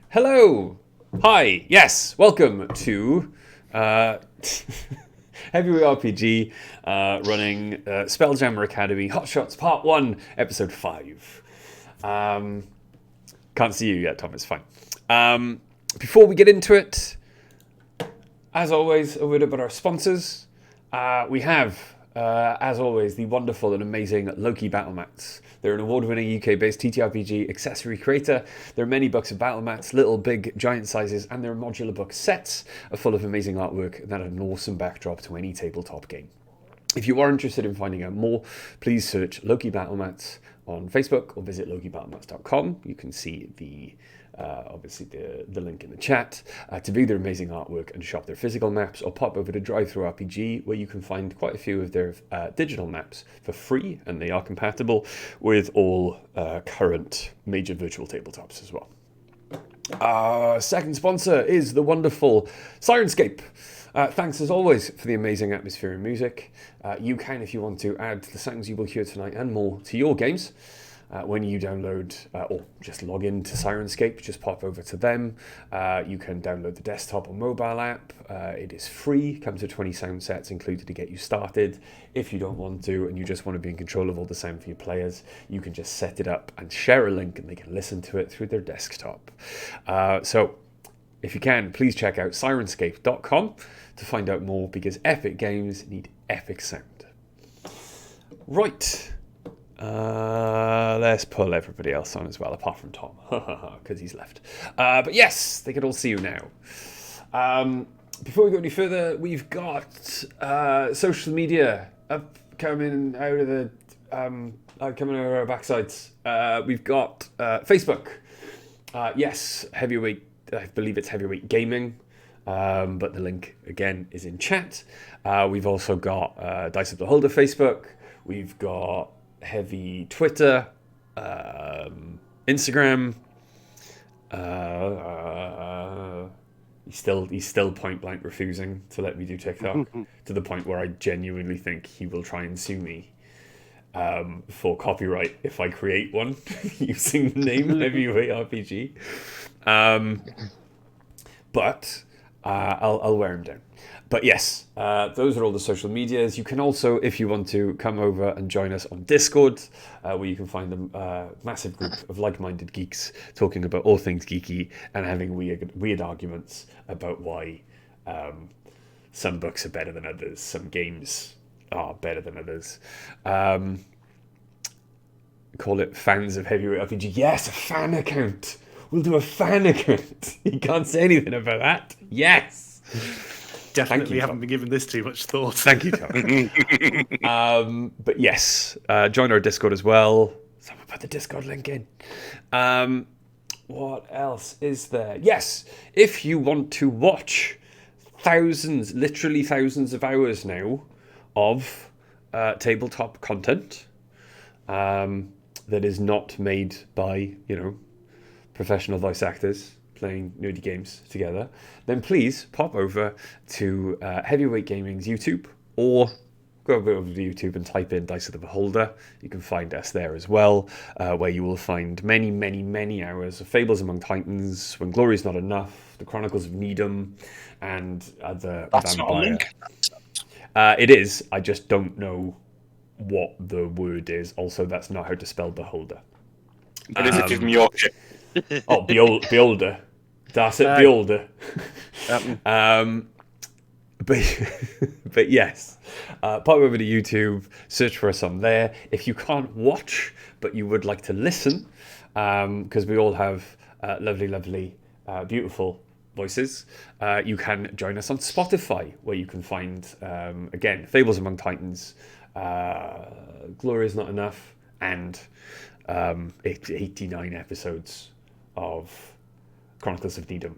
Hello. Hi. Yes. Welcome to Heavyweight RPG running Spelljammer Academy Hotshots Part 1, Episode 5. Can't see you yet, Tom. It's fine. Before we get into it, as always, a word about our sponsors. We have, as always, the wonderful and amazing Loki Battle Mats. They're an award-winning UK-based TTRPG accessory creator. There are many books of battle mats, little, big, giant sizes, and their modular book sets are full of amazing artwork that add an awesome backdrop to any tabletop game. If you are interested in finding out more, please search Loki Battle Mats on Facebook or visit lokibattlemats.com. You can see the obviously the link in the chat to view their amazing artwork and shop their physical maps, or pop over to Drive-Thru RPG, where you can find quite a few of their digital maps for free, and they are compatible with all current major virtual tabletops as well. Our second sponsor is the wonderful Sirenscape. Thanks as always for the amazing atmosphere and music. You can, if you want to, add the sounds you will hear tonight and more to your games. When you download or just log into Sirenscape, just pop over to them. You can download the desktop or mobile app. It is free, comes with 20 sound sets included to get you started. If you don't want to and you just want to be in control of all the sound for your players, you can just set it up and share a link and they can listen to it through their desktop. So if you can, please check out sirenscape.com to find out more, because epic games need epic sound. Right. Let's pull everybody else on as well, apart from Tom, because he's left. But yes, they can all see you now. Before we go any further, we've got social media coming out of the coming out of our backsides. We've got Facebook. Yes, Heavyweight. I believe it's Heavyweight Gaming. But the link again is in chat. We've also got Dice of the Holder Facebook. We've got Heavy Twitter, Instagram. He's still point blank refusing to let me do TikTok, to the point where I genuinely think he will try and sue me for copyright if I create one using the name Heavyweight RPG. But I'll wear him down. But yes, those are all the social medias. You can also, if you want to, come over and join us on Discord, where you can find a massive group of like-minded geeks talking about all things geeky and having weird arguments about why some books are better than others, some games are better than others. Call it Fans of Heavyweight RPG. Yes, a fan account. We'll do a fan account. You can't say anything about that. Yes. Definitely haven't been given this too much thought. Thank you, Tom. But yes, join our Discord as well. Someone put the Discord link in. What else is there? Yes, if you want to watch literally thousands of hours now of tabletop content that is not made by, professional voice actors playing nerdy games together, then please pop over to Heavyweight Gaming's YouTube, or go over to YouTube and type in Dice of the Beholder. You can find us there as well, where you will find many, many, many hours of Fables Among Titans, When Glory's Not Enough, The Chronicles of Needham, and other That's vampire. not a link. It is. I just don't know what the word is. Also, that's not how to spell Beholder. It is if you're from Yorkshire. Oh, Beholder. That's it, Beholder. But yes, pop over to YouTube, search for us on there. If you can't watch, but you would like to listen, because we all have lovely, beautiful voices, you can join us on Spotify, where you can find, again, Fables Among Titans, Glory Is Not Enough, and 89 episodes of Chronicles of Needham.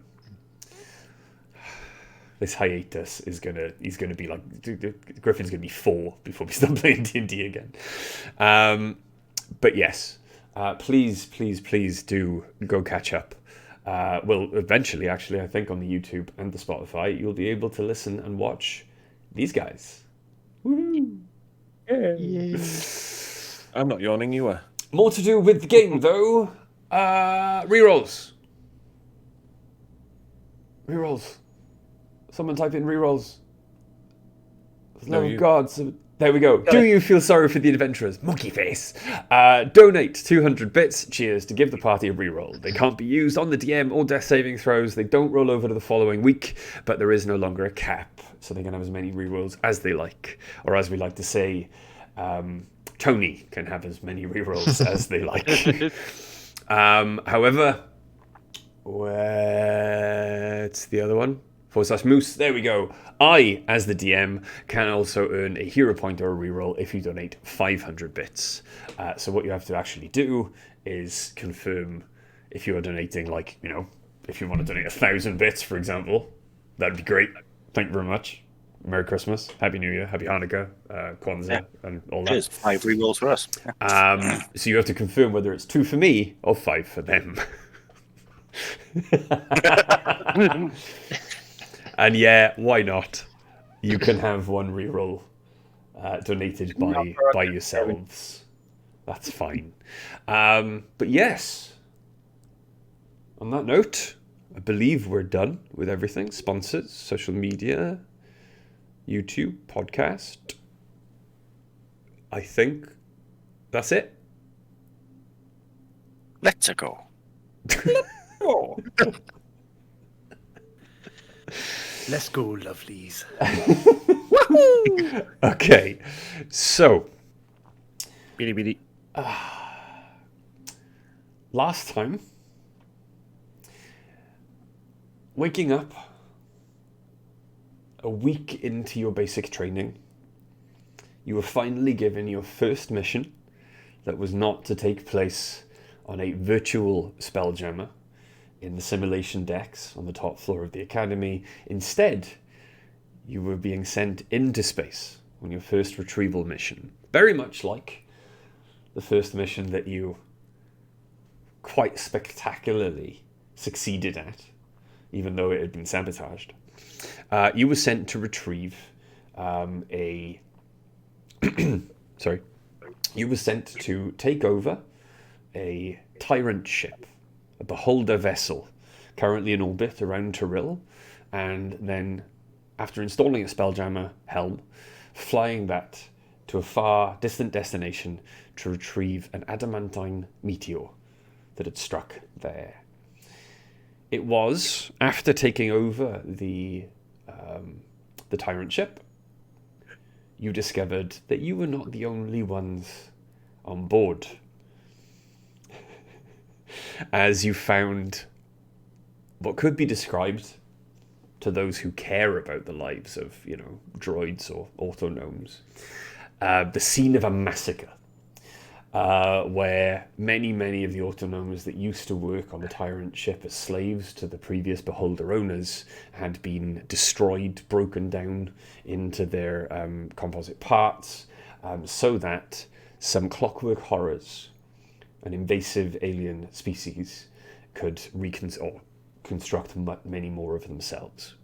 This hiatus is he's gonna be like, Griffin's gonna be 4 before we start playing D&D again. But yes, please do go catch up. Well, eventually, actually, I think on the YouTube and the Spotify, you'll be able to listen and watch these guys. Woo! Yay. I'm not yawning, you are. More to do with the game, though. Rerolls. Rerolls. Someone type in rerolls. For the No, love of you. God. There we go. Got Do it. you feel sorry for the adventurers? Monkey face. Donate 200 bits. Cheers to give the party a reroll. They can't be used on the DM or death saving throws. They don't roll over to the following week, but there is no longer a cap, so they can have as many rerolls as they like, or as we like to say, Tony can have as many rerolls as they like. However, where's the other one? /moose. There we go. I, as the DM, can also earn a hero point or a reroll if you donate 500 bits. So what you have to actually do is confirm if you are donating, like, you know, if you want to donate 1,000 bits, for example. That'd be great. Thank you very much. Merry Christmas, Happy New Year, Happy Hanukkah, Kwanzaa, and all that. Cheers. 5 rerolls for us. So you have to confirm whether it's 2 for me or 5 for them. And yeah, why not? You can have one reroll donated by yourselves. That's fine. But yes, on that note, I believe we're done with everything. Sponsors, social media, YouTube, podcast. I think that's it. Let's go. Let's go, lovelies. Okay, so Beady beady. last time, waking up a week into your basic training, you were finally given your first mission that was not to take place on a virtual Spelljammer in the simulation decks on the top floor of the academy. Instead, you were being sent into space on your first retrieval mission. Very much like the first mission that you quite spectacularly succeeded at, even though it had been sabotaged. You were sent to retrieve you were sent to take over a tyrant ship, a beholder vessel, currently in orbit around Tyrell, and then, after installing a Spelljammer helm, flying that to a far distant destination to retrieve an adamantine meteor that had struck there. It was after taking over the tyrant ship, you discovered that you were not the only ones on board, as you found what could be described to those who care about the lives of, you know, droids or autonomes, the scene of a massacre, where many of the autonomes that used to work on the tyrant ship as slaves to the previous beholder owners had been destroyed, broken down into their composite parts, so that some clockwork horrors, an invasive alien species, could construct many more of themselves.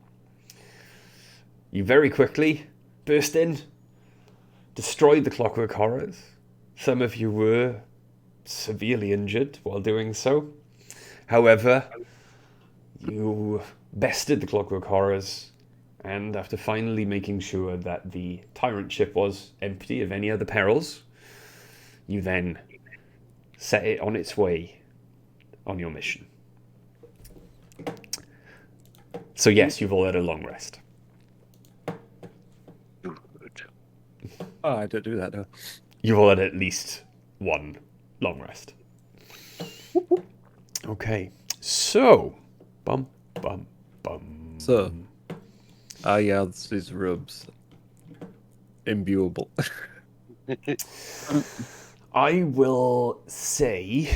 You very quickly burst in, destroyed the clockwork horrors. Some of you were severely injured while doing so. However, you bested the clockwork horrors, and after finally making sure that the tyrant ship was empty of any other perils, you then set it on its way on your mission. So yes, you've all had a long rest. Oh, I don't do that though. You've all had at least one long rest. Okay, so bum. So, yeah, these robes, imbuable. I will say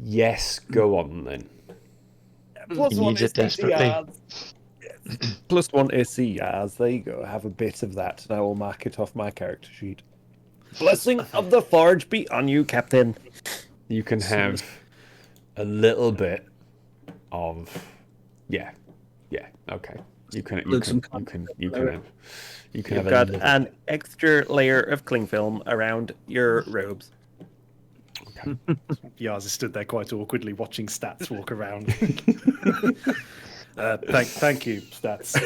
yes. Go on then. He needs it desperately. +1 AC, as there you go. Have a bit of that, and I will mark it off my character sheet. Blessing of the Forge be on you, Captain. You can have a little bit of okay. You can have You've a got an extra layer of cling film around your robes. Yaz is stood there quite awkwardly watching Stats walk around. Thank you, Stats.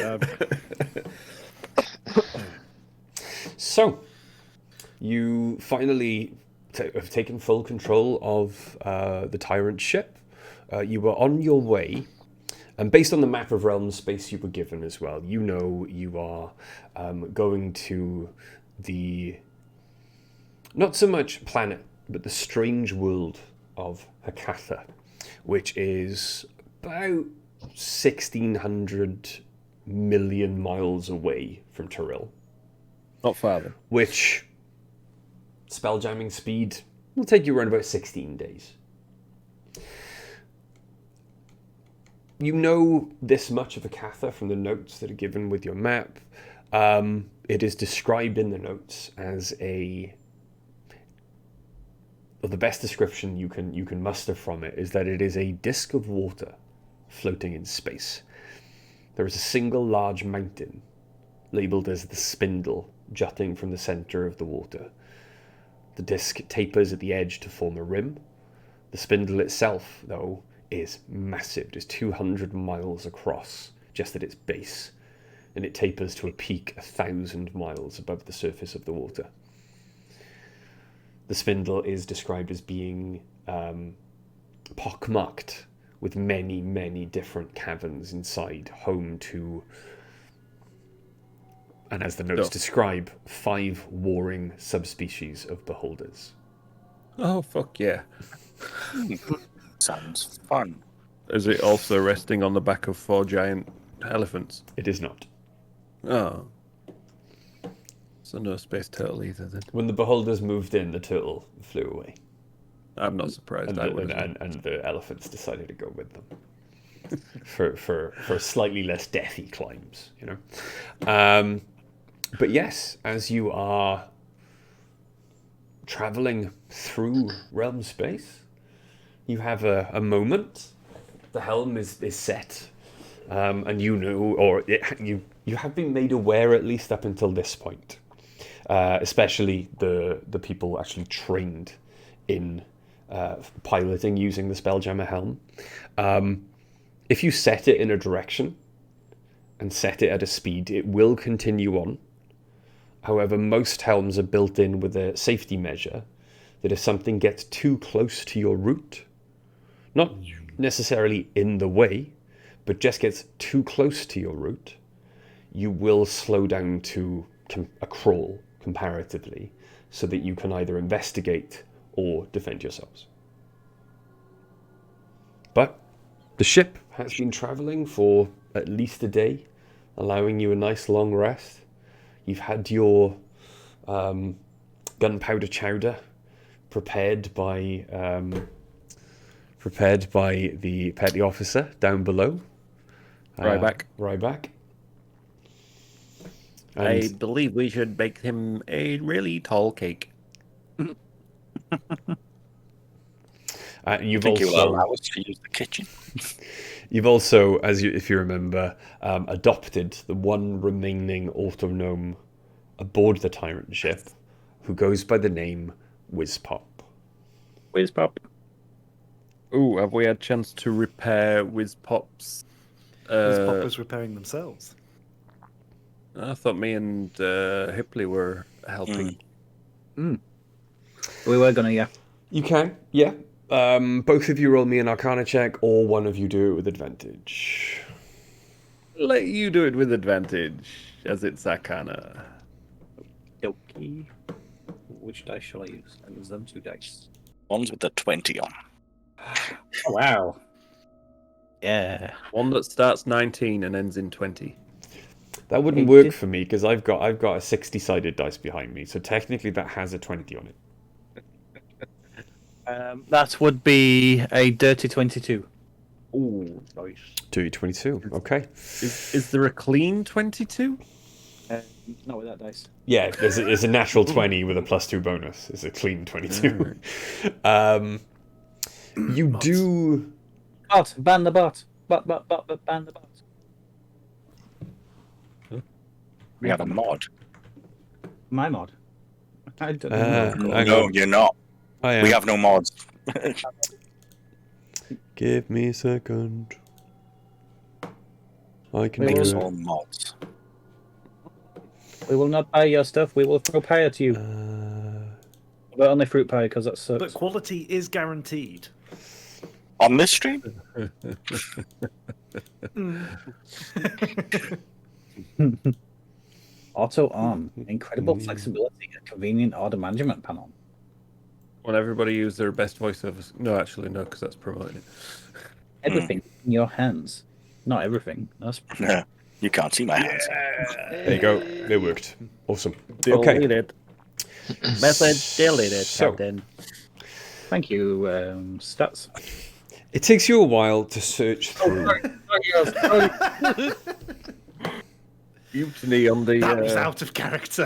So, you finally have taken full control of the Tyrant ship. You were on your way, and based on the map of realm space you were given as well, you know you are going to the, not so much planet, but the strange world of Hakatha, which is about 1,600 million miles away from Tyrell. Not far then. Which spelljamming speed will take you around about 16 days. You know this much of Akatha from the notes that are given with your map. It is described in the notes as the best description you can muster from it is that it is a disk of water floating in space. There is a single large mountain labelled as the Spindle jutting from the centre of the water. The disk tapers at the edge to form a rim. The spindle itself, though, is massive. It is 200 miles across just at its base, and it tapers to a peak 1,000 miles above the surface of the water. The spindle is described as being pockmarked with many, many different caverns inside, home to, and as the notes describe, 5 warring subspecies of beholders. Oh, fuck yeah. Sounds fun. Is it also resting on the back of 4 giant elephants? It is not. Oh. So no space turtle either then. When the beholders moved in, the turtle flew away. I'm not surprised. And the elephants decided to go with them for slightly less deathy climbs, you know. But yes, as you are traveling through realm space, you have a moment. The helm is set, and you know, or you have been made aware at least up until this point, especially the people actually trained in piloting using the Spelljammer helm. If you set it in a direction and set it at a speed, it will continue on. However, most helms are built in with a safety measure that if something gets too close to your route, not necessarily in the way, but just gets too close to your route, you will slow down to a crawl comparatively so that you can either investigate or defend yourselves. But the ship has been traveling for at least a day, allowing you a nice long rest. You've had your gunpowder chowder prepared by the petty officer down below. Ryback. I believe we should bake him a really tall cake. You've Think also you will allow us to use the kitchen? You've also, if you remember, adopted the one remaining autognome aboard the Tyrant ship, who goes by the name Whizpop. Whizpop. Ooh, have we had a chance to repair Whizpop's? Whizpoppers repairing themselves. I thought me and Hipley were helping. We were gonna, yeah. You can, yeah. Both of you roll me an Arcana check, or one of you do it with advantage. Let you do it with advantage, as it's Arcana. Okay. Which dice shall I use? I use them 2 dice. One's with the 20 on. Wow. Yeah. One that starts 19 and ends in 20. That wouldn't work for me because I've got a 60-sided dice behind me, so technically that has a 20 on it. That would be a dirty 22. Ooh, nice. Do 22, okay. Is there a clean 22? Not with that dice. Yeah, there's a natural 20 with a +2 bonus. It's a clean 22. You do... Bot! Ban the bot! Bot, ban the bot. We have a mod. My mod. I don't know. hang No, on. you're not. I am. We have no mods. Give me a second. I can We do will- Makes it. all mods. We will not buy your stuff. We will throw pie at you. But only fruit pie, because that sucks. But quality is guaranteed. On this stream? Auto on. Incredible flexibility. A convenient order management panel. Will everybody use their best voiceovers? No, actually, no, because that's promoting it. Everything in your hands. Not everything. That's You can't see my hands. There you go. It worked. Awesome. Okay. Deleted. Message deleted, So- Captain. Thank you, stats. It takes you a while to search through. Mutiny on the. That was out of character.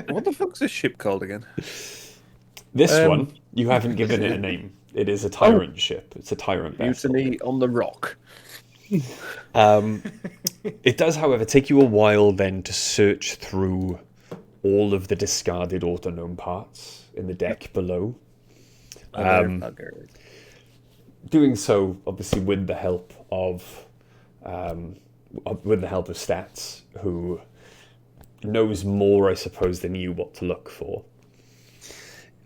What the fuck's this ship called again? This one, you haven't given it a name. It is a tyrant ship. It's a tyrant vessel. Mutiny on the Rock. It does, however, take you a while then to search through all of the discarded autonome parts in the deck below. Motherfucker. Doing so, obviously, with the help of Stats, who knows more, I suppose, than you what to look for.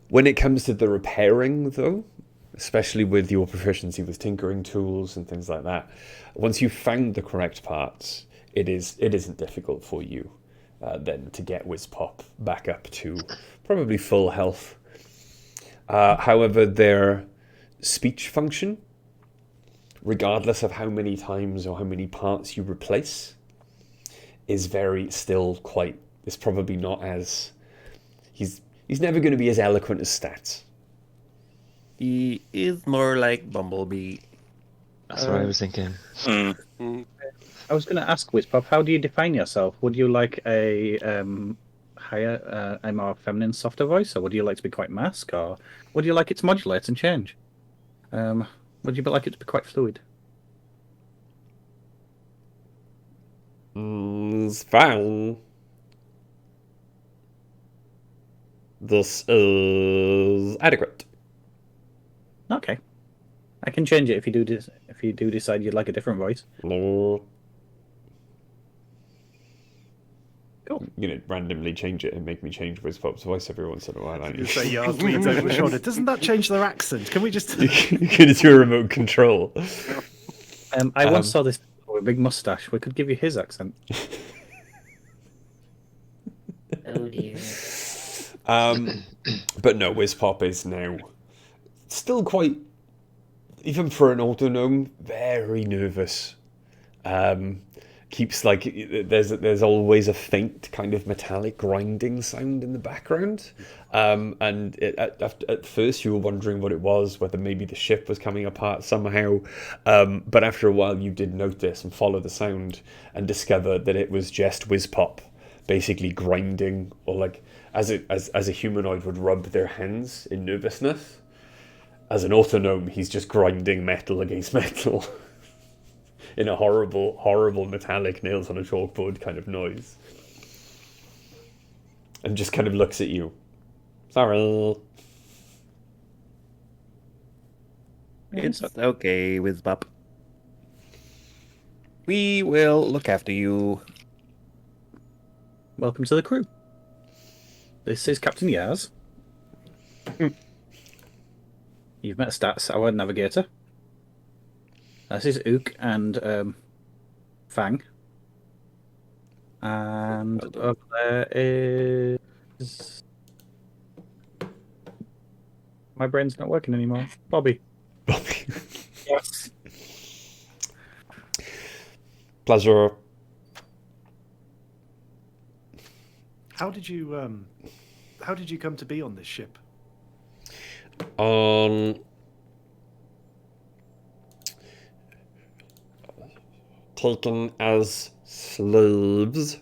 When it comes to the repairing, though, especially with your proficiency with tinkering tools and things like that, once you've found the correct parts, it isn't difficult for you then to get Wizpop back up to probably full health. However, their speech function, regardless of how many times or how many parts you replace, is it's probably not as... He's never going to be as eloquent as Stats. He is more like Bumblebee. That's what I was thinking. I was going to ask Wizpop, how do you define yourself? Would you like a higher, a more feminine, softer voice, or would you like to be quite mask, or would you like it to modulate and change? Would you like it to be quite fluid? It's fine. This is adequate. Okay, I can change it if you do if you do decide you'd like a different voice. No. Cool. You know, randomly change it and make me change Wizpop's voice every once in a while. Aren't You you? say Yars leans over the shoulder. Doesn't that change their accent? Can we just... You can do a remote control. I once saw this with a big mustache. We could give you his accent. Oh dear. But no, Wizpop is now still quite, even for an autonome, very nervous. Keeps like there's always a faint kind of metallic grinding sound in the background, and at first you were wondering what it was, whether maybe the ship was coming apart somehow, but after a while you did notice and follow the sound and discover that it was just Wizpop basically grinding, or like as a humanoid would rub their hands in nervousness. As an autonome, he's just grinding metal against metal. In a horrible, horrible metallic nails on a chalkboard kind of noise. And just kind of looks at you. Sorry. It's okay, Wizbop. We will look after you. Welcome to the crew. This is Captain Yaz. You've met Stats, our navigator. This is Ook and Fang. And over there is... My brain's not working anymore. Bobby. Yes. Pleasure. How did you come to be on this ship? Taken as slaves.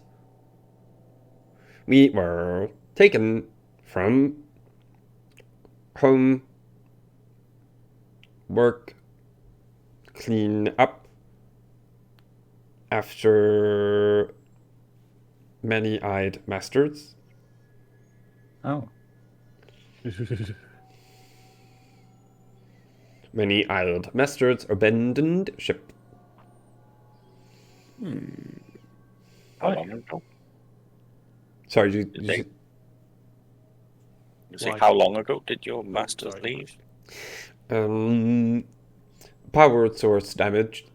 We were taken from home, work, clean up after many-eyed masters. Oh. Many island masters abandoned ship. How long ago? Sorry, Did they- You say, Why? how long ago did your masters sorry. leave? Power source damage.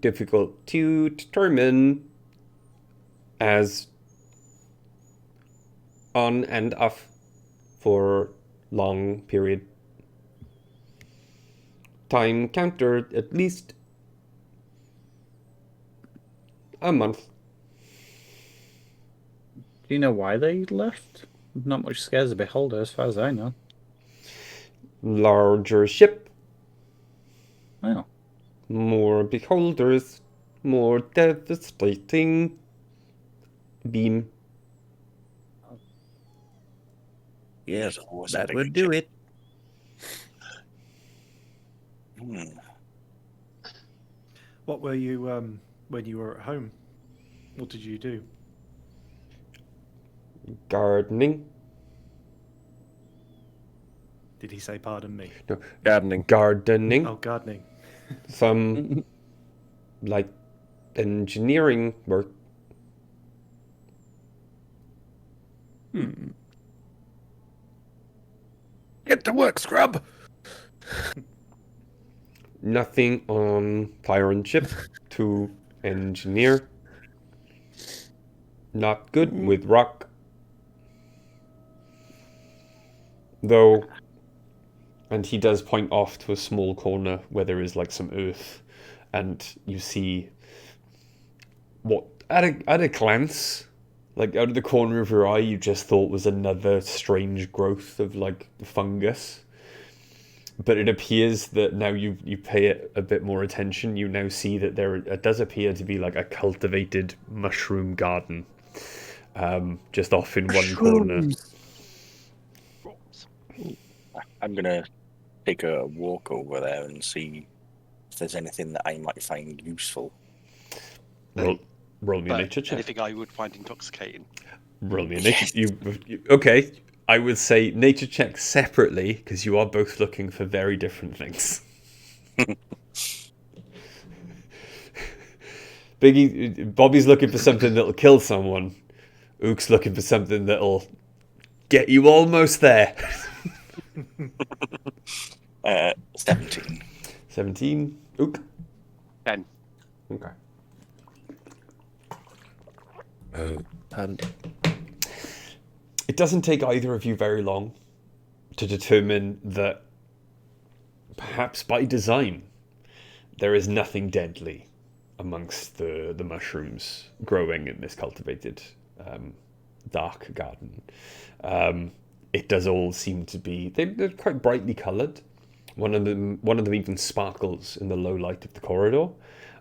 Difficult to determine as on and off for long period. Time counter at least a month. Do you know why they left? Not much scares the beholder, as far as I know. Larger ship, Well, more beholders, more devastating beam. Yes, Always that a would big do it. What were you when you were at home? What did you do? Gardening. Did he say pardon me? No, Gardening. gardening. Oh, gardening. Some like engineering work. Get to work, scrub. Nothing on fire and ship to engineer. Not good with rock. Though, and he does point off to a small corner where there is like some earth, and you see what at a glance, like out of the corner of your eye, you just thought was another strange growth of like fungus. But it appears that now you pay it a bit more attention, you now see that it does appear to be like a cultivated mushroom garden, just off in one corner. I'm gonna take a walk over there and see if there's anything that I might find useful. Roll me a But nature check. anything I would find intoxicating. Roll me a nature. Okay? I would say nature check separately because you are both looking for very different things. Bobby's looking for something that'll kill someone. Ook's looking for something that'll get you almost there. 17. 17. Ook. 10. Okay. And It doesn't take either of you very long to determine that perhaps by design there is nothing deadly amongst the mushrooms growing in this cultivated dark garden. It does all seem to be they're quite brightly coloured. One of them even sparkles in the low light of the corridor.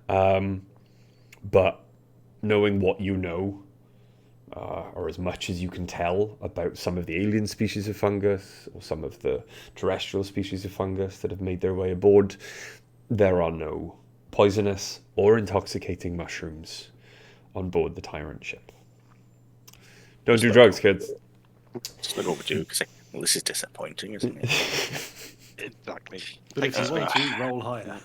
But knowing what you know, or as much as you can tell about some of the alien species of fungus or some of the terrestrial species of fungus that have made their way aboard, there are no poisonous or intoxicating mushrooms on board the Tyrant ship. Don't do drugs, kids. Just look overdue because well, this is disappointing, isn't it? Exactly. But if Takes you us want to, roll higher.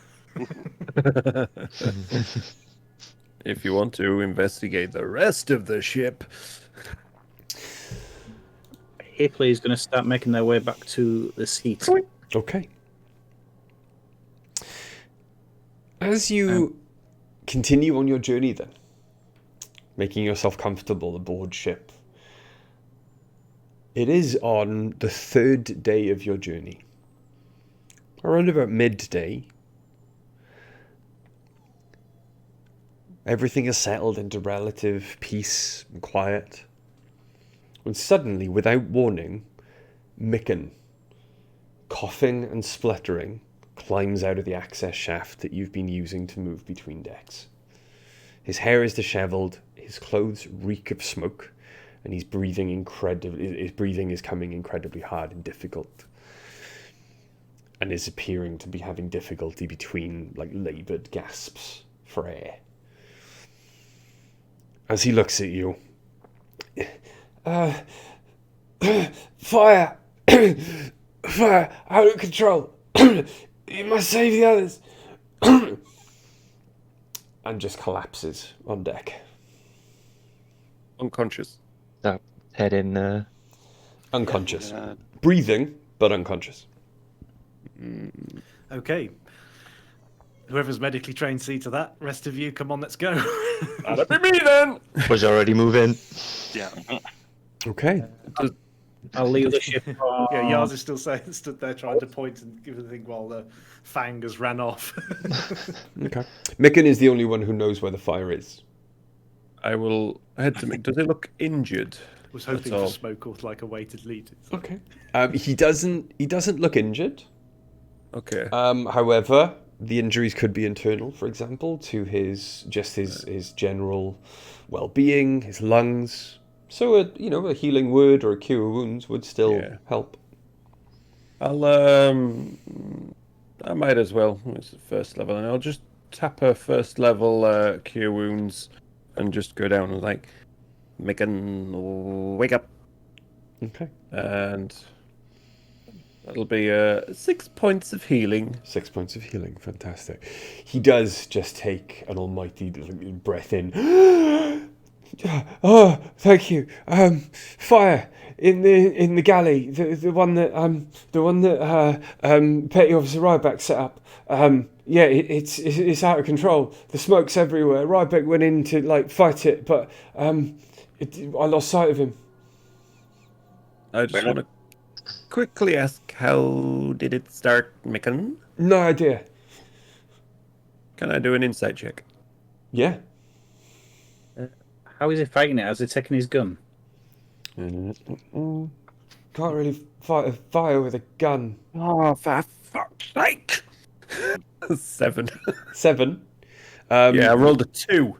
if you want to investigate the rest of the ship, Hickley is going to start making their way back to the seat. Okay. As you continue on your journey then, making yourself comfortable aboard ship, it is on the third day of your journey. Around about midday, everything is settled into relative peace and quiet. When suddenly, without warning, Micken, coughing and spluttering, climbs out of the access shaft that you've been using to move between decks. His hair is dishevelled, his clothes reek of smoke, and his breathing is coming incredibly hard and difficult, and is appearing to be having difficulty between like laboured gasps for air. As he looks at you, fire! Fire out of control. You must save the others. And just collapses on deck. Unconscious. That head in. Unconscious. Uh, Breathing, but unconscious. Okay. Whoever's medically trained, see to that. Rest of you, come on, let's go. That'd be me then. Was already moving. yeah. Okay. I'll leave the ship. Yeah, Yars is still stood there trying to point and give a thing while the Fang has ran off. Okay. Micken is the only one who knows where the fire is. I will head to Mick. Does he look injured? Was hoping That's all. for smoke or like a weighted lead. Okay. He doesn't look injured. Okay. However, the injuries could be internal, for example, to his general well-being, his lungs. So a healing word or a cure wounds would still help. I'll I might as well. It's the first level, and I'll just tap a first level cure wounds, and just go down and like, Micken, wake up, Okay. and that'll be 6 points of healing. 6 points of healing, fantastic. He does just take an almighty breath in. Oh, thank you. Fire in the galley, the one that Petty Officer Ryback set up. Yeah, it's out of control. The smoke's everywhere. Ryback went in to fight it, but I lost sight of him. I just want to quickly ask, how did it start, Micken? No idea. Can I do an insight check? Yeah. How is he fighting it? Has he taken his gun? Can't really fight a fire with a gun. Oh, for fuck's sake! 7. 7. Yeah, I rolled a 2.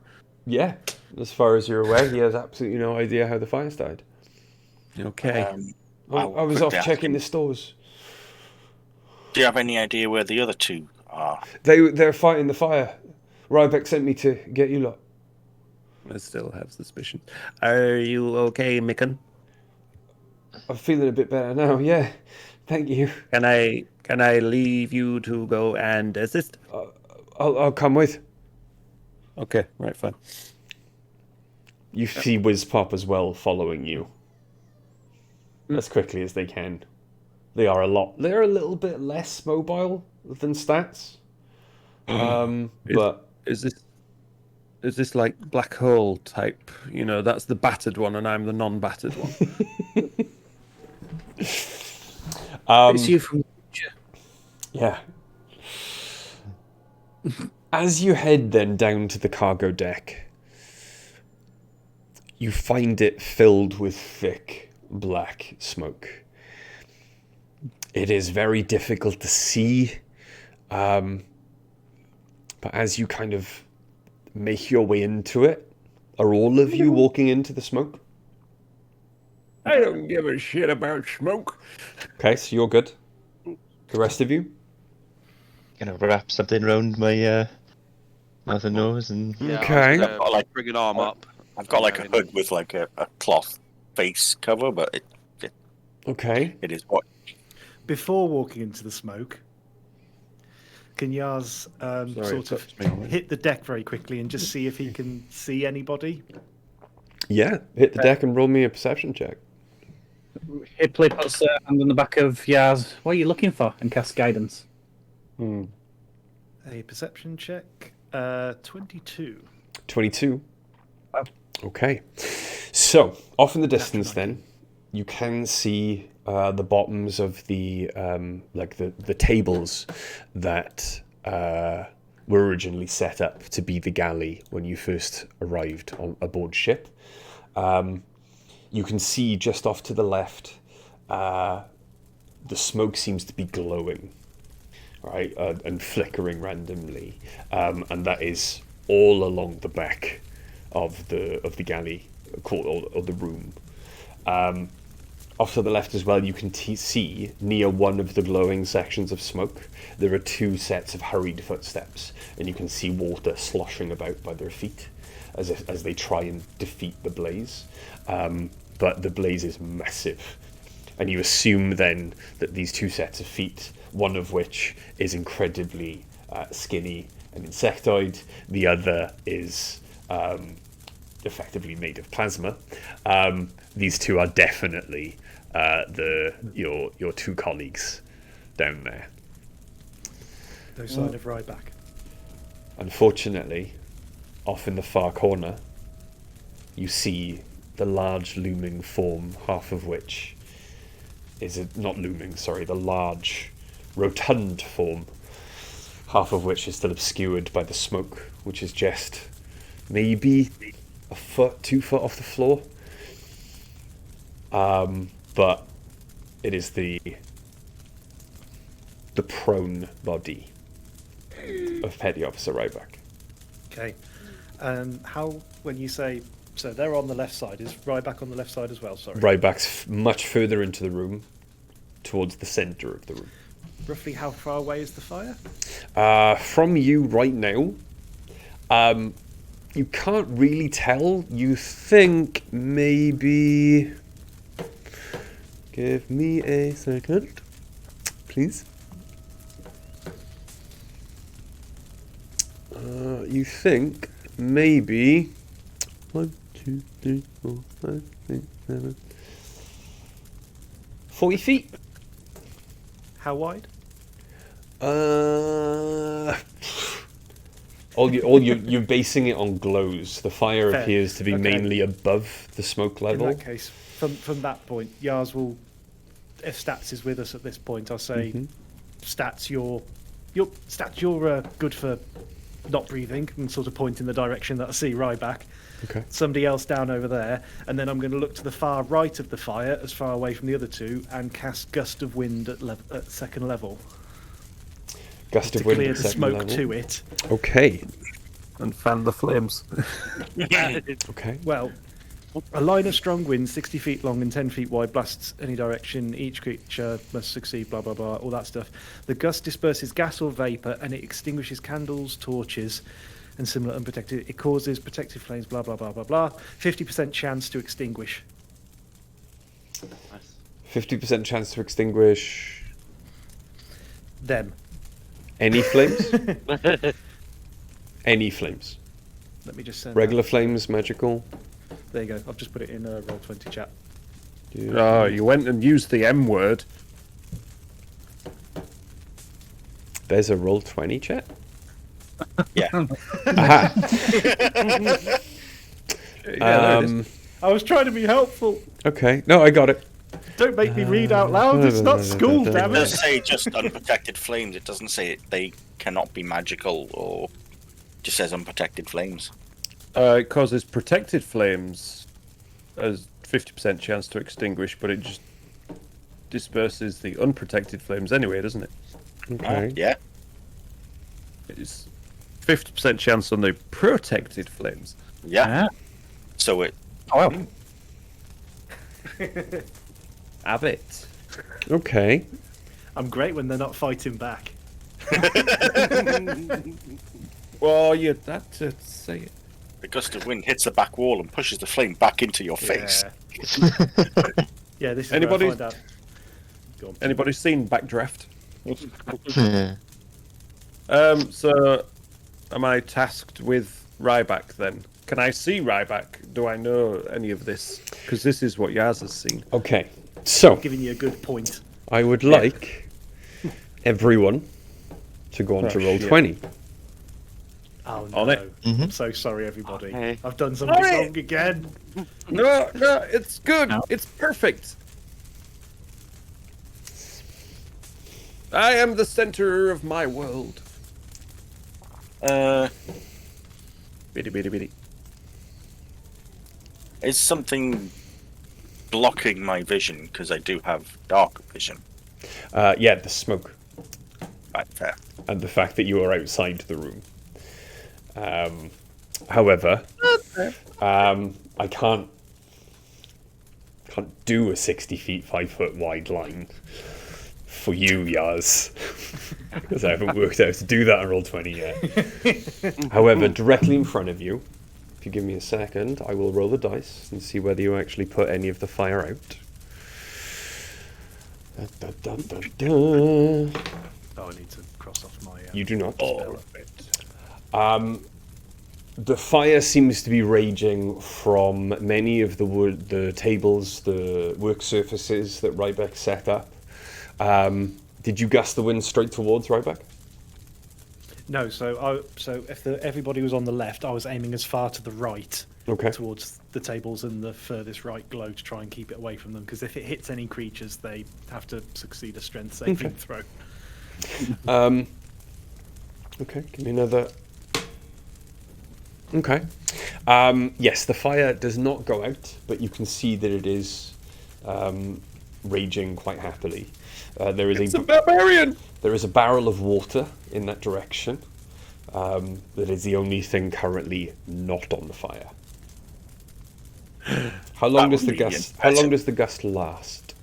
Yeah, as far as you're aware, he has absolutely no idea how the fire started. Okay. I was off checking the stores. Do you have any idea where the other two are? They're fighting the fire. Ryback sent me to get you lot. I still have suspicion. Are you okay, Micken? I'm feeling a bit better now. Yeah, thank you. Can I leave you to go and assist? I'll come with. Okay, right, fine. You see Whizpop as well following you as quickly as they can. They're a little bit less mobile than Stats. But is this like black hole type? You know, that's the battered one, and I'm the non-battered one. It's you from the future. Yeah. As you head then down to the cargo deck, you find it filled with thick black smoke. It is very difficult to see, but as you kind of make your way into it, are all of you walking into the smoke? I don't give a shit about smoke. Okay, so you're good. The rest of you? Gonna wrap something around my mouth and nose and. Yeah, Okay. I was gonna bring an arm up. I've got like a hood with like a cloth face cover, but Okay. it is what. Before walking into the smoke, can Yars sort of hit the deck very quickly and just see if he can see anybody? Yeah, hit the deck and roll me a perception check. Hipley puts a hand on the back of Yars. What are you looking for? And casts guidance. A perception check. 22. 22. Wow. Okay. So, off in the distance then, you can see the bottoms of the the tables that were originally set up to be the galley when you first arrived aboard ship. You can see just off to the left, the smoke seems to be glowing, right, and flickering randomly, and that is all along the back of the galley, or the room. Off to the left as well, you can see near one of the glowing sections of smoke, there are 2 sets of hurried footsteps, and you can see water sloshing about by their feet as they try and defeat the blaze. But the blaze is massive, And you assume then that these two sets of feet, one of which is incredibly skinny and insectoid, the other is effectively made of plasma. These two are definitely your two colleagues down there. No sign of Ryback. Unfortunately, off in the far corner, you see the large looming form, half of which is the large rotund form, half of which is still obscured by the smoke, which is just maybe a foot, 2 foot off the floor. But it is the prone body of Petty Officer Ryback. Okay. How, when you say, so they're on the left side, is Ryback on the left side as well? Sorry. Ryback's much further into the room, towards the centre of the room. Roughly how far away is the fire? From you right now, you can't really tell. You think maybe... Give me a second, please. You think maybe 1, 2, 3, 4, 5, 6, 7, 40 feet. How wide? You're basing it on glows. The fire Fair. appears to be Okay. mainly above the smoke level. In that case, from that point, Yars will, if Stats is with us at this point, I'll say, Stats, you're good for not breathing, and sort of point in the direction that I see Ryback. Okay. Somebody else down over there, and then I'm going to look to the far right of the fire, as far away from the other two, and cast Gust of Wind at second level. Gust of to wind clear at the second smoke level. to it. Okay. And fan the flames. Okay. Well, a line of strong wind, 60 feet long and 10 feet wide, blasts any direction. Each creature must succeed, blah, blah, blah, all that stuff. The gust disperses gas or vapour, and it extinguishes candles, torches, and similar unprotected. It causes protective flames, blah, blah, blah, blah, blah. 50% chance to extinguish. 50% chance to extinguish Them. any flames? Any flames. Let me just send Regular flames, magical. There you go. I've just put it in Roll20 chat. Oh, you went and used the M word. There's a Roll20 chat? Yeah. Aha. I was trying to be helpful. Okay. No, I got it. Don't make me read out loud. It's not school, damn It does it. say just unprotected flames. It doesn't say they cannot be magical, or just says unprotected flames. It causes protected flames as 50% chance to extinguish, but it just disperses the unprotected flames anyway, doesn't it? Okay. Yeah. It's 50% chance on the protected flames. Yeah. So it. Oh, well. Have it. Okay. I'm great when they're not fighting back. Well, you had to say it. The gust of wind hits the back wall and pushes the flame back into your face. Yeah, this is Anybody- where I find out. Go on. Anybody seen Backdraft? So, am I tasked with Ryback then? Can I see Ryback? Do I know any of this? Because this is what Yaz has seen. Okay. So, Giving you a good point. I would like everyone to go on to Oh, roll shit. 20. Oh no. On it. I'm so sorry, everybody. Okay. I've done something On it. wrong again. No, it's good. No. It's perfect. I am the center of my world. Bitty, bitty, bitty. Is something blocking my vision? Because I do have dark vision. Yeah, the smoke Right, fair. and the fact that you are outside the room. However, I can't do a 60 feet, 5 foot wide line for you, Yaz, because I haven't worked out how to do that on Roll20 yet. However, directly in front of you, if you give me a second, I will roll the dice and see whether you actually put any of the fire out. Da, da, da, da. Oh, I need to cross off my. You do not. All of it. The fire seems to be raging from many of the wood, the tables, the work surfaces that Ryback set up. Did you gust the wind straight towards Ryback? No, so if everybody was on the left, I was aiming as far to the right Okay. towards the tables and the furthest right glow to try and keep it away from them. Because if it hits any creatures, they have to succeed a strength saving throw. Okay, give me another. Okay. Yes, the fire does not go out, but you can see that it is raging quite happily. There is It's a barbarian! There is a barrel of water in that direction. That is the only thing currently not on the fire. How long does the gust? How long does the gust last?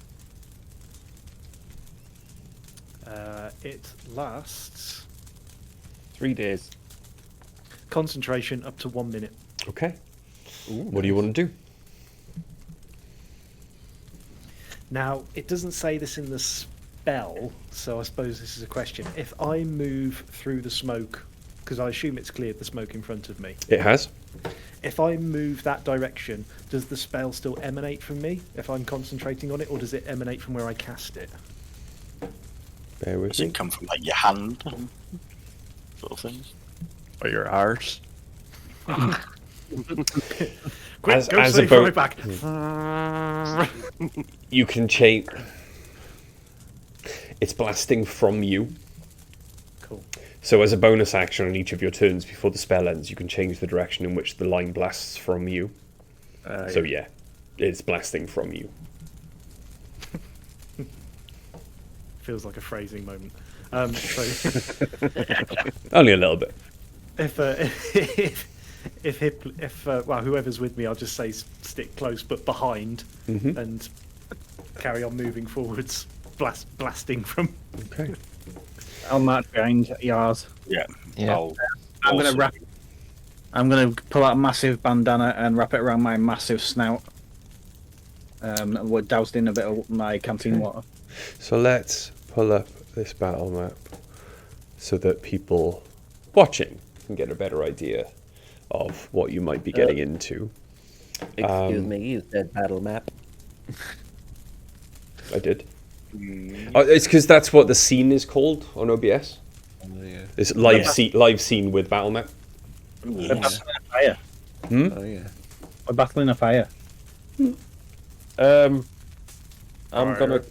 It lasts 3 days. concentration up to 1 minute. Okay. What do you want to do? Now, it doesn't say this in the spell, so I suppose this is a question. If I move through the smoke, because I assume it's cleared the smoke in front of me, It has. if I move that direction, does the spell still emanate from me if I'm concentrating on it, or does it emanate from where I cast it? Bear with Does me. it come from like your hand, sort of thing? Or your arse. Quick, As- go as straight a from boat- it back. You can change. It's blasting from you. Cool. So as a bonus action on each of your turns before the spell ends, you can change the direction in which the line blasts from you. So yeah, it's blasting from you. Feels like a phrasing moment. So Only a little bit. if well, whoever's with me, I'll just say stick close but behind, and carry on moving forwards, blasting from. Okay. I'll march behind yours. Yeah. Yeah. I'm Also- gonna wrap. I'm gonna pull out a massive bandana and wrap it around my massive snout. We're doused in a bit of my canteen water. So let's pull up this battle map so that people watching can get a better idea of what you might be getting into. Excuse me, you said battle map. I did. Oh, it's because that's what the scene is called on OBS. Yeah. It's live scene with battle map. We're battling a fire. Oh yeah. We're battling a fire. I'm gonna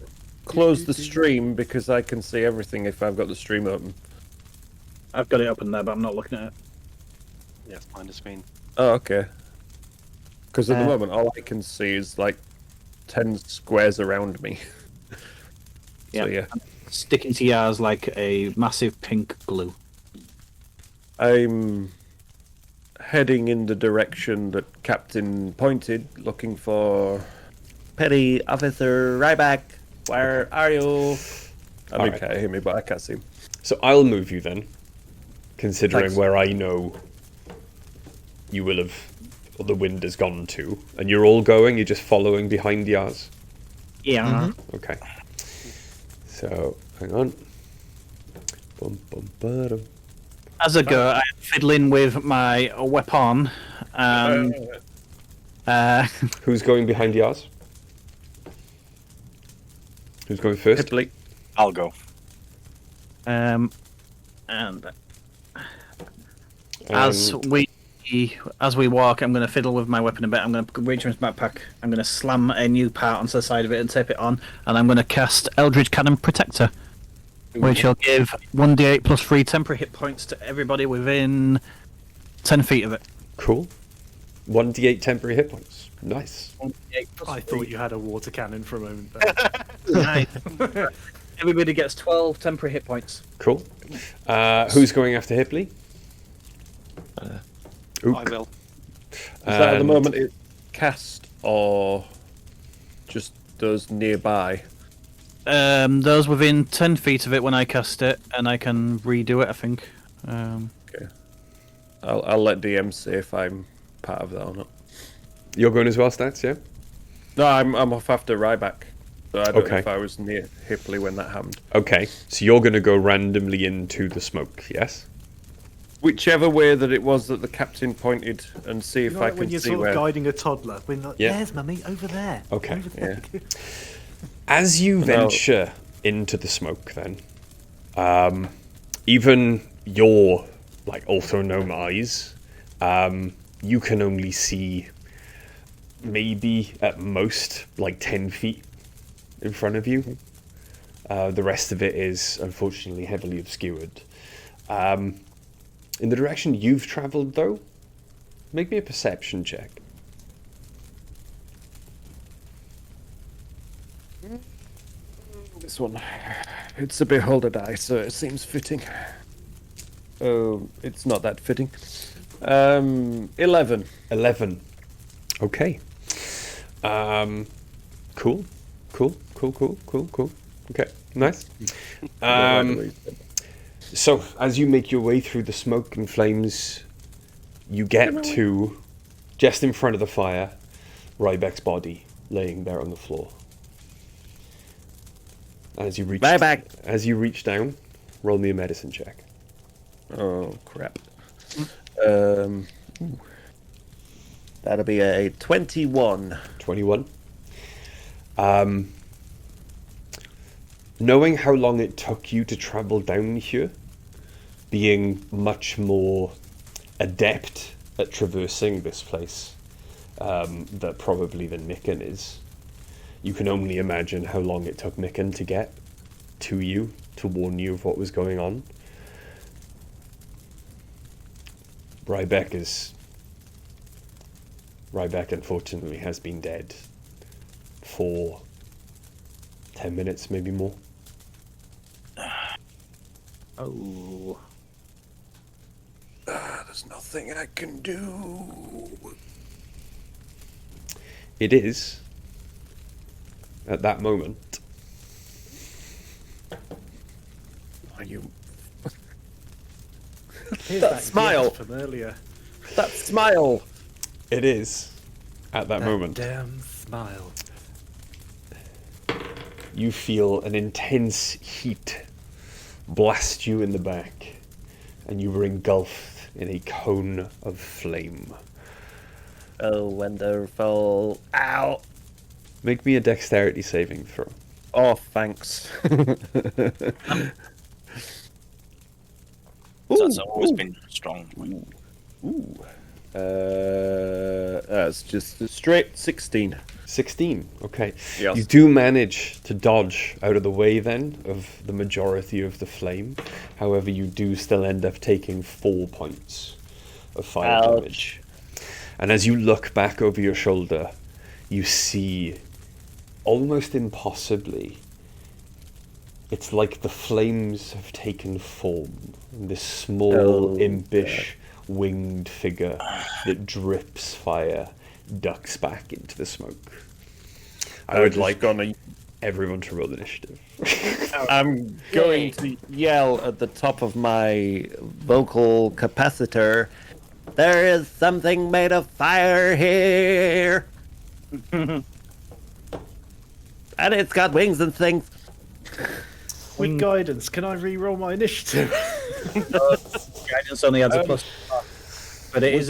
close the stream because I can see everything if I've got the stream open. I've got it up in there, but I'm not looking at it. Yes, mine has been. Oh, okay. Because at the moment, all I can see is like 10 squares around me. So yeah, Sticking to yours like a massive pink glue. I'm heading in the direction that Captain pointed, looking for Petty Officer Ryback. Where are you? I mean, Alright. can't hear me, but I can't see him. So I'll move you then, considering Thanks. where I know you will have, or the wind has gone to, and you're all going. You're just following behind yours. Yeah. Okay. So hang on. Bum, bum, ba-dum. As I go, I'm fiddling with my weapon. Who's going behind yours? Who's going first? Hipley. I'll go. and as we walk, I'm going to fiddle with my weapon a bit. I'm going to reach into my backpack. I'm going to slam a new part onto the side of it and tape it on, and I'm going to cast Eldritch Cannon Protector, which will give 1d8 plus 3 temporary hit points to everybody within 10 feet of it. Cool. 1d8 temporary hit points. Nice. I thought you had a water cannon for a moment there. Nice. Everybody gets 12 temporary hit points. Cool. Who's going after Hipley? I will. Is that at the And- moment it cast or just those nearby? Those within 10 feet of it when I cast it, and I can redo it, I think. Okay. I'll let DM say if I'm part of that or not. You're going as well, Stats, yeah? No, I'm off after Ryback. So I don't know Okay. if I was near Hipley when that happened. Okay, so you're going to go randomly into the smoke, yes? Whichever way that it was that the captain pointed, and see if You know, I like can when you're see sort where. of guiding a toddler. When like, Yeah. there's mummy over there. Okay, Over there. As you venture into the smoke, then, even your like ortho-gnome eyes, you can only see maybe at most like 10 feet in front of you. The rest of it is unfortunately heavily obscured. In the direction you've travelled, though, make me a perception check. This one. It's a beholder die, so it seems fitting. Oh, it's not that fitting. 11. 11. Okay. Cool. Okay, nice. So, as you make your way through the smoke and flames, you get to just in front of the fire, Ryback's body laying there on the floor. As you reach down, roll me a medicine check. Oh, crap. That'll be a 21. 21. Knowing how long it took you to travel down here, being much more adept at traversing this place that probably than Mikan is, you can only imagine how long it took Mikan to get to you, to warn you of what was going on. Ryback unfortunately has been dead for 10 minutes, maybe more. Oh. There's nothing I can do. It is, at that moment, Are you? Here's That that smile. yes from earlier. That smile. it is, at that moment, Damn smile. you feel an intense heat blast you in the back, and you were engulfed in a cone of flame. Oh, wonderful. Ow. Make me a dexterity saving throw. Oh, thanks. So that's always been strong. That's just a straight 16. 16, okay. Yes. You do manage to dodge out of the way then of the majority of the flame. However, you do still end up taking 4 points of fire damage. And as you look back over your shoulder, you see, almost impossibly, it's like the flames have taken form. This small, impish, winged figure that drips fire ducks back into the smoke. I would like everyone to roll initiative. I'm going to yell at the top of my vocal capacitor. There is something made of fire here. And it's got wings and things. With guidance, can I re-roll my initiative? Guidance only adds a plus, but it is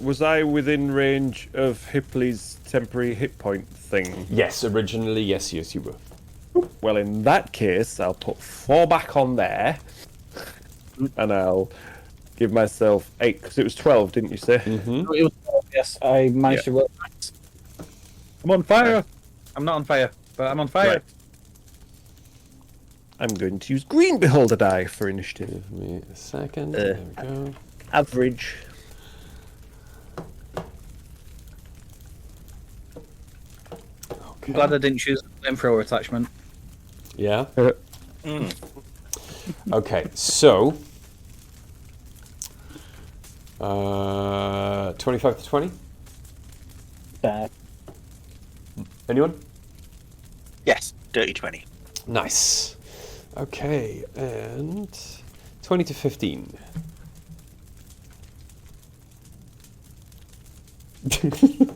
Was I within range of Hipley's temporary hit point thing? Yes, originally, yes, you were. Well, in that case, I'll put 4 back on there. And I'll give myself 8, because it was 12, didn't you say? Mm-hmm. It was, yes, I managed to roll. I'm on fire. Right. I'm not on fire, but I'm on fire. Right. I'm going to use Green Beholder die for initiative. Give me a second. There we go. Average. I'm glad I didn't choose the flamethrower attachment. Yeah. Okay, so 25 to 20. Anyone? Yes, dirty 20. Nice. Okay, and 20 to 15.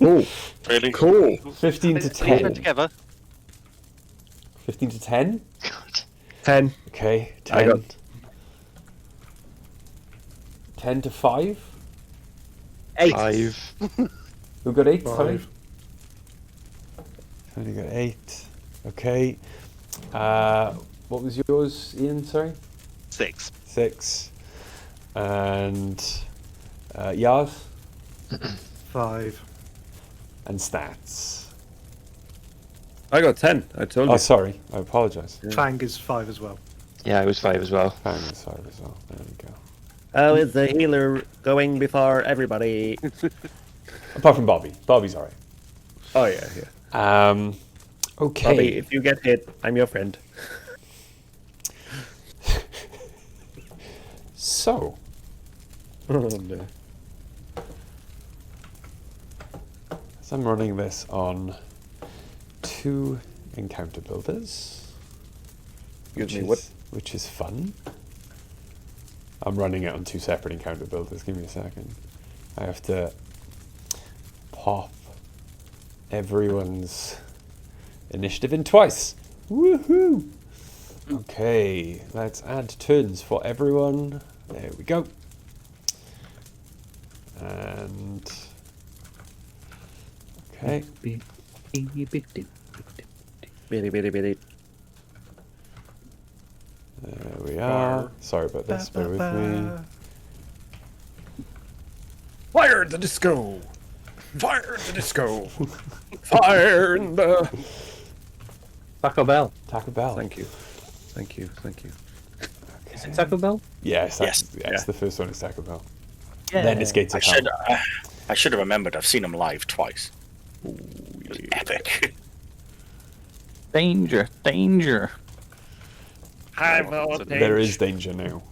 Oh, Really? cool. 15 to Let's put it 10. together. 15 to 10. God. 10. Okay. 10. I got 10 to 5. 8. 5. Who got 8? Sorry. 5. Tony got 8. Okay. What was yours, Ian? Sorry. 6. 6. And Yars 5. and stats. I got 10. I told Oh, you. sorry. I apologise. Fang is 5 as well. Yeah, I was 5 as well. Fang is 5 as well. There we go. How is the healer going before everybody? Apart from Bobby. Bobby's alright. Oh, yeah, yeah. Okay. Bobby, if you get hit, I'm your friend. So, Oh, no. as I'm running this on 2 encounter builders, Excuse me, what? which is fun. I'm running it on 2 separate encounter builders. Give me a second. I have to pop everyone's initiative in twice. Woohoo! Okay, let's add turns for everyone. There we go. And okay. Bitty, bitty, bitty. There we are. Sorry about this, bear with me. Fire in the disco! Fire in the disco! Fire in the... Taco Bell. Taco Bell. Thank you. Thank you, thank you. Is it Taco Bell? Yes, Yes. yes, the first one is Taco Bell. Yeah. Then it's Gates I of should, Hell. I should have remembered. I've seen them live twice. It was epic. Danger, danger. High There is danger now.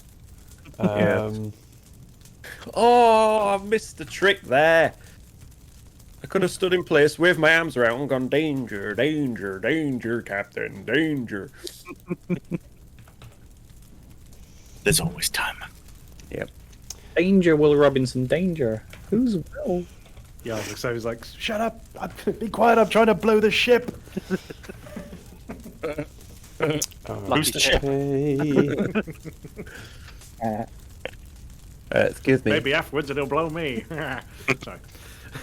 Oh, I missed the trick there. I could have stood in place, waved my arms around and gone, danger, danger, danger, Captain, danger. There's always time. Yep. Danger, Will Robinson, danger. Who's Will? Yeah, so he was like, shut up! Be quiet, I'm trying to blow the ship! Who's the ship? Okay. Excuse me. Maybe afterwards it'll blow me. Sorry.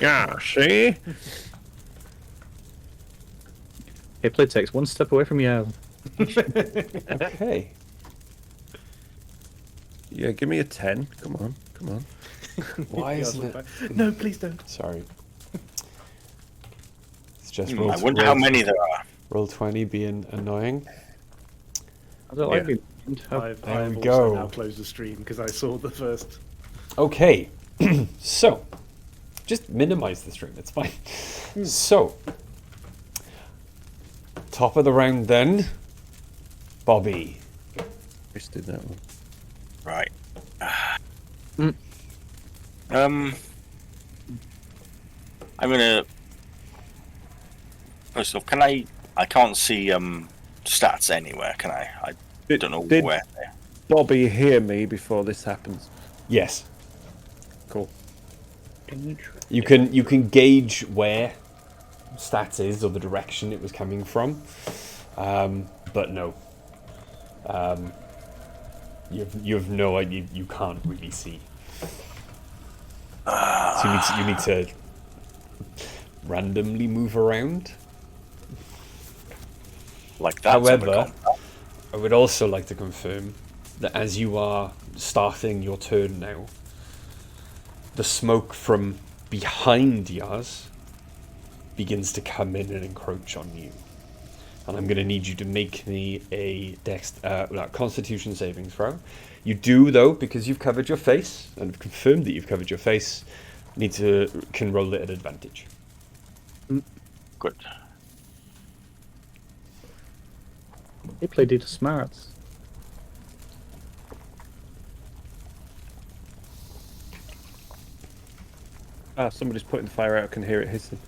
Yeah, see? Hipley takes one step away from you. Okay. Yeah, give me a 10. Come on, come on. Why Yeah, isn't it? No, please don't. Sorry. It's just I wonder how many there are. roll 20 being annoying. I don't like Yeah. being. I've There we also go. now closed the stream because I saw the first. Okay. So, just minimize the stream. It's fine. So, top of the round then. Bobby. Just did that one. Right. I'm gonna. First off, can I? I can't see stats anywhere. Can I? I don't know Did where. Bobby hear me before this happens? Yes. Cool. You can gauge where stats is or the direction it was coming from, but no. You have no idea. You can't really see. So you need to randomly move around. Like that. However, I would also like to confirm that as you are starting your turn now, the smoke from behind Yaz begins to come in and encroach on you. And I'm going to need you to make me a Constitution saving throw. You do, though, because you've covered your face, and have confirmed that you've covered your face, can roll it at advantage. Good. Hipley did smarts. Somebody's putting the fire out. I can hear it hissing.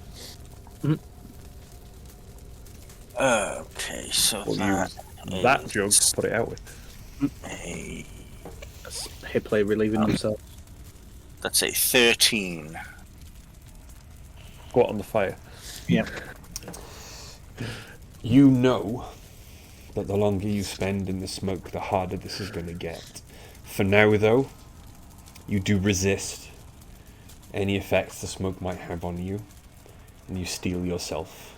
Okay, so We'll that use that jug to put it out with. a, Hipley relieving himself. that's a 13. squat on the fire. Yeah. You know that the longer you spend in the smoke, the harder this is going to get. For now, though, you do resist any effects the smoke might have on you, and you steel yourself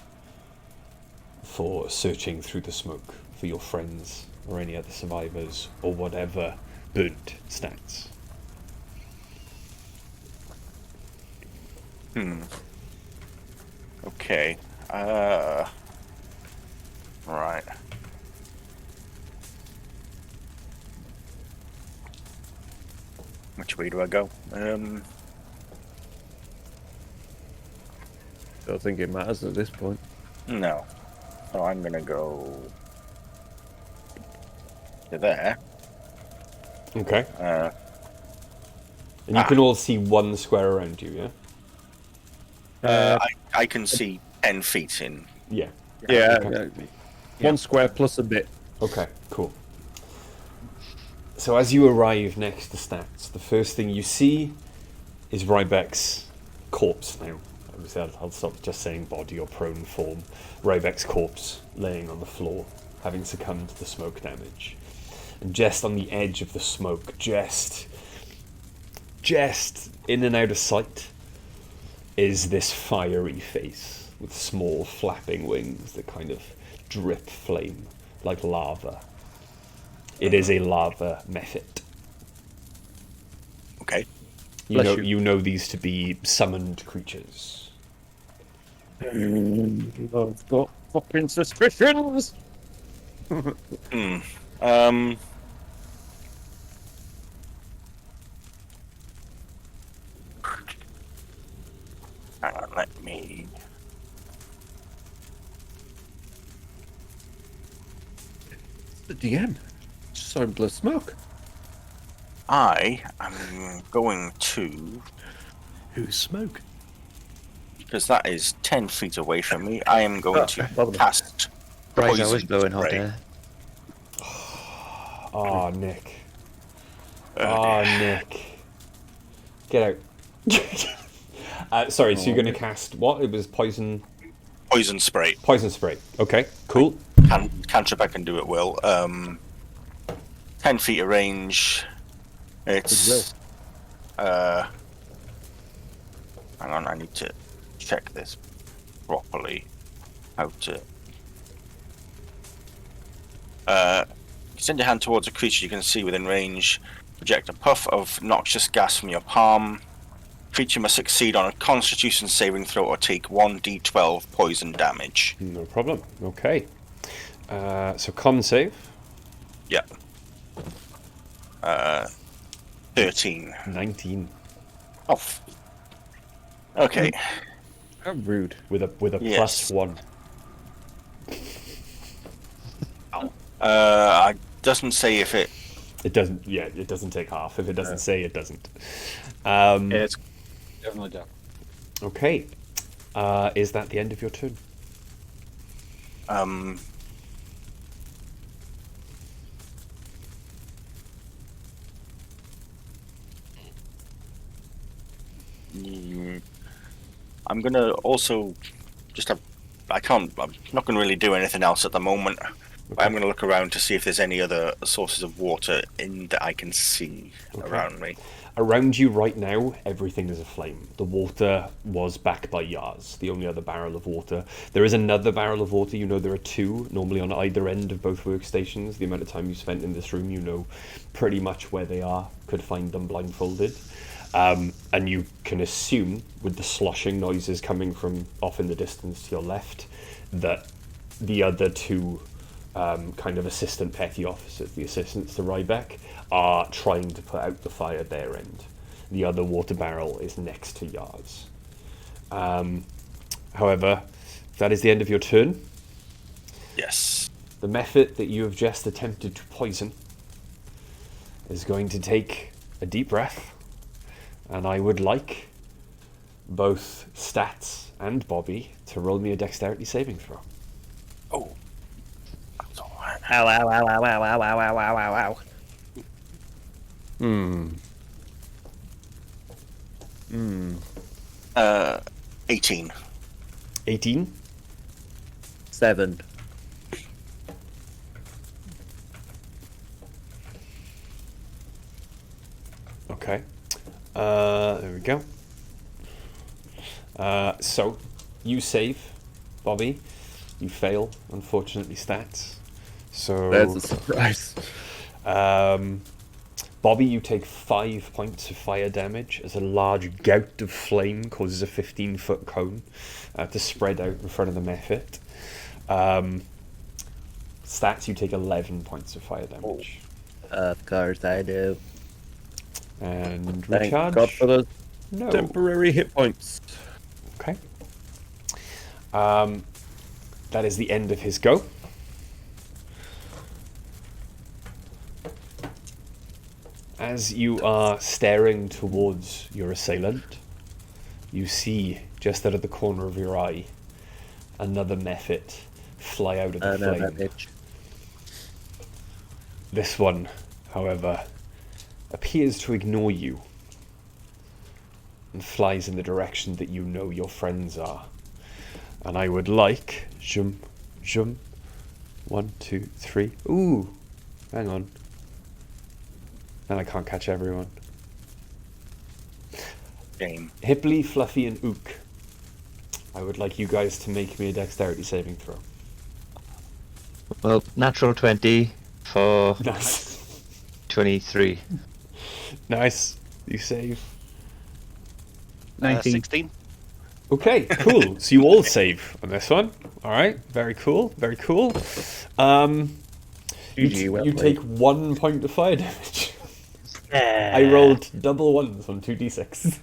for searching through the smoke for your friends or any other survivors or whatever burnt stats. Okay. Right. Which way do I go? Don't think it matters at this point. No. So I'm gonna go to there. Okay. And you Ah. can all see one square around you, yeah? I can see 10 feet in. Yeah. Yeah, Okay. one square plus a bit. Okay, cool. So as you arrive next to Stats, the first thing you see is Rybek's corpse now. Obviously, I'll stop just saying body or prone form. Rybek's corpse laying on the floor, having succumbed to the smoke damage. And just on the edge of the smoke, just in and out of sight, is this fiery face with small flapping wings that kind of drip flame like lava. It is a lava mephit. Okay. You know these to be summoned creatures. I've got fucking suspicions. Hang on, let me. The DM. Just saw him blow smoke. I am going to, Who's smoke? because that is 10 feet away from me, I am going to bother me. cast Right, I was poison blowing hot spray. air. Oh, Nick. Oh, Nick. Get out. Sorry, so you're going to cast what? It was poison Spray. Poison spray. Okay, cool. Cantrip I can do at will. 10 feet of range. It's... hang on, I need to check this properly. How to... extend your hand towards a creature you can see within range. Project a puff of noxious gas from your palm. Creature must succeed on a Constitution saving throw or take 1d12 poison damage. No problem. Okay. So con save. Yep. 13. 19 Oh. Okay. How rude. with a Yes. +1. It doesn't say if it. It doesn't. Yeah, it doesn't take half. If it doesn't say, it doesn't. Yeah, it's definitely down. Okay. Is that the end of your turn? I'm gonna also just have. I'm not gonna really do anything else at the moment. But I'm gonna look around to see if there's any other sources of water in that I can see around me. Around you right now, everything is aflame. The water was back by Yars, the only other barrel of water. There is another barrel of water. You know there are two, normally on either end of both workstations. The amount of time you spent in this room, you know pretty much where they are. Could find them blindfolded. And you can assume, with the sloshing noises coming from off in the distance to your left, that the other two kind of assistant petty officers, the assistants to Rybek, are trying to put out the fire at their end. The other water barrel is next to Yars. However, that is the end of your turn. Yes. The method that you have just attempted to poison is going to take a deep breath, and I would like both Stats and Bobby to roll me a dexterity saving throw. Oh. That's alright. Ow, ow, ow, ow, ow, ow, ow, ow, ow, ow, ow. 18. 18. 7. Okay. There we go. So, you save, Bobby. You fail, unfortunately, stats. So, There's a surprise. Bobby, you take 5 points of fire damage as a large gout of flame causes a 15-foot cone to spread out in front of the Mephit. Stats, you take 11 points of fire damage. Of course I do. And Thank recharge? God for those No. temporary hit points. Okay. That is the end of his go. As you are staring towards your assailant, you see, just out of the corner of your eye, another Mephit fly out of the Another flame. bitch. This one, however, appears to ignore you and flies in the direction that you know your friends are. And I would like... Jump, jump. 1, 2, 3. Ooh! Hang on. And I can't catch everyone. Game. Hipley, Fluffy, and Ook. I would like you guys to make me a dexterity saving throw. Well, natural 20 for Nice. 23. Nice. You save. 19. 16. Okay, cool. So you all save on this one. Alright, very cool, very cool. GG, well You played. take 1 point of fire damage. I rolled double ones on 2d6.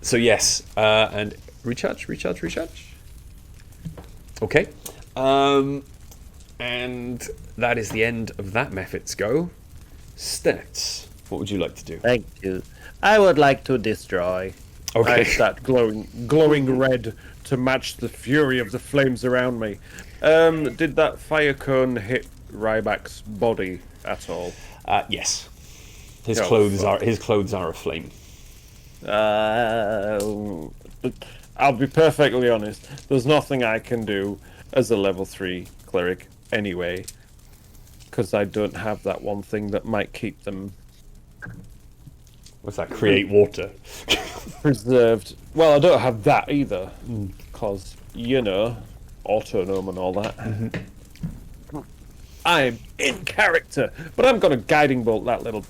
So yes, and recharge. Okay. And that is the end of that Mephit's go. Stats. What would you like to do? Thank you. I would like to destroy. Okay. I start glowing red to match the fury of the flames around me. Did that fire cone hit Ryback's body at all? Yes. His Oh, clothes fuck. are aflame. I'll be perfectly honest. There's nothing I can do as a level 3 cleric anyway, because I don't have that one thing that might keep them What's that? Create water. preserved. Well, I don't have that either, because, you know, autonome and all that. I'm in character, but I'm going to guiding bolt that little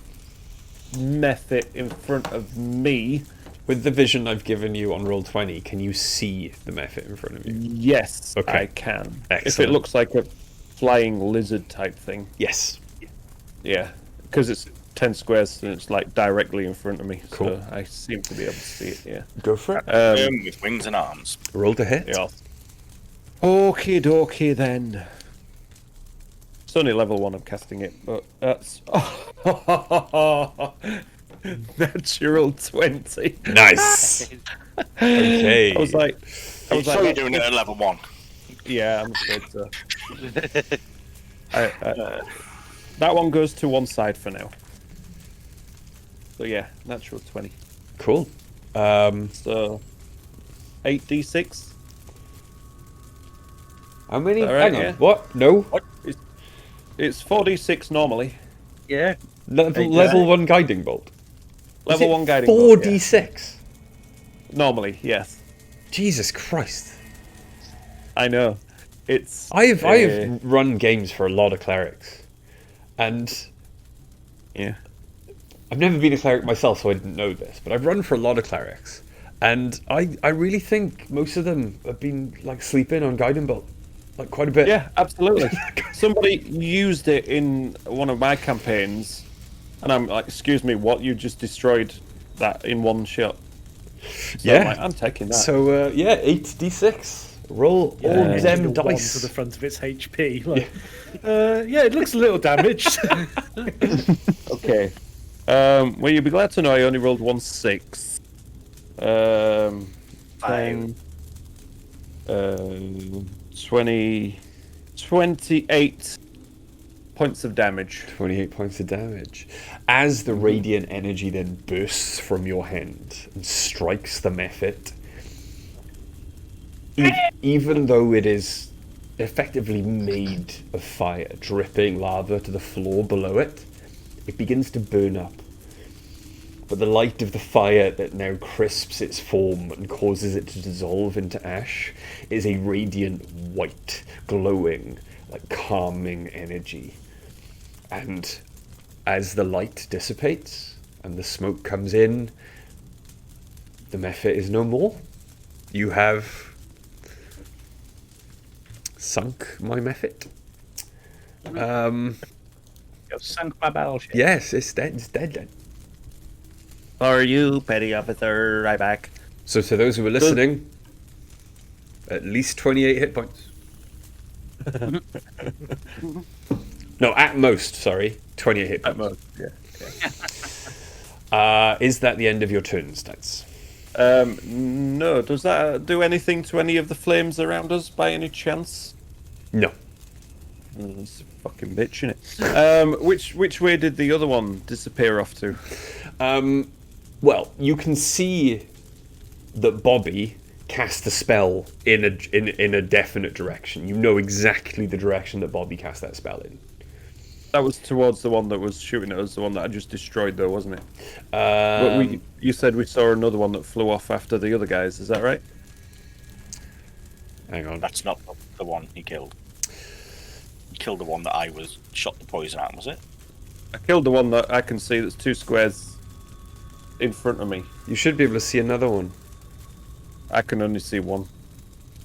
Mephit in front of me. With the vision I've given you on roll 20, can you see the Mephit in front of you? Yes, Okay. I can. If Excellent. it looks like a flying lizard type thing. Yes. Yeah, because it's 10 squares and it's like directly in front of me. Cool. So I seem to be able to see it, yeah. Go for it. With wings and arms. Roll to hit. Yeah. Okie dokie then. It's only level 1 I'm casting it, but that's... Natural 20. Nice. Okay. I was like... So you're doing it at level 1. Yeah, I'm afraid so. That one goes to one side for now. So yeah, natural 20. Cool. So 8d6. How many? All right, Hang on. yeah. What? No. It's 4d6 normally. Yeah. Level 1 guiding bolt. Level 1 guiding bolt, yeah. 4d6. Normally, yes. Jesus Christ. I know. It's I've run games for a lot of clerics, and yeah. I've never been a cleric myself, so I didn't know this. But I've run for a lot of clerics, and I really think most of them have been like sleeping on guiding bolt, like quite a bit. Yeah, absolutely. Somebody used it in one of my campaigns, and I'm like, "Excuse me, what? You just destroyed that in one shot?" So Yeah. I'm taking that. So yeah, 8d6. Roll all Yeah. them The one dice. to the front of its HP. Like, yeah, it looks a little damaged. Okay. Well, you'll be glad to know I only rolled 1 6. Then, 20, 28 points of damage. 28 points of damage. As the radiant energy then bursts from your hand and strikes the mephit, even though it is effectively made of fire, dripping lava to the floor below it, it begins to burn up. But the light of the fire that now crisps its form and causes it to dissolve into ash is a radiant white, glowing, like calming energy. And as the light dissipates and the smoke comes in, the mephit is no more. You have sunk my mephit. You've sunk my battleship. Yes, it's dead. It's dead then. Are you, petty officer? Right back. So to those who are listening, at least 28 hit points. No, at most, sorry. 28 hit points. At most, yeah. Is that the end of your turn, Stats? No. Does that do anything to any of the flames around us by any chance? No. It's a fucking bitch, innit? Which way did the other one disappear off to? Well, you can see that Bobby cast a spell in a definite direction. You know exactly the direction that Bobby cast that spell in. That was towards the one that was shooting at us, the one that I just destroyed, though, wasn't it? But you said we saw another one that flew off after the other guys. Is that right? Hang on. That's not the one he killed. He killed the one that I was shot the poison at, was it? I killed the one that I can see that's 2 squares in front of me. You should be able to see another one. I can only see one.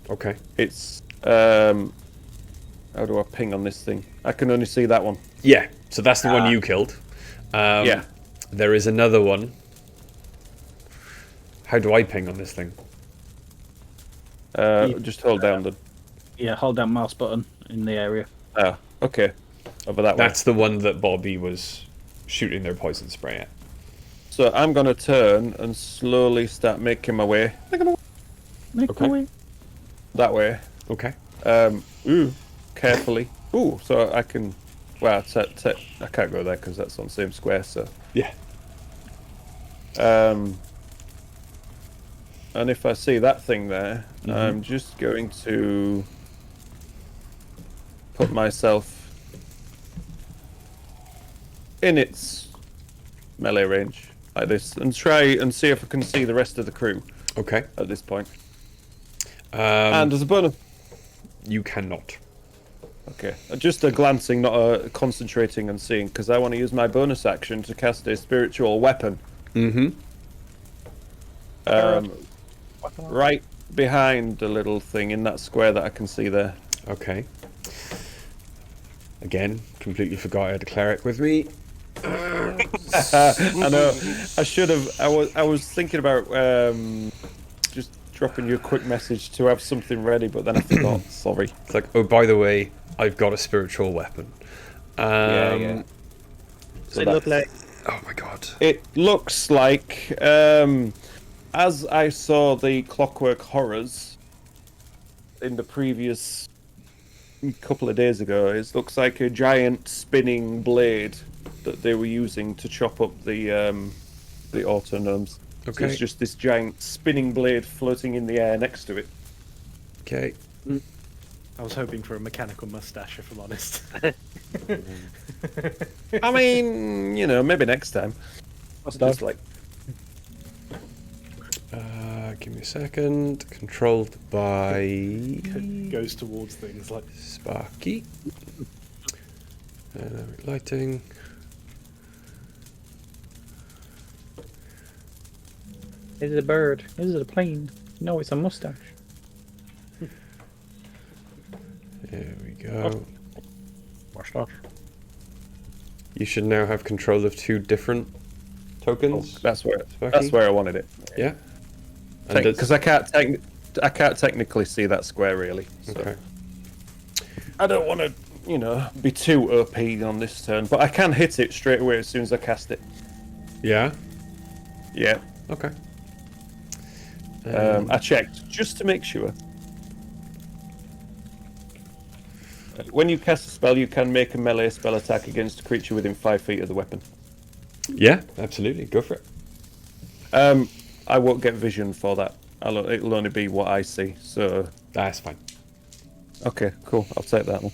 Okay. It's how do I ping on this thing? I can only see that one. Yeah, so that's the one you killed. Yeah. There is another one. How do I ping on this thing? Just hold down the... Yeah, hold down mouse button in the area. Oh, okay. Over that way. That's the one that Bobby was shooting their poison spray at. So I'm going to turn and slowly start making my way. Make my way. That way. Okay. Carefully. Ooh, so I can... Well, I can't go there because that's on the same square, so... Yeah. And if I see that thing there, I'm just going to put myself in its melee range, like this, and try and see if I can see the rest of the crew. Okay. At this point. And as a bonus... You cannot. Okay. Just a glancing, not a concentrating and seeing, because I want to use my bonus action to cast a spiritual weapon. Right behind the little thing in that square that I can see there. Okay. Again, completely forgot I had a cleric with me. I know. I should have. I was thinking about just dropping you a quick message to have something ready, but then I forgot. Sorry. It's like, oh, by the way, I've got a spiritual weapon. Yeah. Does it look like? Oh my god. It looks like, as I saw the Clockwork Horrors in the previous couple of days ago, it looks like a giant spinning blade that they were using to chop up the autonomes. Okay. So it's just this giant spinning blade floating in the air next to it. Okay. I was hoping for a mechanical mustache, if I'm honest. I mean, maybe next time. Just like... Give me a second. Controlled by Goes towards things like... Sparky. Lighting. Is it a bird? Is it a plane? No, it's a mustache. There we go. Mustache. You should now have control of 2 different tokens. That's where Sparky? I wanted it. Yeah. And Because I can't technically see that square really. So. Okay. I don't want to, be too OP on this turn, but I can hit it straight away as soon as I cast it. Yeah. Yeah. Okay. I checked just to make sure. when you cast a spell, you can make a melee spell attack against a creature within 5 feet of the weapon. Yeah, absolutely. Go for it. I won't get vision for that. It'll only be what I see. So That's fine. okay, cool. I'll take that one.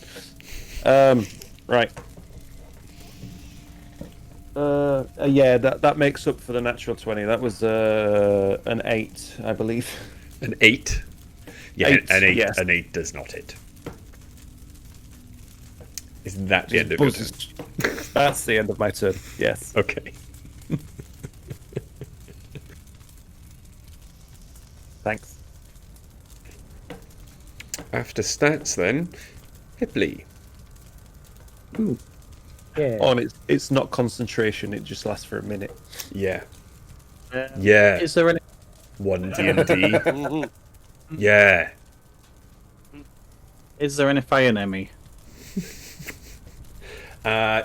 Right. Yeah, that makes up for the natural 20. That was an 8, I believe. An 8. Yeah, Eight, an 8. yes. An 8 does not hit. Is that the end of your turn? That's the end of my turn. Yes. Okay. Thanks. After stats, then, Hipley. Yeah. Oh, and it's not concentration. It just lasts for a minute. Yeah. Yeah. Is there any? 1 D&D. Yeah. Is there any fire near me?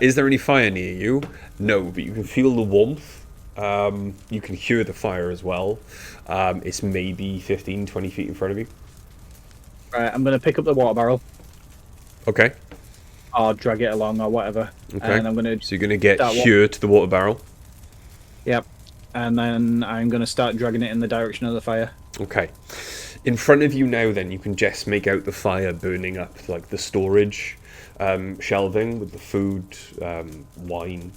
Is there any fire near you? No, but you can feel the warmth. You can hear the fire as well. It's maybe 15, 20 feet in front of you. Right, I'm going to pick up the water barrel Okay. or drag it along or whatever. Okay. And I'm going to. So you're going to get that one. here to the water barrel. Yep. And then I'm going to start dragging it in the direction of the fire. Okay. In front of you now, then, you can just make out the fire burning up, like the storage shelving with the food, wine,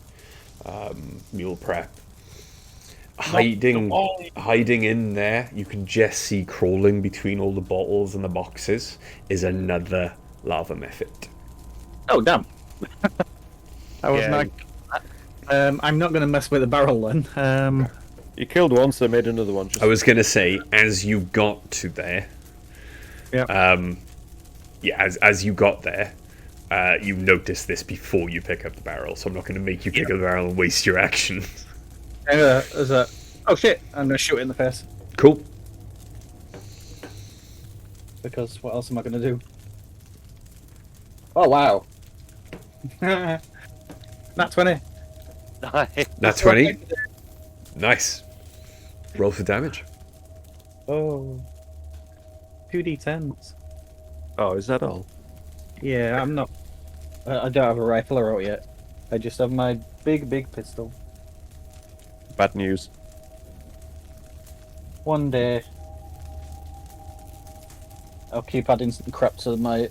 meal prep. Hiding in there, you can just see crawling between all the bottles and the boxes is another lava mephit. Oh, damn. That was Yeah. my. I'm not going to mess with the barrel then. You killed one, so made another one. Just... I was going to say, as you got to there, as you got there, you noticed this before you pick up the barrel, so I'm not going to make you pick up the barrel and waste your action. There's a. Oh shit! I'm going to shoot it in the face. Cool. Because what else am I going to do? Oh wow. Nat 20. That's 20. Nice. Roll for damage. Oh. 2d10s. Oh, is that all? Yeah, I'm not. I don't have a rifle or out yet. I just have my big pistol. Bad news. One day, I'll keep adding some crap to my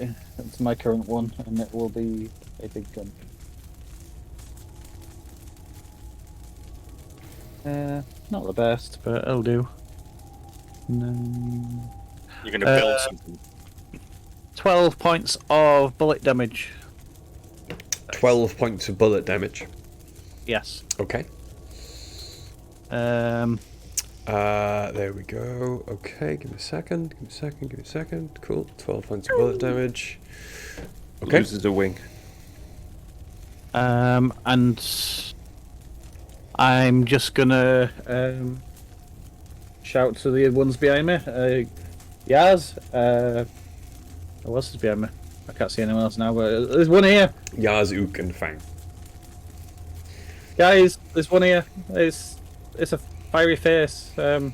current one, and it will be a big gun. Not the best, but it'll do. No. You're going to build something. 12 points of bullet damage. 12 points of bullet damage. Yes. Okay. There we go. Okay, give me a second. Cool. 12 points of bullet damage. Okay. Loses a wing. And I'm just gonna shout to the ones behind me. Yaz, what else is behind me? I can't see anyone else now, but there's one here. Yaz, Ook, and Fang. Guys, there's one here. It's a fiery face. I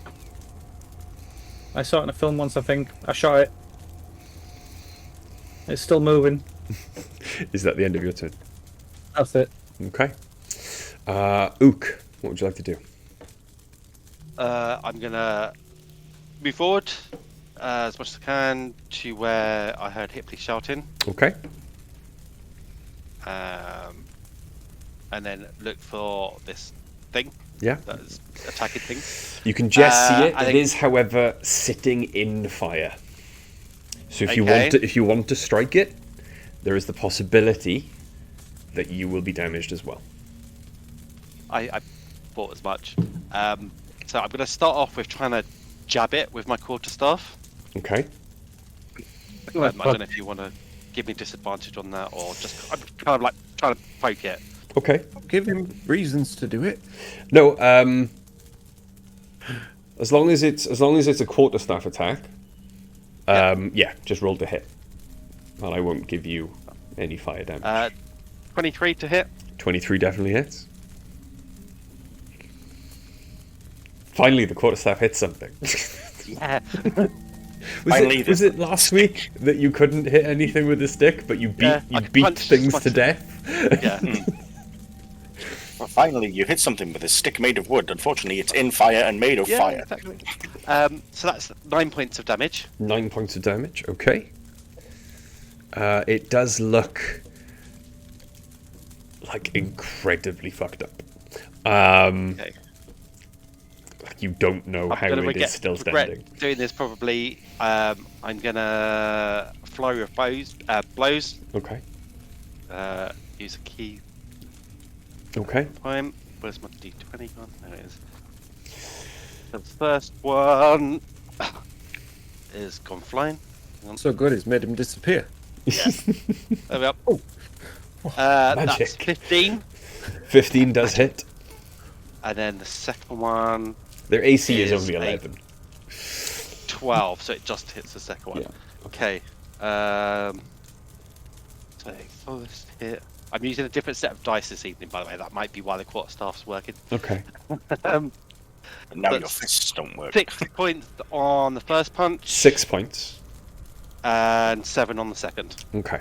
saw it in a film once, I think. I shot it. It's still moving. Is that the end of your turn? That's it. Okay. Ook, what would you like to do? I'm gonna move forward as much as I can to where I heard Hipley shouting, Okay. and then look for this thing. Yeah. That's attacking things. You can just see it. I It think- is, however, sitting in fire. So if Okay. you want to strike it, there is the possibility that you will be damaged as well. I thought as much. So I'm gonna start off with trying to jab it with my quarterstaff. Okay. I don't know if you want to give me disadvantage on that, or just I'm kind of like trying to poke it. Okay. Give him reasons to do it. No. As long as it's a quarterstaff attack. Yeah. Just roll to hit, and I won't give you any fire damage. 23 to hit. 23 definitely hits. Finally, the quarterstaff hits something. Yeah. Was it last week that you couldn't hit anything with a stick, but you beat punch things as to much death? Yeah. Well, finally, you hit something with a stick made of wood. Unfortunately, it's in fire and made of Yeah, fire. exactly. So that's 9 points of damage. 9 points of damage. Okay. It does look like incredibly fucked up. Okay. Like you don't know how it is still standing. Doing this probably. I'm gonna flurry of blows. Okay. Use a key. Okay. Time. Where's my d20 gone? There it is. The first one is gone flying. So good, it's made him disappear. Yeah. There we are. That's 15. 15 does hit. And then the second one. Their AC is is only a 11. 12, so it just hits the second one. Yeah. Okay. So first hit. I'm using a different set of dice this evening, by the way. That might be why the quarterstaff's working. Okay. And now your That's fists don't work. 6 points on the first punch. 6 points. And 7 on the second. Okay.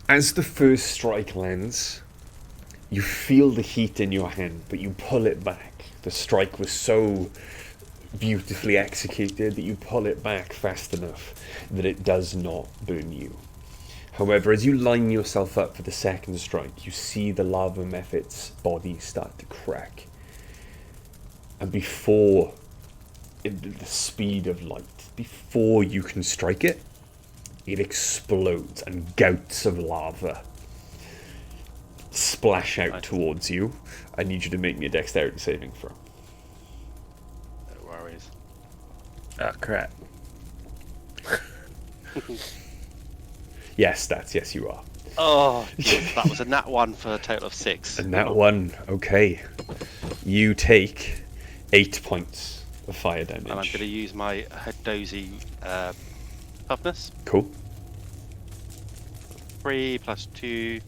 As the first strike lands, you feel the heat in your hand, but you pull it back. The strike was so beautifully executed that you pull it back fast enough that it does not burn you. However, as you line yourself up for the second strike, you see the lava mephit's body start to crack. And before the speed of light, before you can strike it, it explodes and gouts of lava splash out towards you. I need you to make me a dexterity saving throw. No worries. Ah, crap. Yes, yes you are. Oh, that was a nat 1 for a total of 6. And that one, okay. You take 8 points of fire damage. And I'm going to use my Hadozi toughness. Cool. 3 plus 2,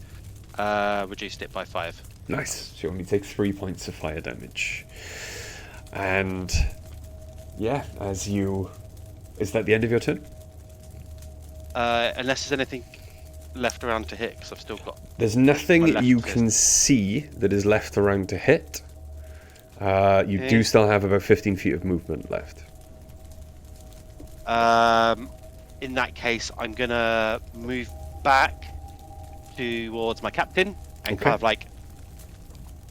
reduced it by 5. Nice. So you only take 3 points of fire damage. And yeah, as you... Is that the end of your turn? Unless there's anything left around to hit, because I've still got... There's nothing left you assist. can see that is left around to hit. You do still have about 15 feet of movement left. In that case, I'm going to move back towards my captain and kind of like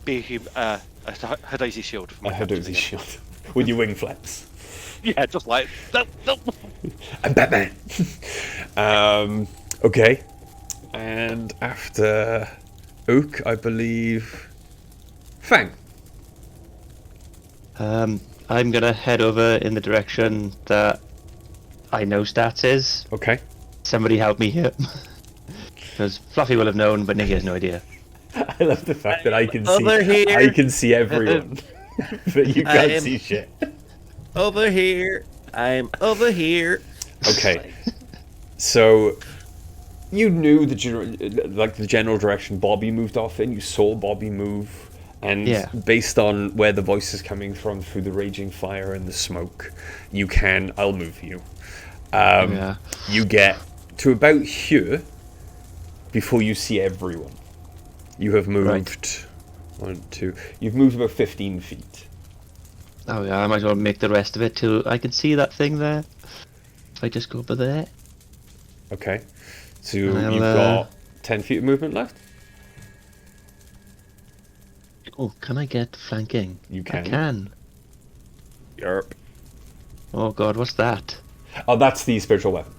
be a Hadozi shield. For my A captain Hadozi again. shield. With your wing flaps. Yeah, just like... I'm Batman! Okay. And after Ook, I believe... Fang. I'm gonna head over in the direction that I know Stats is. Okay. Somebody help me here. Because Fluffy will have known, but Nicky has no idea. I love the fact that I can Over see... here. I can see everyone. But you can't am- see shit. Over here. I'm over here. Okay. So... You knew the general direction Bobby moved off in. You saw Bobby move, and based on where the voice is coming from through the raging fire and the smoke, you can. I'll move you. You get to about here before you see everyone. You have moved 1, 2. You've moved about 15 feet. Oh yeah, I might as well make the rest of it till I can see that thing there. If I just go over there. Okay. So I'll, you've got 10 feet of movement left? Oh, can I get flanking? You can. I can. Yerp. Oh god, what's that? Oh, that's the spiritual weapon.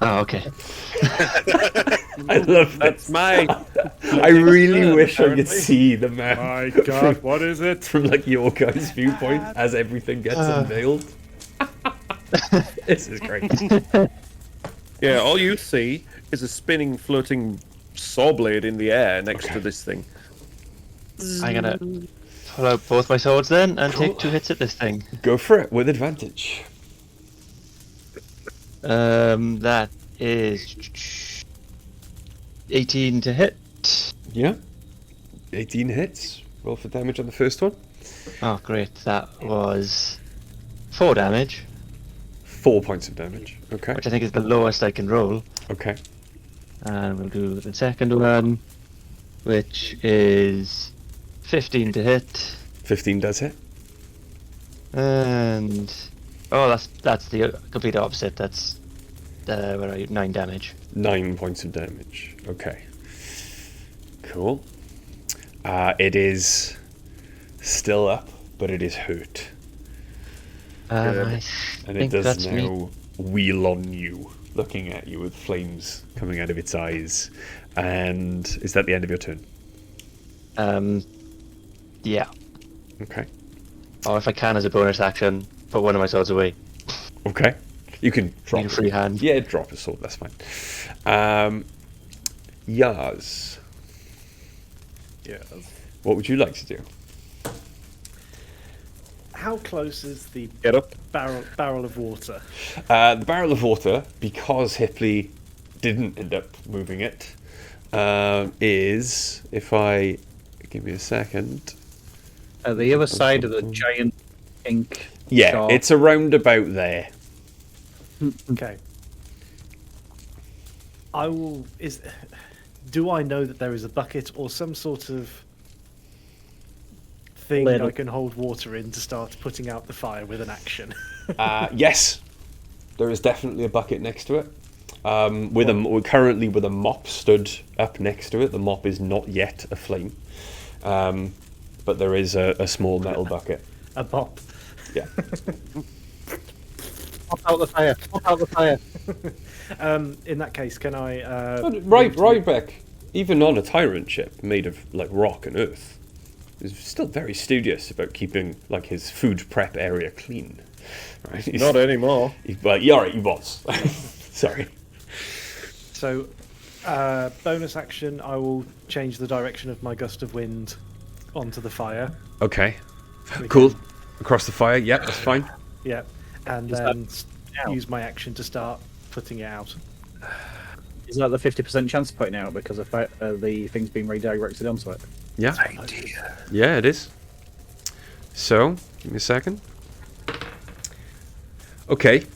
Oh, okay. I love That's this. my... I really wish I could apparently. see the map. My God, what is it? From like your guys' viewpoint as everything gets unveiled. This is great. Yeah, all you see is a spinning, floating saw blade in the air next to this thing. I'm gonna pull out both my swords then and Cool. take 2 hits at this thing. Go for it with advantage. That is 18 to hit. Yeah. 18 hits. Roll for damage on the first one. Oh great, that was 4 damage. 4 points of damage. Okay. which I think is the lowest I can roll. Okay. And we'll do the second one, which is 15 to hit. 15 does hit. And that's the complete opposite. That's where are you? 9 damage. 9 points of damage. Okay. Cool. It is still up, but it is hurt. I And it think does that's now me. wheel on you, looking at you with flames coming out of its eyes. And is that the end of your turn? Yeah. Okay. Or if I can, as a bonus action, put one of my swords away. Okay. You can drop Need a free hand. Yeah, drop a sword, that's fine. Yaz, Yeah. what would you like to do? How close is the Get up. barrel of water? The barrel of water, because Hipley didn't end up moving it, is, if I give me a second. At the other side of the giant ink. Yeah, shark. it's around about there. Okay. I will. Do I know that there is a bucket or some sort of thing Lid. I can hold water in to start putting out the fire with an action? Yes, there is definitely a bucket next to it. We're currently with a mop stood up next to it. The mop is not yet aflame, but there is a small metal bucket. A bop. Yeah. Pop out the fire. Pop out the fire. In that case, can I? Ryback, even on a tyrant ship made of like rock and earth, is still very studious about keeping like his food prep area clean. Right? Not anymore. But yeah, right, he was. Sorry. So, bonus action. I will change the direction of my gust of wind onto the fire. Okay. Cool. Across the fire. Yeah, that's fine. Yeah, and then use my action to start putting it out. Is that the 50% chance of putting it out because the thing's been redirected onto it? Yeah. Yeah, it is. So, give me a second. Okay.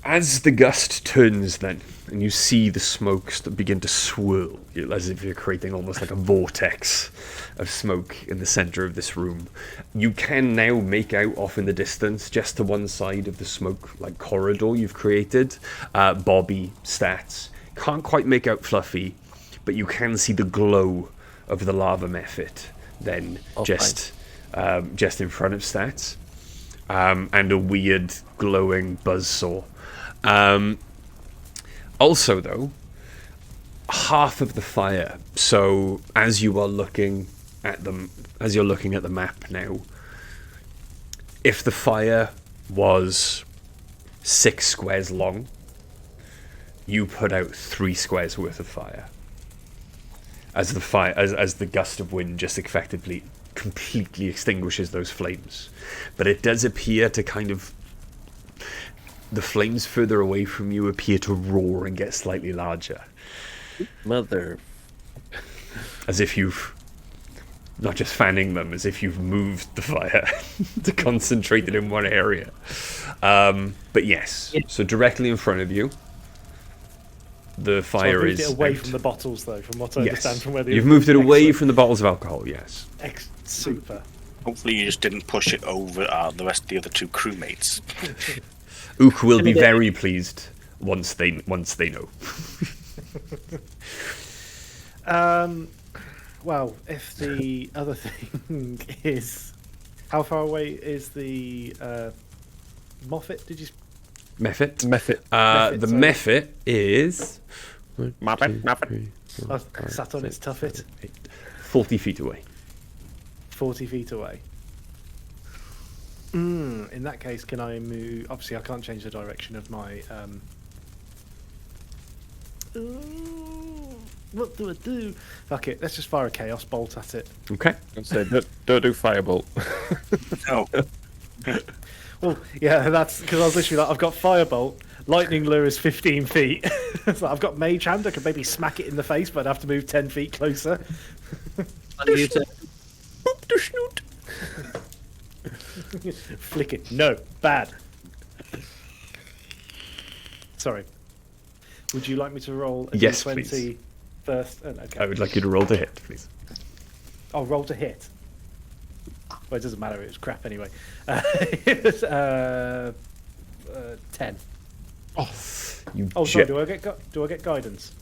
As the gust turns then, and you see the smokes that begin to swirl, as if you're creating almost like a vortex of smoke in the center of this room, you can now make out off in the distance, just to one side of the smoke like corridor you've created, Bobby, Stats. Can't quite make out Fluffy, but you can see the glow of the lava mephit then just in front of Stats, and a weird glowing buzzsaw. Also, though, half of the fire. So, as you're looking at the map now, if the fire was 6 squares long, you put out 3 squares worth of fire. As the gust of wind just effectively completely extinguishes those flames. But it does appear to kind of, the flames further away from you appear to roar and get slightly larger. Mother. As if you've, not just fanning them, as if you've moved the fire to concentrate it in one area. But yes, so directly in front of you, the fire I've moved is it away out. from the bottles, though, from what I understand from where the You've moved it away from the bottles of alcohol, yes. Super. Hopefully you just didn't push it over the rest of the other 2 crewmates. Ook will be very pleased once they know. Well, if the other thing is, how far away is the Moffat? Did you? Mephit? Mephit. The Mephit is Muppet. Sat on its tuffet, 40 feet away. 40 feet away. In that case, can I move? Obviously, I can't change the direction of my. What do I do? Fuck it. Let's just fire a chaos bolt at it. Okay. So don't do firebolt. No. Well, yeah, that's because I was literally like, I've got firebolt. Lightning lure is 15 feet. So I've got mage hand. I could maybe smack it in the face, but I'd have to move 10 feet closer. Boop the snoot. Flick it. No, bad. Sorry. Would you like me to roll a Yes, D20 please. first? Okay. I would like you to roll to hit, please. I'll roll to hit. Well, it doesn't matter. It was crap anyway. It was 10. You Oh, sorry. jet- Do I get guidance?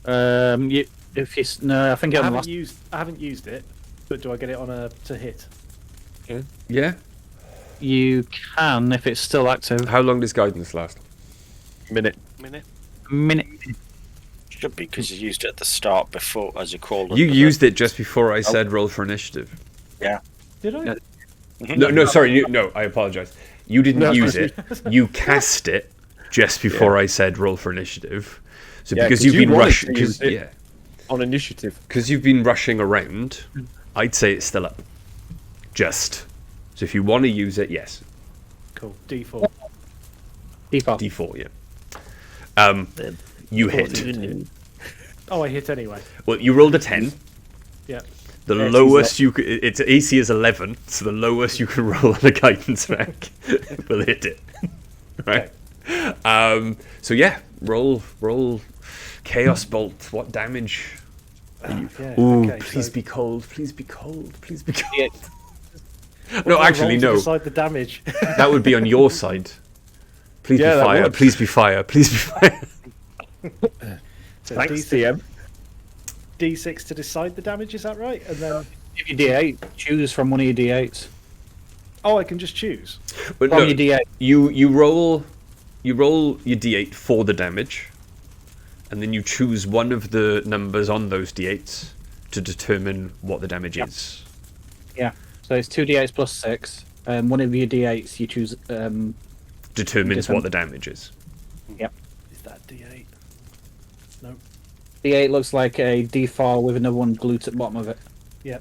If you no, I think I I'm haven't last. used it, but do I get it on a to hit? Yeah? You can if it's still active. How long does guidance last? Minute. Minute. Should be because you used it at the start before as you called it. You used it just before I said roll for initiative. Did I? Yeah. No, sorry. No, I apologize. You didn't use it. You cast it just before I said roll for initiative. So Yeah, because 'cause you've you been wanted rushing, to use it. yeah, On initiative. because you've been rushing around, I'd say it's still up. Just. So if you want to use it, yes. Cool. D4. Default. D4, yeah. You hit. Oh, I hit anyway. Well, you rolled a 10. Yeah. The lowest you could. Its AC is 11, so the lowest you can roll on a guidance back will hit it. Right. So yeah, roll Chaos Bolt. What damage? Yeah, Ooh, okay, please so- be cold. Please be cold. Please be cold. Yeah. No, What do I actually, roll to no. Decide the damage. That would be on your side. Please Yeah, be that fire. would. Please be fire. Please be fire. So Thanks, D6, TM. D6 to decide the damage. Is that right? And then Give you D8. Choose from one of your D8s. I can just choose. But From no, your D8. you roll your D8 for the damage, and then you choose one of the numbers on those D8s to determine what the damage is. Yeah. So it's 2 D8s plus 6. One of your D8s you choose. Determines Different. what the damage is. Is that D8? No. D8 looks like a D4 with another one glued to the bottom of it. Yeah.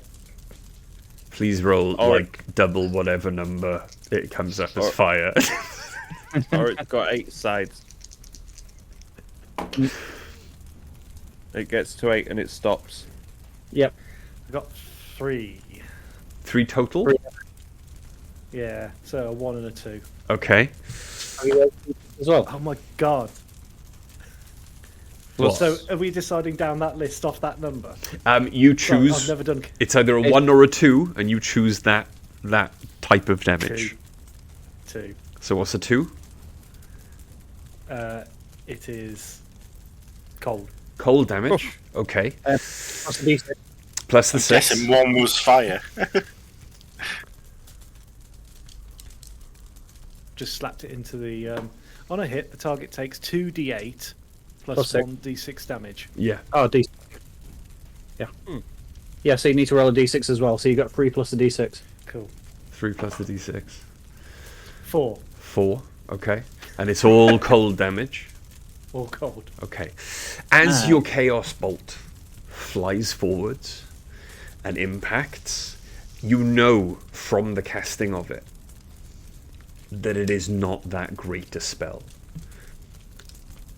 Please roll Or- like double whatever number it comes up as Or- fire. Or it's got 8 sides. It gets to 8 and it stops. Yep. I got 3. 3 total. Yeah. So a 1 and a 2. Okay. As well. Oh my god. What? So are we deciding down that list off that number? You Well, choose. I've never done It's either a 1 or a 2, and you choose that type of damage. 2. So what's a 2? It is cold. Cold damage. Okay. Plus the D6. Plus the 6. Guessing one was fire. Just slapped it into the. On a hit, the target takes 2d8 plus Plus 6. 1d6 damage. Yeah. Oh, D6. Yeah. Yeah, so you need to roll a D6 as well. So you got 3 plus the D6. Cool. 3 plus the d6. 4. 4. Okay. And it's all cold damage. All cold. Okay. As your Chaos Bolt flies forwards and impacts, you know from the casting of it that it is not that great a spell.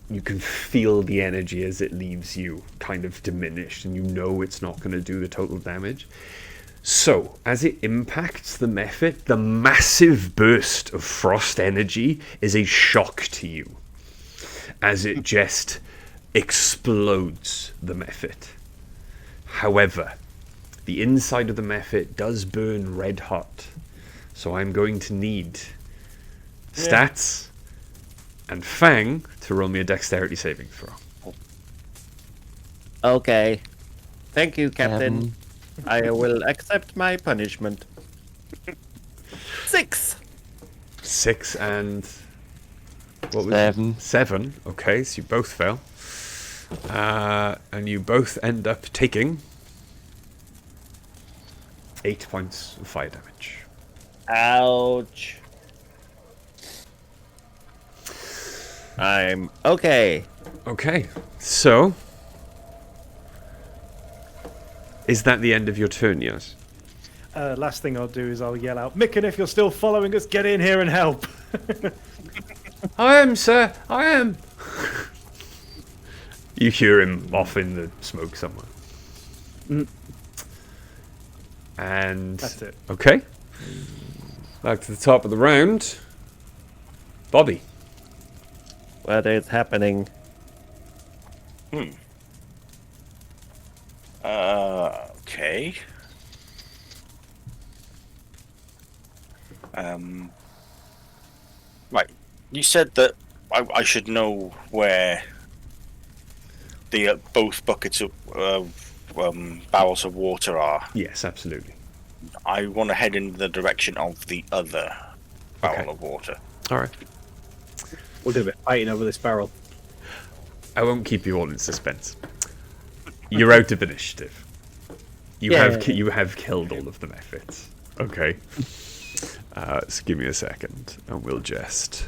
You can feel the energy as it leaves you kind of diminished, and you know it's not going to do the total damage. So, as it impacts the Mephit, the massive burst of frost energy is a shock to you, as it just explodes the Mephit. However, the inside of the Mephit does burn red hot, so I'm going to need Stats and Fang to roll me a dexterity saving throw. Okay. Thank you, Captain. I will accept my punishment. 6. 6 and what was 7. it? 7. Okay, so you both fail, and you both end up taking 8 points of fire damage. Ouch. I'm okay. Okay, so is that the end of your turn? Yes. Last thing I'll do is I'll yell out, Micken, if you're still following us, get in here and help. I am, sir. I am. You hear him off in the smoke somewhere. And That's it. Okay. Back to the top of the round. Bobby. what is happening. Okay. Right. You said that I should know where the both buckets of barrels of water are. Yes, absolutely. I want to head in the direction of the other barrel Okay. of water. All right. We'll do a bit of fighting over this barrel. I won't keep you all in suspense. You're out of initiative. You have killed all of the methods. Okay. So give me a second, and we'll just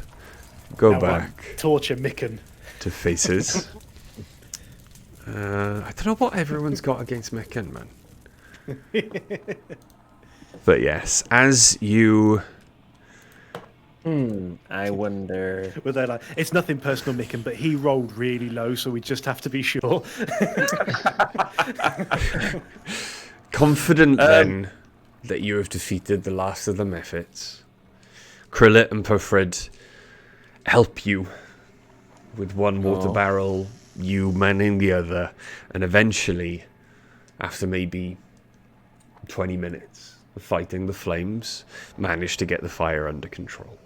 go Now back torture Micken. to faces. I don't know what everyone's got against Micken, man. But yes, as you... I wonder. But they're like, it's nothing personal, Micken, but he rolled really low, so we just have to be sure. Confident then that you have defeated the last of the methods, Krillit and Pufred help you with one water barrel, you manning the other, and eventually, after maybe 20 minutes of fighting the flames, manage to get the fire under control.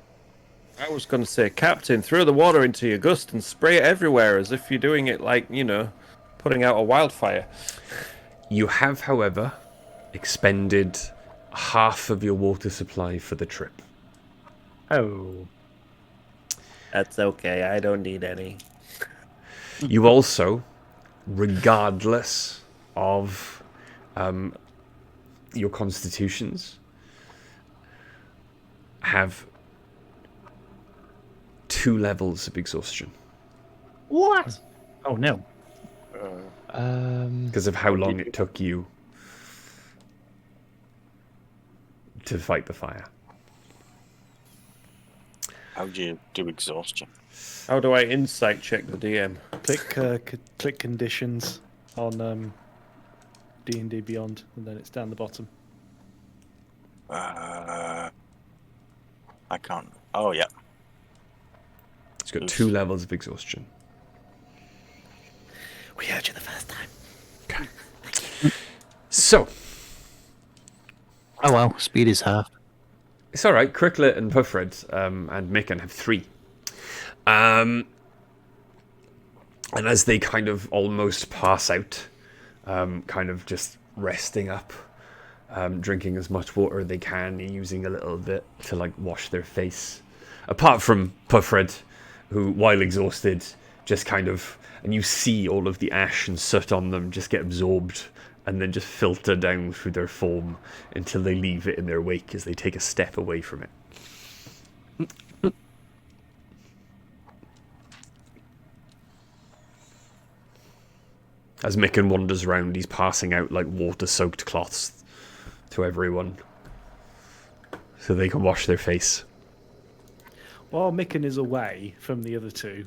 I was going to say, Captain, throw the water into your gust and spray it everywhere as if you're doing it like, putting out a wildfire. You have, however, expended half of your water supply for the trip. Oh. That's okay, I don't need any. You also, regardless of your constitutions, have 2 levels of exhaustion. What? Oh, no. Because of how long it took you to fight the fire. How do you do exhaustion? How do I insight check the DM? Click conditions on D&D Beyond, and then it's down the bottom. I can't. Oh, yeah. It's got 2 levels of exhaustion. We heard you the first time. So, Oh well, speed is half. it's all right. Cricklet and Puffred and Micken have 3. And as they kind of almost pass out, kind of just resting up, drinking as much water as they can, using a little bit to like wash their face. Apart from Puffred, who, while exhausted, just kind of, and you see all of the ash and soot on them just get absorbed and then just filter down through their form until they leave it in their wake as they take a step away from it. As Micken wanders around, he's passing out like water-soaked cloths to everyone so they can wash their face. While Micken is away from the other 2,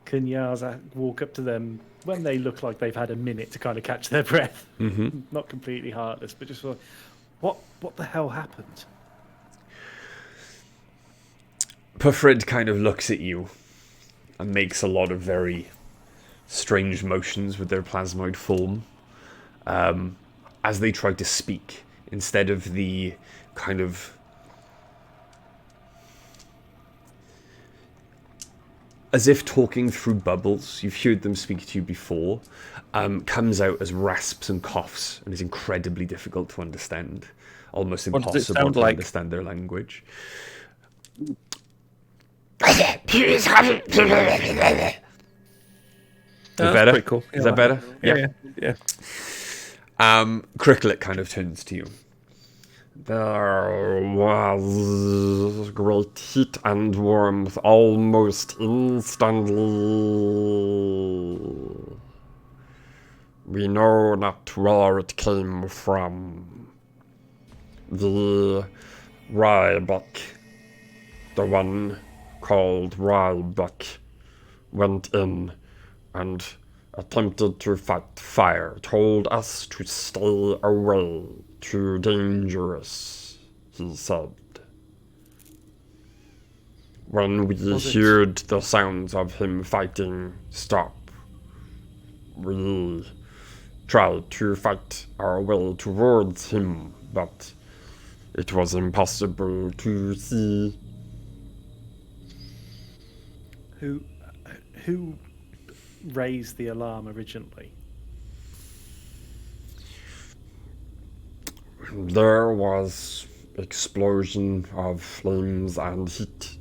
can Yaza walk up to them when they look like they've had a minute to kind of catch their breath? Not completely heartless, but just like, what the hell happened? Puffred kind of looks at you and makes a lot of very strange motions with their plasmoid form as they try to speak, instead of the kind of as if talking through bubbles. You've heard them speak to you before. Comes out as rasps and coughs and is incredibly difficult to understand. Almost What does it impossible sound to like? understand their language. That's better? pretty cool. Is that better? Yeah. Cricklet kind of turns to you. There was great heat and warmth almost instantly. We know not where it came from. The Rybuck, the one called Rybuck, went in and attempted to fight fire, told us to stay away. Too dangerous, he said. When we heard the sounds of him fighting stop, we tried to fight our way towards him, but it was impossible to see. Who raised the alarm originally? There was explosion of flames and heat.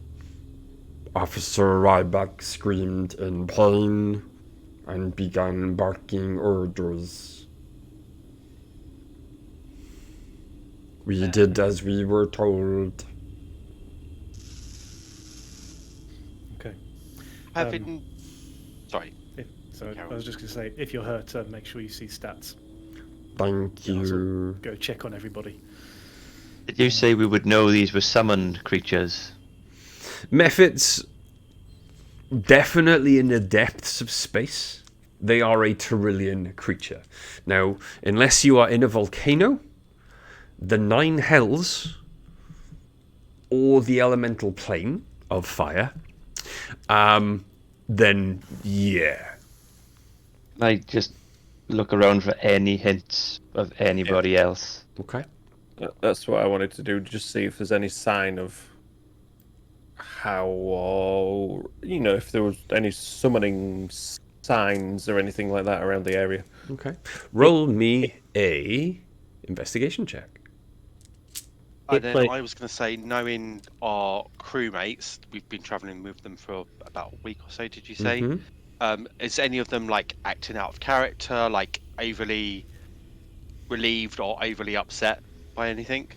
Officer Ryback screamed in pain and began barking orders. We did as we were told. Okay. Sorry. So I was just going to say, if you're hurt, make sure you see stats. Thank you. Go check on everybody. Did you say we would know these were summoned creatures? Mephits, definitely in the depths of space, they are a Tyrillian creature. Now, unless you are in a volcano, the Nine Hells, or the elemental plane of fire, then yeah. I just look around for any hints of anybody else. Okay. That's what I wanted to do, just see if there's any sign of how, or, if there was any summoning signs or anything like that around the area. Okay. Roll me a investigation check. Then I was going to say, knowing our crewmates, we've been travelling with them for about a week or so, did you say? Mm-hmm. Is any of them like acting out of character, like overly relieved or overly upset by anything?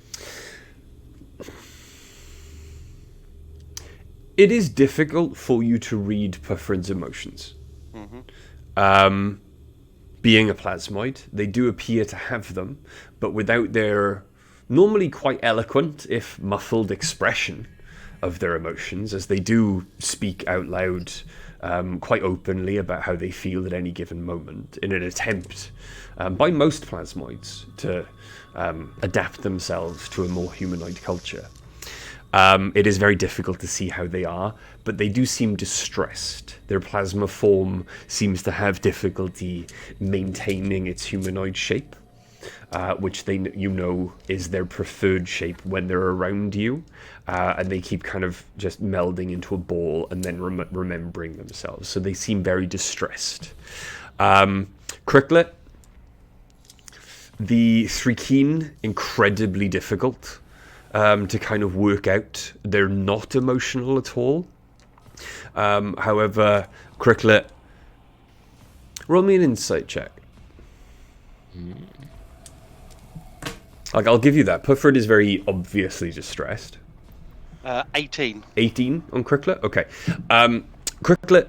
It is difficult for you to read Puffrin's emotions. Mm-hmm. Being a plasmoid, they do appear to have them, but without their normally quite eloquent, if muffled, expression of their emotions, as they do speak out loud quite openly about how they feel at any given moment in an attempt by most plasmoids to adapt themselves to a more humanoid culture. It is very difficult to see how they are, but they do seem distressed. Their plasma form seems to have difficulty maintaining its humanoid shape, which is their preferred shape when they're around you, and they keep kind of just melding into a ball and then remembering themselves. So they seem very distressed. Cricklet, the Threekeen, incredibly difficult to kind of work out. They're not emotional at all. However, Cricklet, roll me an insight check. Like, I'll give you that. Pufford is very obviously distressed. 18. 18 on Cricklet? Okay. Cricklet,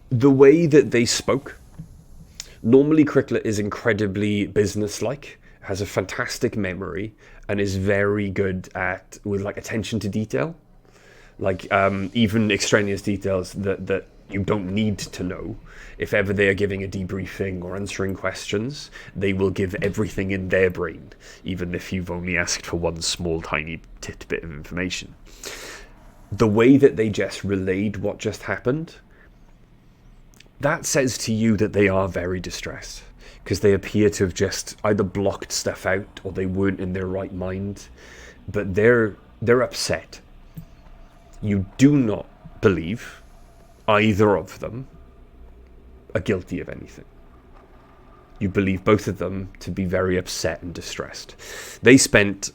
the way that they spoke, normally Cricklet is incredibly businesslike, has a fantastic memory, and is very good with like attention to detail. Like even extraneous details that you don't need to know. If ever they are giving a debriefing or answering questions, they will give everything in their brain, even if you've only asked for one small tiny tidbit of information. The way that they just relayed what just happened, that says to you that they are very distressed, because they appear to have just either blocked stuff out or they weren't in their right mind, but they're upset. You do not believe either of them are guilty of anything. You believe both of them to be very upset and distressed. They spent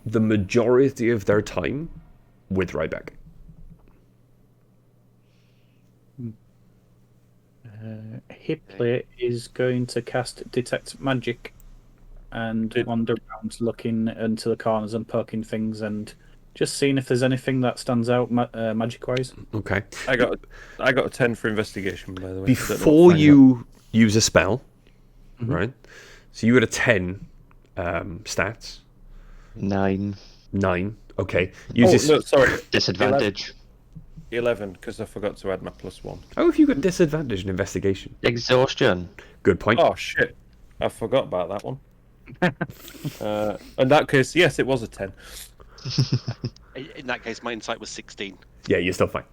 the majority of their time with Ryback. Hipley is going to cast Detect Magic and wander around looking into the corners and poking things and just seeing if there's anything that stands out magic-wise. Okay. I got a 10 for investigation, by the way. Before you use a spell, right? So you had a 10 stats. 9. 9. Okay. Disadvantage. 11, because I forgot to add my +1. Oh, if you got disadvantage in investigation. Exhaustion. Good point. Oh, shit. I forgot about that one. In that case, yes, it was a 10. In that case, my insight was 16. Yeah, you're still fine.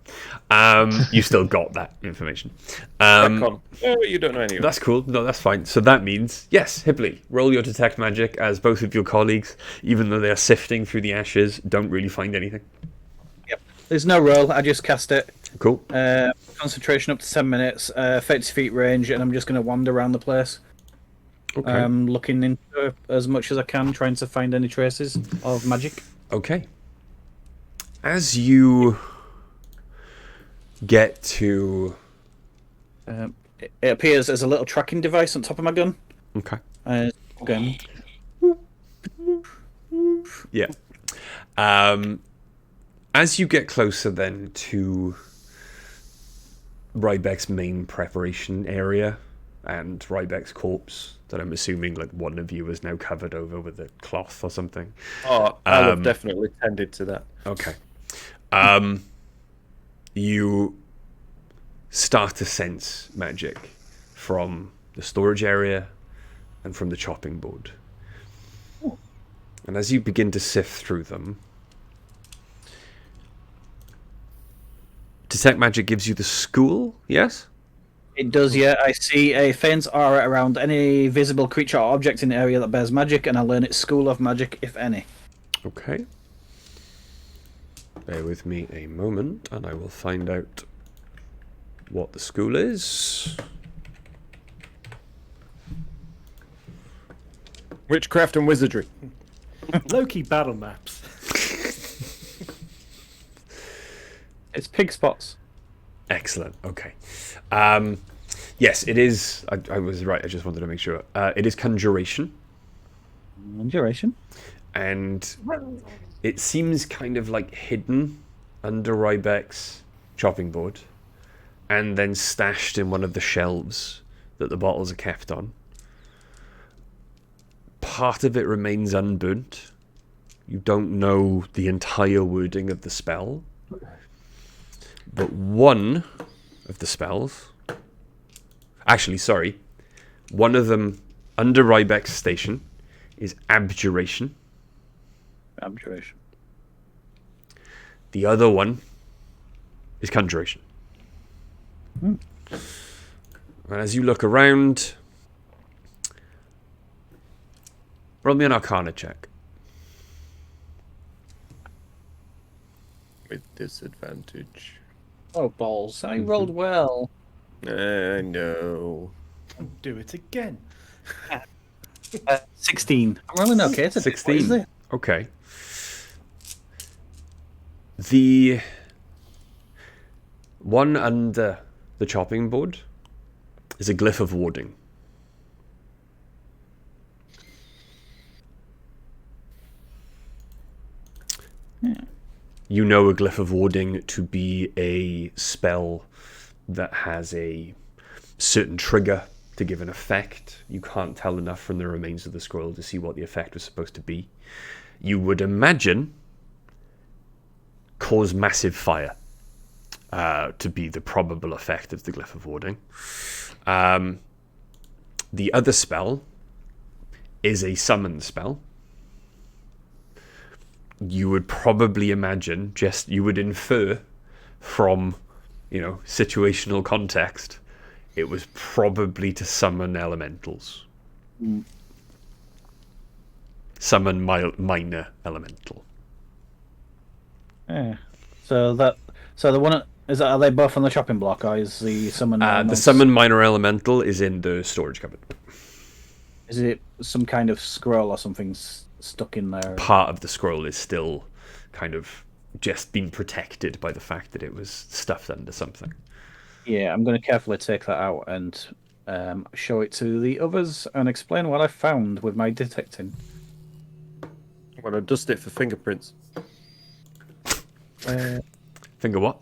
You still got that information. Retcon. Oh, you don't know anyway. That's cool. No, that's fine. So that means, yes, Hibley, roll your detect magic as both of your colleagues, even though they are sifting through the ashes, don't really find anything. Yep. There's no roll. I just cast it. Cool. Concentration up to 10 minutes, 30 feet range, and I'm just going to wander around the place. Okay. Looking into as much as I can, trying to find any traces of magic. Okay. As you get to... It appears as a little tracking device on top of my gun. Okay. Gun. Yeah. As you get closer then to Rybek's main preparation area and Rybek's corpse, that I'm assuming like one of you is now covered over with a cloth or something. Oh, I'll have definitely tended to that. Okay. You start to sense magic from the storage area and from the chopping board. And as you begin to sift through them, detect magic gives you the school, yes? It does, yeah. I see a faint aura around any visible creature or object in the area that bears magic, and I learn its school of magic, if any. Okay. Bear with me a moment, and I will find out what the school is. Witchcraft and wizardry. Loki battle maps. It's pig spots. Excellent. Okay. Yes, it is. I was right. I just wanted to make sure. It is conjuration. Conjuration. And it seems kind of like hidden under Rybek's chopping board and then stashed in one of the shelves that the bottles are kept on. Part of it remains unburnt. You don't know the entire wording of the spell. But one of the spells... Actually, sorry. One of them under Rybek's station is abjuration. Abjuration. The other one is conjuration. And as you look around, roll me an Arcana check. With disadvantage. Oh, balls. I rolled well. No. Do it again. 16. I'm rolling okay today. 16. What is it? Okay. The one under the chopping board is a glyph of warding. You know a glyph of warding to be a spell that has a certain trigger to give an effect. You can't tell enough from the remains of the scroll to see what the effect was supposed to be. You would imagine cause massive fire to be the probable effect of the glyph of warding. The other spell is a summon spell. You would probably imagine, you would infer from, situational context, it was probably to summon elementals. Summon minor elemental. Yeah. So the one are they both on the chopping block, or is the summon? The summon minor elemental is in the storage cupboard. Is it some kind of scroll or something stuck in there? Part of the scroll is still kind of just been protected by the fact that it was stuffed under something. Yeah, I'm going to carefully take that out and show it to the others and explain what I found with my detecting. I'm going to dust it for fingerprints. Finger what?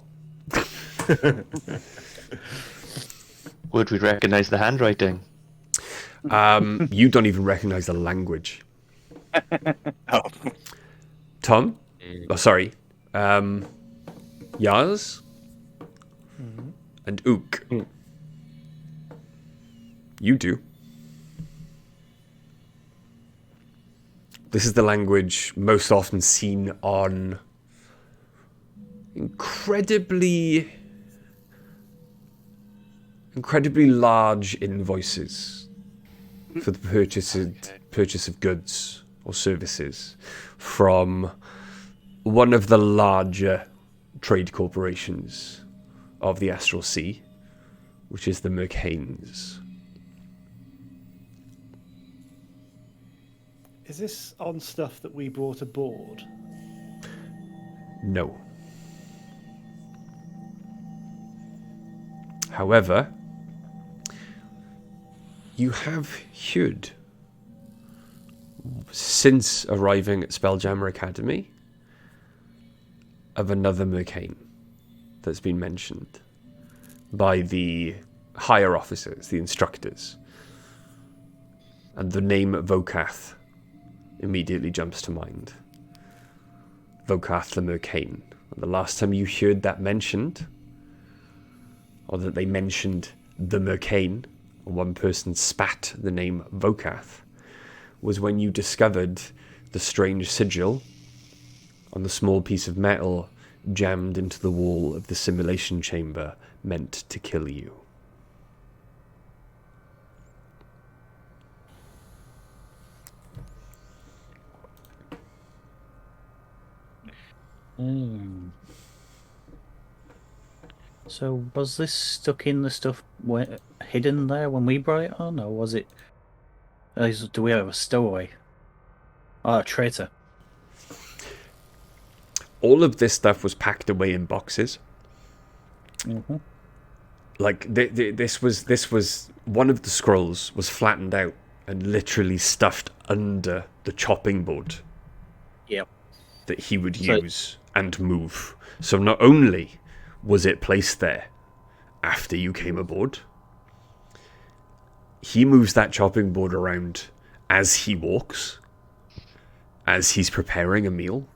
Would we recognise the handwriting? You don't even recognise the language. Oh. Tom? Oh, sorry. Yaz? And Ook. You do. This is the language most often seen on incredibly large invoices for the purchase of goods or services from one of the larger trade corporations of the Astral Sea, which is the Mercanes. Is this on stuff that we brought aboard? No. However, you have heard, since arriving at Spelljammer Academy, of another Mercane that's been mentioned by the higher officers, the instructors. And the name Vokath immediately jumps to mind. Vokath the Mercane. And the last time you heard that mentioned, or that they mentioned the Mercane, or one person spat the name Vokath, was when you discovered the strange sigil on the small piece of metal jammed into the wall of the simulation chamber meant to kill you. So was this stuck in the stuff hidden there when we brought it on, or was it? Do we have a stowaway? Oh, a traitor. All of this stuff was packed away in boxes. Mm-hmm. Like this was one of the scrolls was flattened out and literally stuffed under the chopping board. Yep. That he would use and move. So not only was it placed there after you came aboard, he moves that chopping board around as he walks, as he's preparing a meal.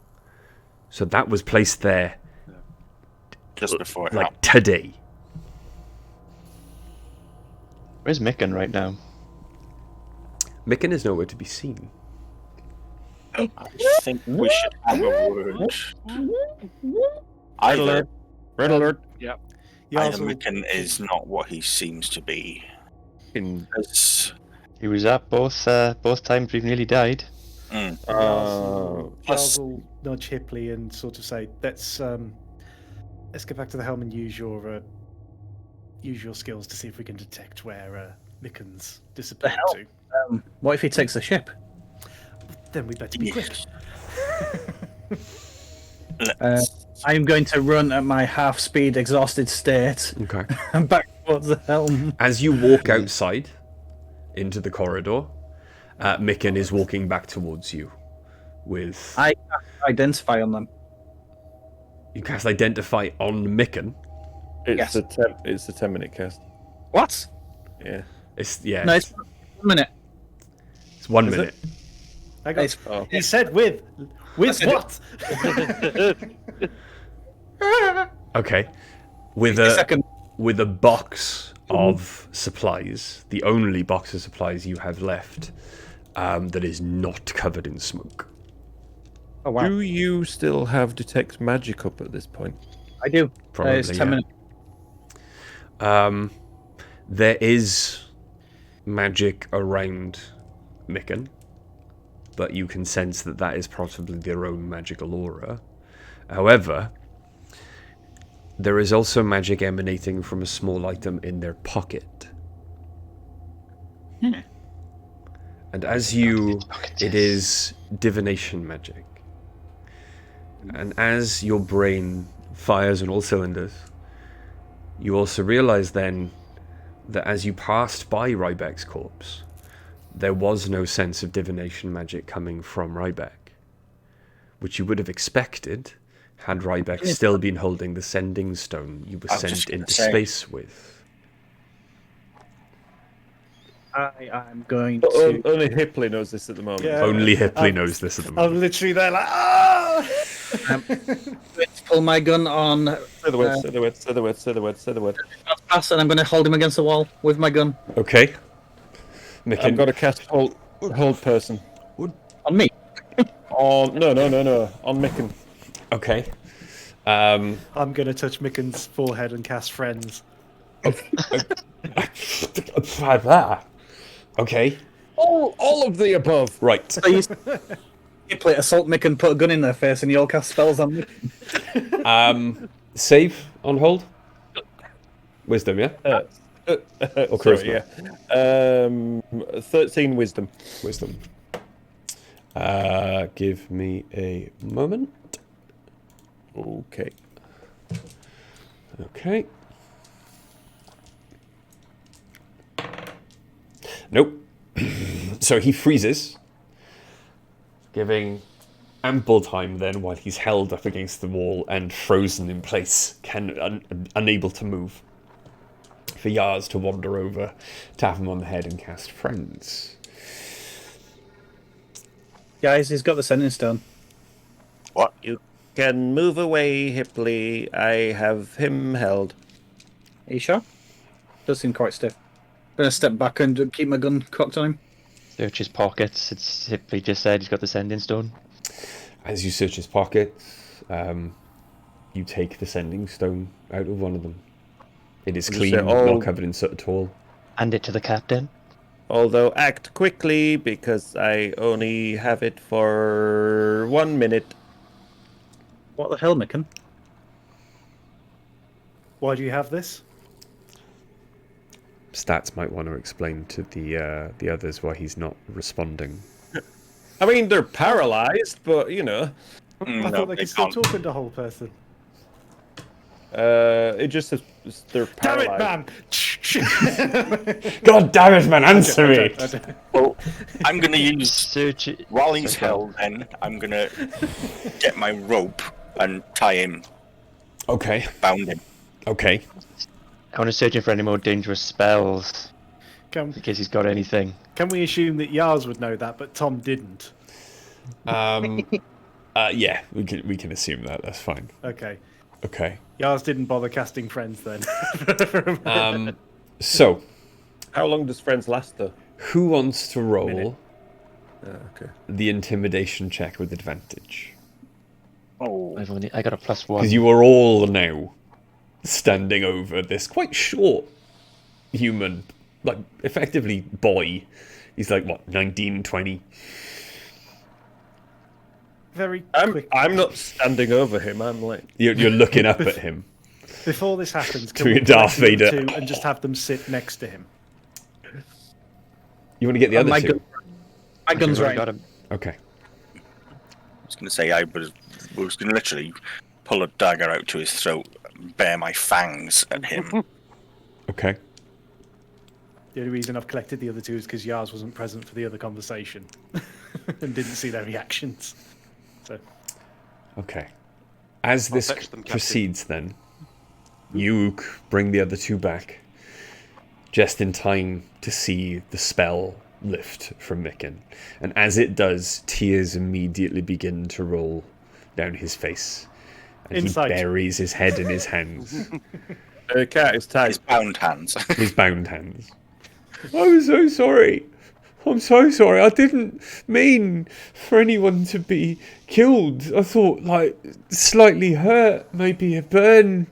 So that was placed there just before it like happened. today. Where's Micken right now? Micken is nowhere to be seen. I think we should have a word. Either Red alert. Yep. either Micken is not what he seems to be. Because He was at both times we've nearly died. Giles will nudge Hipley and sort of say, "Let's get back to the helm and use your skills to see if we can detect where Micken's disappeared to." What if he takes the ship? Then we better be quick. I'm going to run at my half-speed, exhausted state Okay. and back towards the helm. As you walk outside into the corridor, Micken is walking back towards you with... I identify on them. You cast Identify on Micken. It's a 10-minute cast. What? Yeah. No, it's 1 minute. It's 1 minute. I got. Oh. He said with what? Okay. With a box of supplies, the only box of supplies you have left that is not covered in smoke. Oh wow! Do you still have detect magic up at this point? I do. Probably, It's 10 minutes. There is magic around Micken, but you can sense that is possibly their own magical aura. However, there is also magic emanating from a small item in their pocket. And as it is divination magic. And as your brain fires on all cylinders, you also realize then that as you passed by Ryback's corpse, there was no sense of divination magic coming from Ryback, which you would have expected had Ryback still been holding the sending stone you were sent into space with. I am going to. Only Hipley knows this at the moment. Yeah. Only Hipley knows this at the moment. I'm literally there like, ah! Pull my gun on. Say the word. Pass, and I'm going to hold him against the wall with my gun. Okay. I'm going to cast hold person. On me? No. On Micken. Okay. I'm going to touch Micken's forehead and cast friends. Okay. All of the above. Right. So you play assault Mick and put a gun in their face, and you all cast spells on Mick. Save on hold. Wisdom, yeah. Or charisma? Sorry, yeah. 13 wisdom. Wisdom. Give me a moment. Okay. Okay. Nope. So he freezes, giving ample time then while he's held up against the wall and frozen in place, unable to move, for Yars to wander over, tap him on the head and cast friends. Guys, he's got the sending stone. What? You can move away, Hipley. I have him held. Are you sure? Does seem quite stiff. Gonna step back and keep my gun cocked on him. Search his pockets. It's simply just said he's got the sending stone. As you search his pockets, you take the sending stone out of one of them. It is clean, not covered in soot at all. Hand it to the captain. Although act quickly because I only have it for 1 minute. What the hell, Micken? Why do you have this? Stats might want to explain to the others why he's not responding. I mean, they're paralyzed, but you know. I thought they could still talk into whole person. It just says they're Damn paralyzed. it, man! God damn it, man! Answer me. Well, I'm going to use... Search it. While he's held, then, I'm going to get my rope and tie him. Okay. Bound him. Okay. I want to search him for any more dangerous spells. Can In case he's got anything. we assume that Yars would know that, but Tom didn't? Yeah, we can assume that. That's fine. Okay. Okay. Yars didn't bother casting friends then. So, How long does friends last, though? who wants to roll Minute. Okay. the intimidation check with advantage? Oh. I got a +1. Because you are all now standing over this quite short human, like effectively boy. He's like what, 19, 20? Very I'm quick. not standing over him. I'm like You're looking up at him. Before this happens, can Doing we a Darth collect the Vader. two and just have them sit next to him? You want to get the other my two? My gun's right. Got him. Okay. I was going to say I was going to literally pull a dagger out to his throat and bare my fangs at him. Okay. The only reason I've collected the other two is because Yars wasn't present for the other conversation and didn't see their reactions. So Okay. As this fetch them, Captain. proceeds, then, you bring the other two back, just in time to see the spell lift from Micken. And as it does, tears immediately begin to roll down his face. And Insight. he buries his head in his hands. the cat is tagged. His bound hands. His bound hands. I'm so sorry. I'm so sorry. I didn't mean for anyone to be killed. I thought, like, slightly hurt, maybe a burn.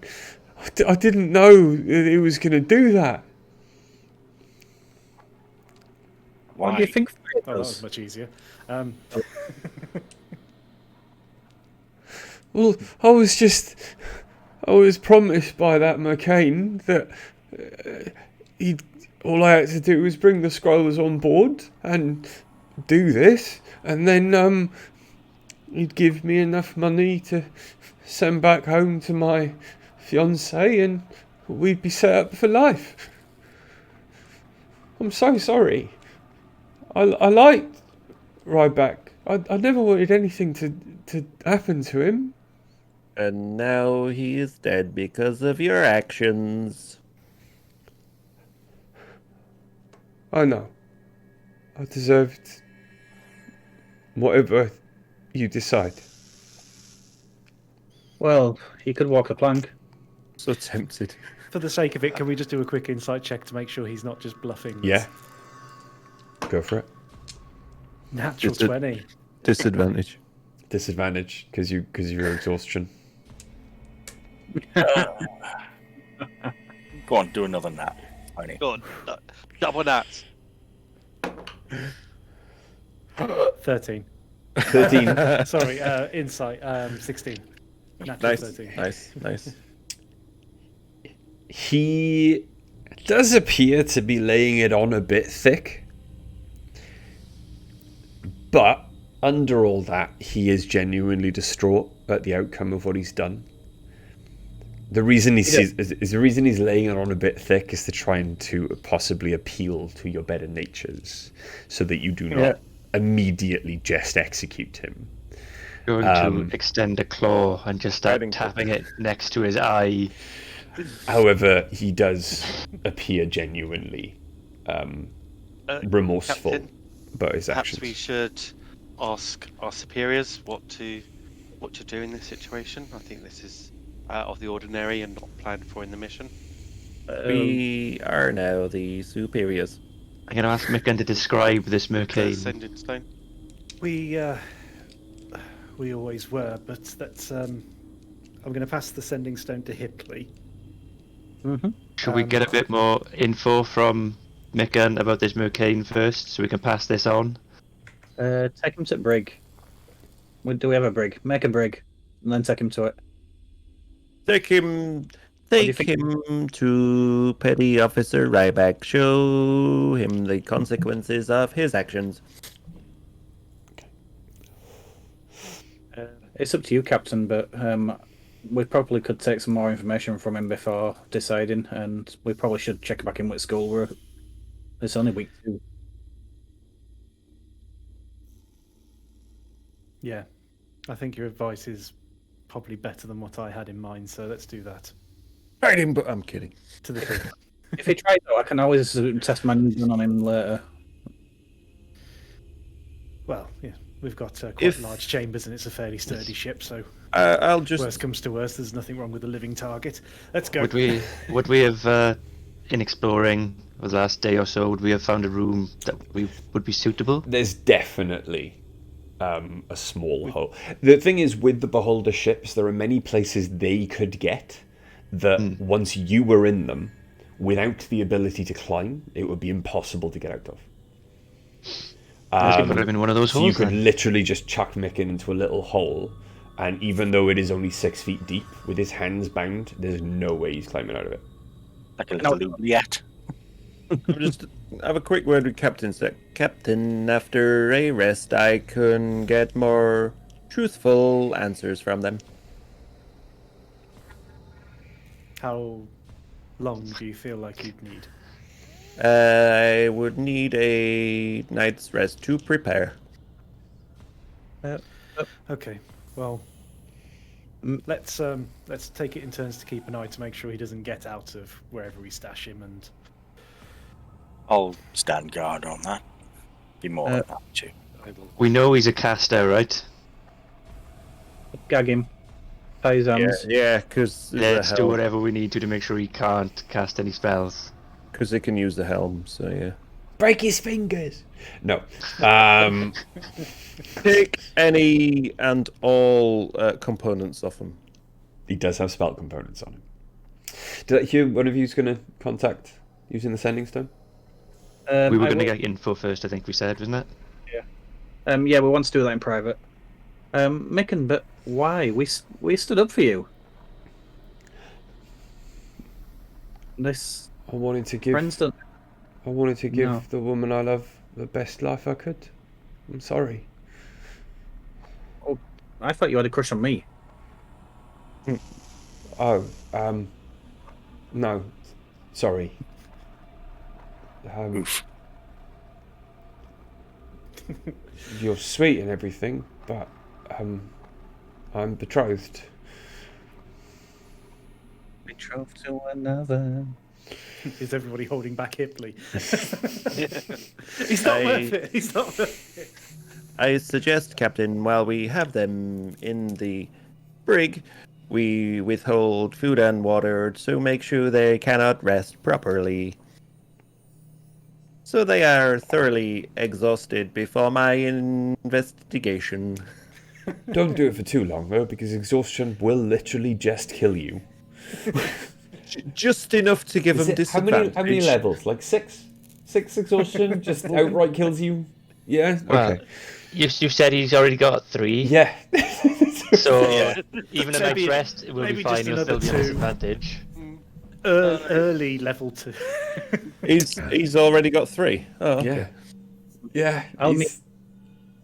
I didn't know that it was going to do that. What do you think? oh, that was much easier. Well, I was promised by that McCain that all I had to do was bring the scrolls on board and do this, and then he'd give me enough money to send back home to my fiancée, and we'd be set up for life. I'm so sorry. I liked Ryback. I never wanted anything to happen to him. And now he is dead because of your actions. I know. I deserved whatever you decide. Well, he could walk a plank. So tempted. For the sake of it, can we just do a quick insight check to make sure he's not just bluffing? Yeah. Go for it. Natural It's a- 20. Disadvantage. Disadvantage because your exhaustion. Go on, do another nap. Tiny. Go on, double nats. 13. 13. Sorry, insight. 16. Natural Nice, 13. nice. He does appear to be laying it on a bit thick, but under all that, he is genuinely distraught at the outcome of what he's done. The reason the reason he's laying it on a bit thick is to try and to possibly appeal to your better natures, so that you do not immediately just execute him. Going to extend a claw and just start tapping it next to his eye. However, he does appear genuinely remorseful about his actions. Perhaps we should ask our superiors what to do in this situation. I think this is out of the ordinary and not planned for in the mission. We are now the superiors. I'm going to ask Mikan to describe this mercane. Ascended stone. We always were, but that's. I'm going to pass the sending stone to Hipley. Should we get a bit more info from Mikan about this mercane first, so we can pass this on? Take him to brig. Do we have a brig? Make a brig, and then take him to it. Take him do you think? to Petty Officer Ryback. Show him the consequences of his actions. It's up to you, Captain, but we probably could take some more information from him before deciding, and we probably should check back in with school. It's only week 2. Yeah, I think your advice is probably better than what I had in mind, so let's do that. Fight him, but I'm kidding. To the king. If he tries, though, I can always test my gun on him later. Well, yeah, we've got quite large chambers and it's a fairly sturdy ship, so I'll just... worst comes to worst, there's nothing wrong with a living target. Let's go. Would we have, in exploring the last day or so, would we have found a room that would be suitable? There's definitely a small hole. The thing is, with the Beholder ships, there are many places they could get that once you were in them, without the ability to climb, it would be impossible to get out of. Put him in one of those so holes, you could then. literally just chuck Mick into a little hole, and even though it is only 6 feet deep, with his hands bound, there's no way he's climbing out of it. Like a little oubliette. I'll just have a quick word with Captain. Captain, after a rest, I can get more truthful answers from them. How long do you feel like you'd need? I would need a night's rest to prepare. Okay, well, let's take it in turns to keep an eye to make sure he doesn't get out of wherever we stash him, and I'll stand guard on that. Be more than happy to. We know he's a caster, right? Gag him. Tie his hands. Yeah, because Let's do whatever we need to make sure he can't cast any spells. Because they can use the helm, so yeah. Break his fingers! No. Take any and all components off him. He does have spell components on him. Did Hugh, one of you is going to contact using the sending stone? We were going to get info first, I think we said, wasn't it? Yeah. Yeah, we want to do that in private. Micken, but why? We stood up for you. This I wanted to give friends don't. the woman I love the best life I could. I'm sorry. Oh, I thought you had a crush on me. Oh, no, sorry. Oof. You're sweet and everything, but I'm betrothed. Betrothed to another. is everybody holding back Hipley? He's not worth it. He's not worth it. I suggest, Captain, while we have them in the brig, we withhold food and water to make sure they cannot rest properly. So they are thoroughly exhausted before my investigation. Don't do it for too long, though, because exhaustion will literally just kill you. Just enough to give them How disadvantage. many levels? Like 6? 6 exhaustion just outright kills you? Yeah? Well, Okay. you said he's already got 3. Yeah. So Yeah. even a Maybe- night's rest, it will be maybe fine. just He'll still another be at 2. disadvantage. Early level 2. He's already got 3. Oh, okay. Yeah. I'll he's-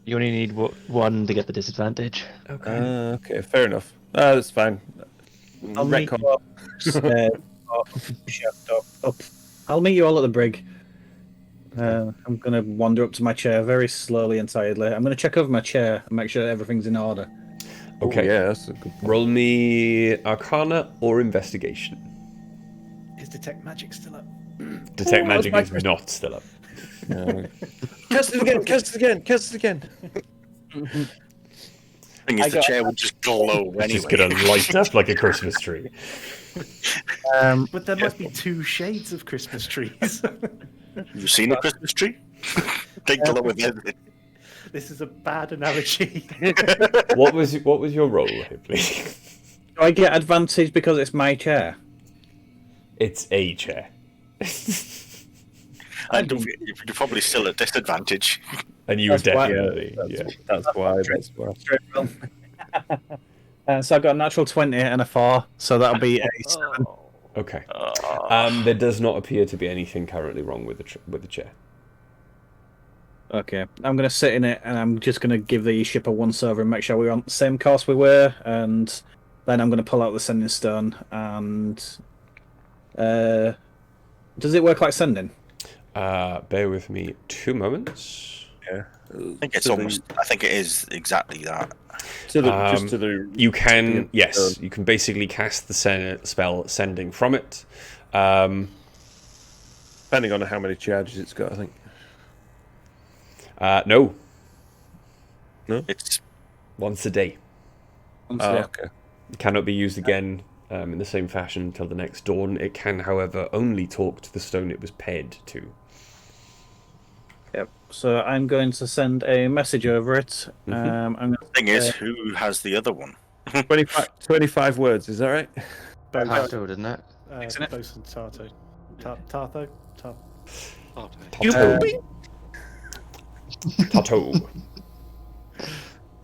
You only need 1 to get the disadvantage. Okay. Okay, fair enough. That's fine. I'll meet Retcon. you all, up. I'll meet you all at the brig. I'm going to wander up to my chair very slowly and tiredly. I'm going to check over my chair and make sure everything's in order. Okay. Yeah, that's a good point. Roll me Arcana or Investigation. Is detect magic still up? Detect Magic my is not still up. Cast it again, cast it again, cast it again. Thing is, the chair would just glow It's just anyway. gonna light up like a Christmas tree. But there must be 2 shades of Christmas trees. You've seen a Christmas tree? They glow with everything. This is a bad analogy. What was your roll, Hipley? Do I get advantage because it's my chair? It's a chair. And you're probably still at disadvantage. And you were That's why- definitely, yeah. That's why. That's why. So I got a natural 20 and a 4, so that'll be a 7. Okay. There does not appear to be anything currently wrong with the chair. Okay, I'm going to sit in it and I'm just going to give the ship a once over and make sure we're on the same course we were, and then I'm going to pull out the sending stone and... does it work like sending? Bear with me 2 moments. Yeah. I think it is exactly that. Just to the. You can, yes, you can basically cast the spell Sending from it. Depending on how many charges it's got, I think. No, It's once a day. Okay. It cannot be used again in the same fashion until the next dawn. It can, however, only talk to the stone it was paired to. Yep. So I'm going to send a message over it. I'm going the thing is, who has the other one? 25 words, is that right? Tato, isn't it? Bosun Tarto. Tartho? Tato. Tato.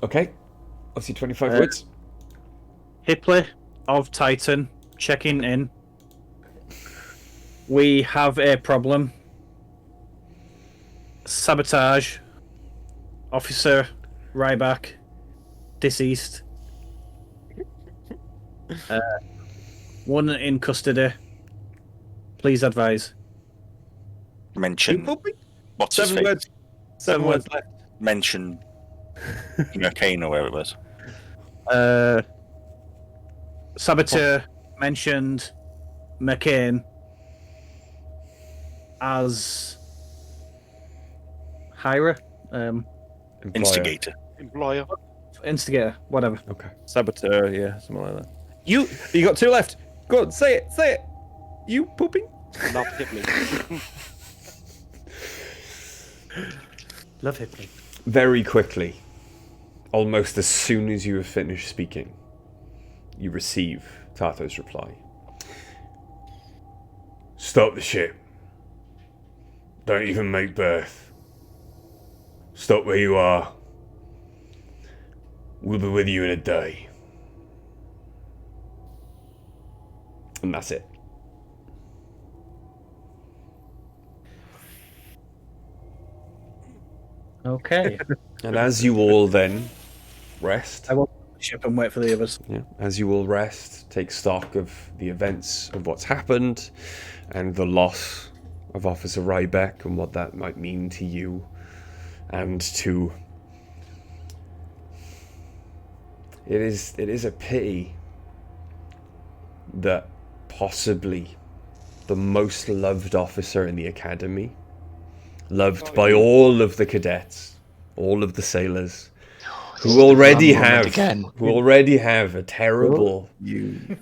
Okay. Obviously 25 words. Hipley of Titan checking in. We have a problem. Sabotage. Officer Ryback deceased. One in custody. Please advise. Mention. What's his 7 face? words. 7 words left. Mention. Kane or wherever it was. Saboteur mentioned McCain as Hira, Employer. Instigator. Employer. instigator, whatever. Okay. Saboteur, yeah, something like that. You got 2 left. Go on, say it. You pooping? Not Hipley. Love Hipley. Very quickly, almost as soon as you have finished speaking, you receive Tarto's reply. Stop the ship. Don't even make berth. Stop where you are. We'll be with you in a day. And that's it. Okay. And as you all then rest, I will ship and wait for the others. yeah, as you all rest, take stock of the events of what's happened and the loss of Officer Ryback and what that might mean to you and to... It is a pity that possibly the most loved officer in the academy, loved by all of the cadets, all of the sailors, who already have a terrible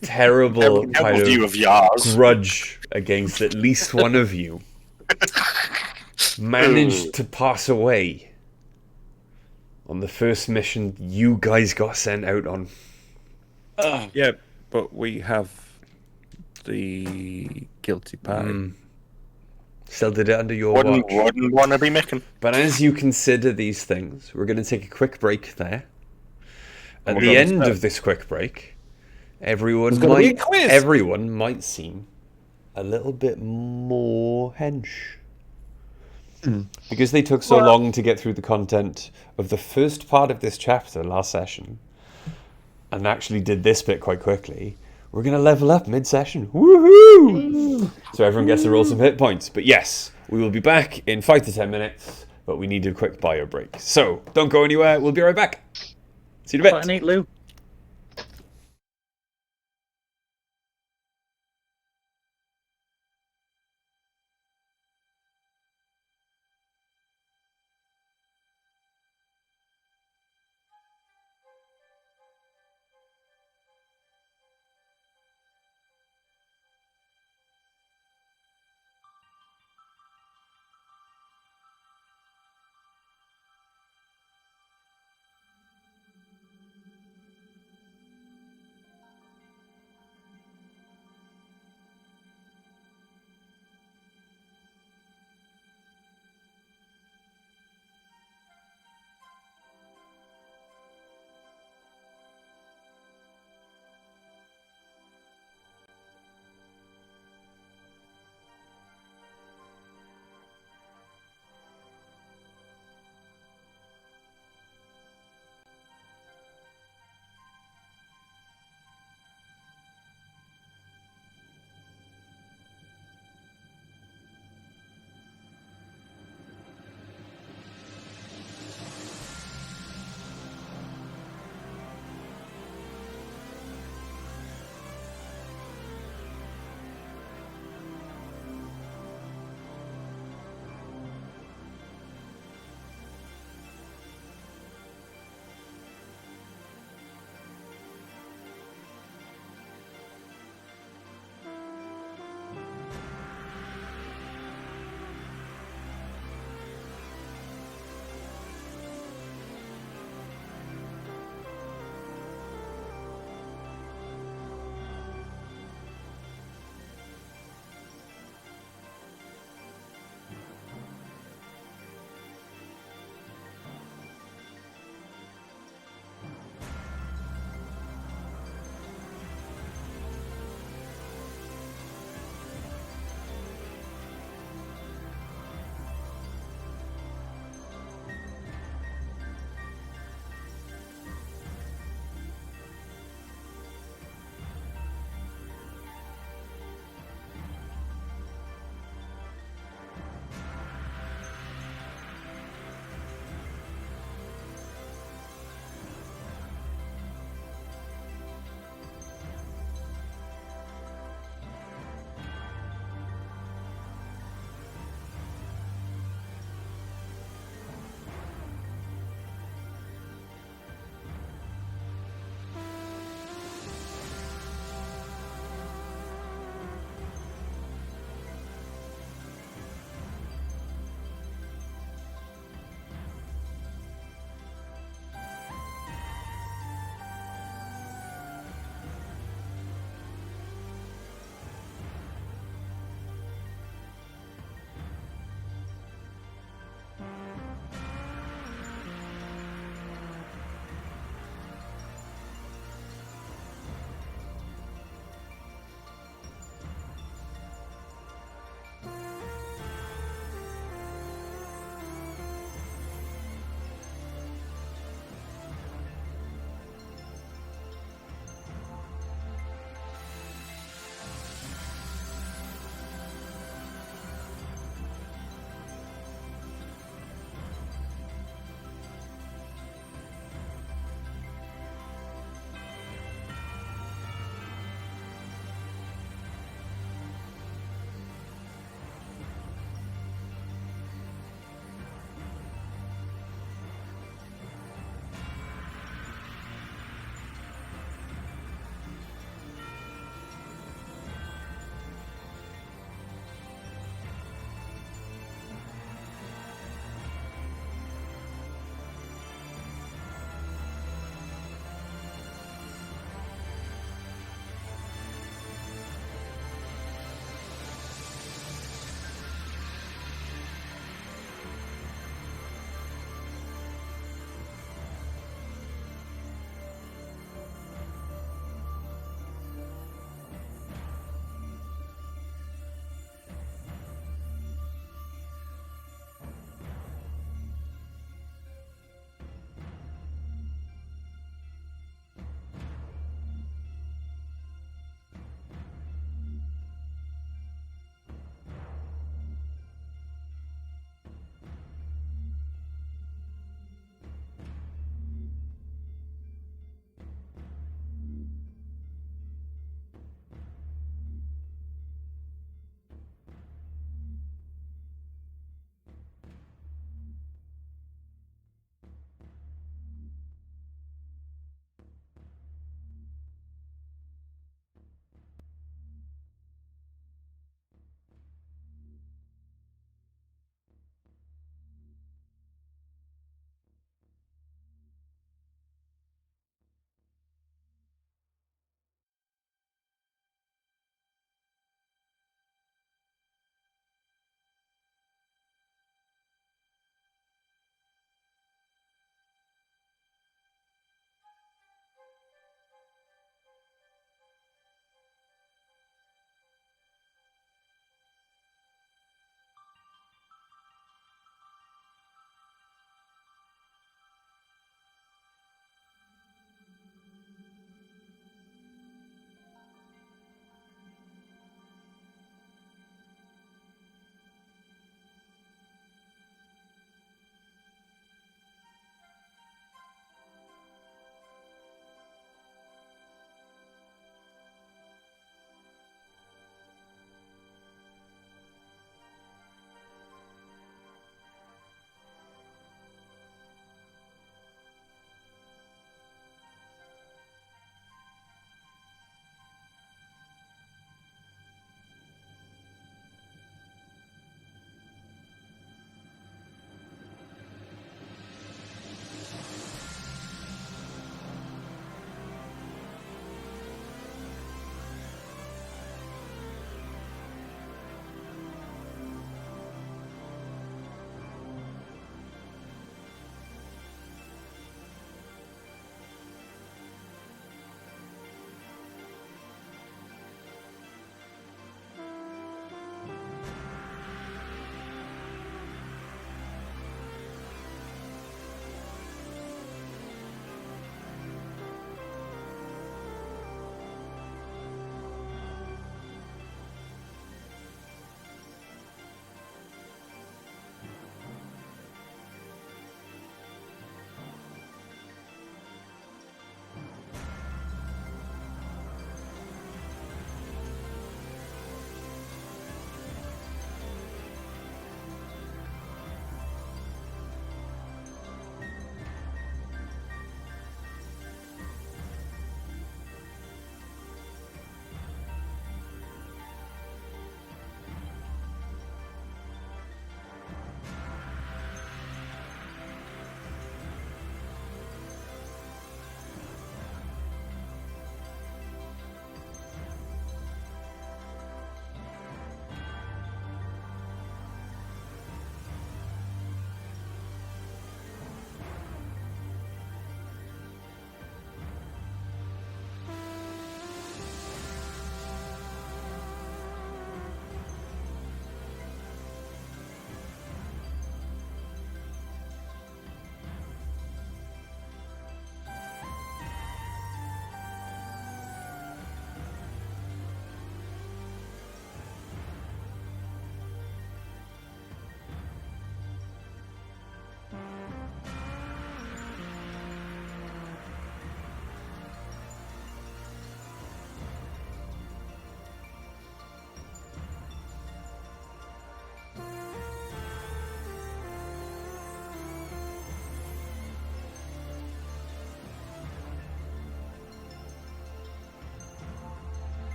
Terrible kind view of of Yars. grudge against at least one of you, managed to pass away on the first mission you guys got sent out on. Yeah, but we have the guilty pie. Still did it under your Wouldn't watch. want to be Micken. But as you consider these things, we're going to take a quick break there. At We're the gonna end start. of this quick break, everyone There's gonna be a might quiz. everyone might seem a little bit more hench. Because they took so long to get through the content of the first part of this chapter last session and actually did this bit quite quickly, we're going to level up mid-session. Woohoo! So everyone gets to roll some hit points. But yes, we will be back in 5 to 10 minutes, but we need a quick bio break. So don't go anywhere. We'll be right back. See you in a Quite bit. an eat, Lou.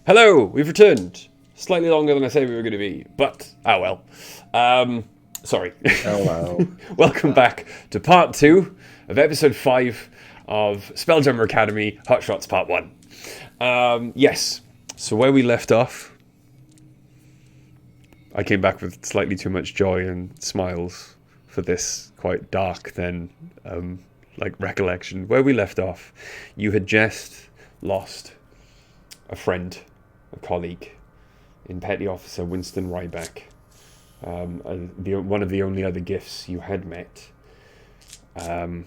Hello, we've returned. Slightly longer than I said we were going to be, but well. Sorry. Hello. Welcome back to part 2 of episode 5 of Spelljammer Academy Hot Shots Part 1. Yes, so where we left off, I came back with slightly too much joy and smiles for this quite dark then recollection. Where we left off, you had just lost a friend, a colleague, in Petty Officer Winston Ryback. One of the only other gifts you had met. And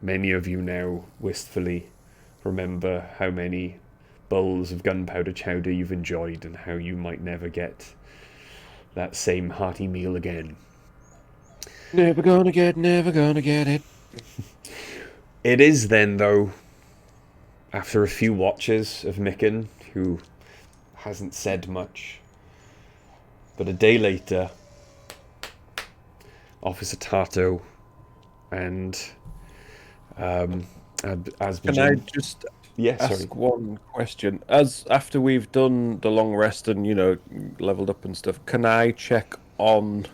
many of you now wistfully remember how many bowls of gunpowder chowder you've enjoyed and how you might never get that same hearty meal again. Never gonna get it. It is then, though, after a few watches of Micken, who hasn't said much, but a day later, Officer Tato and Asbjorn... Can I just ask one question? As after we've done the long rest and, leveled up and stuff, can I check on...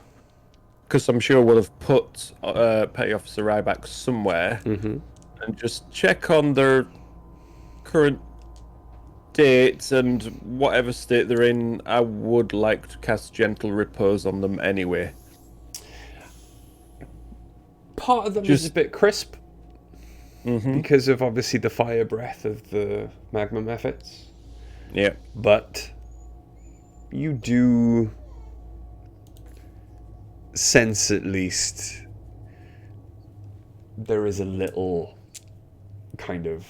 Because I'm sure we'll have put Petty Officer Ryback somewhere, and just check on their current dates and whatever state they're in. I would like to cast Gentle Repose on them anyway. Part of them is a bit crisp, because of obviously the fire breath of the magma methods. Yeah. But you do sense, at least, there is a little kind of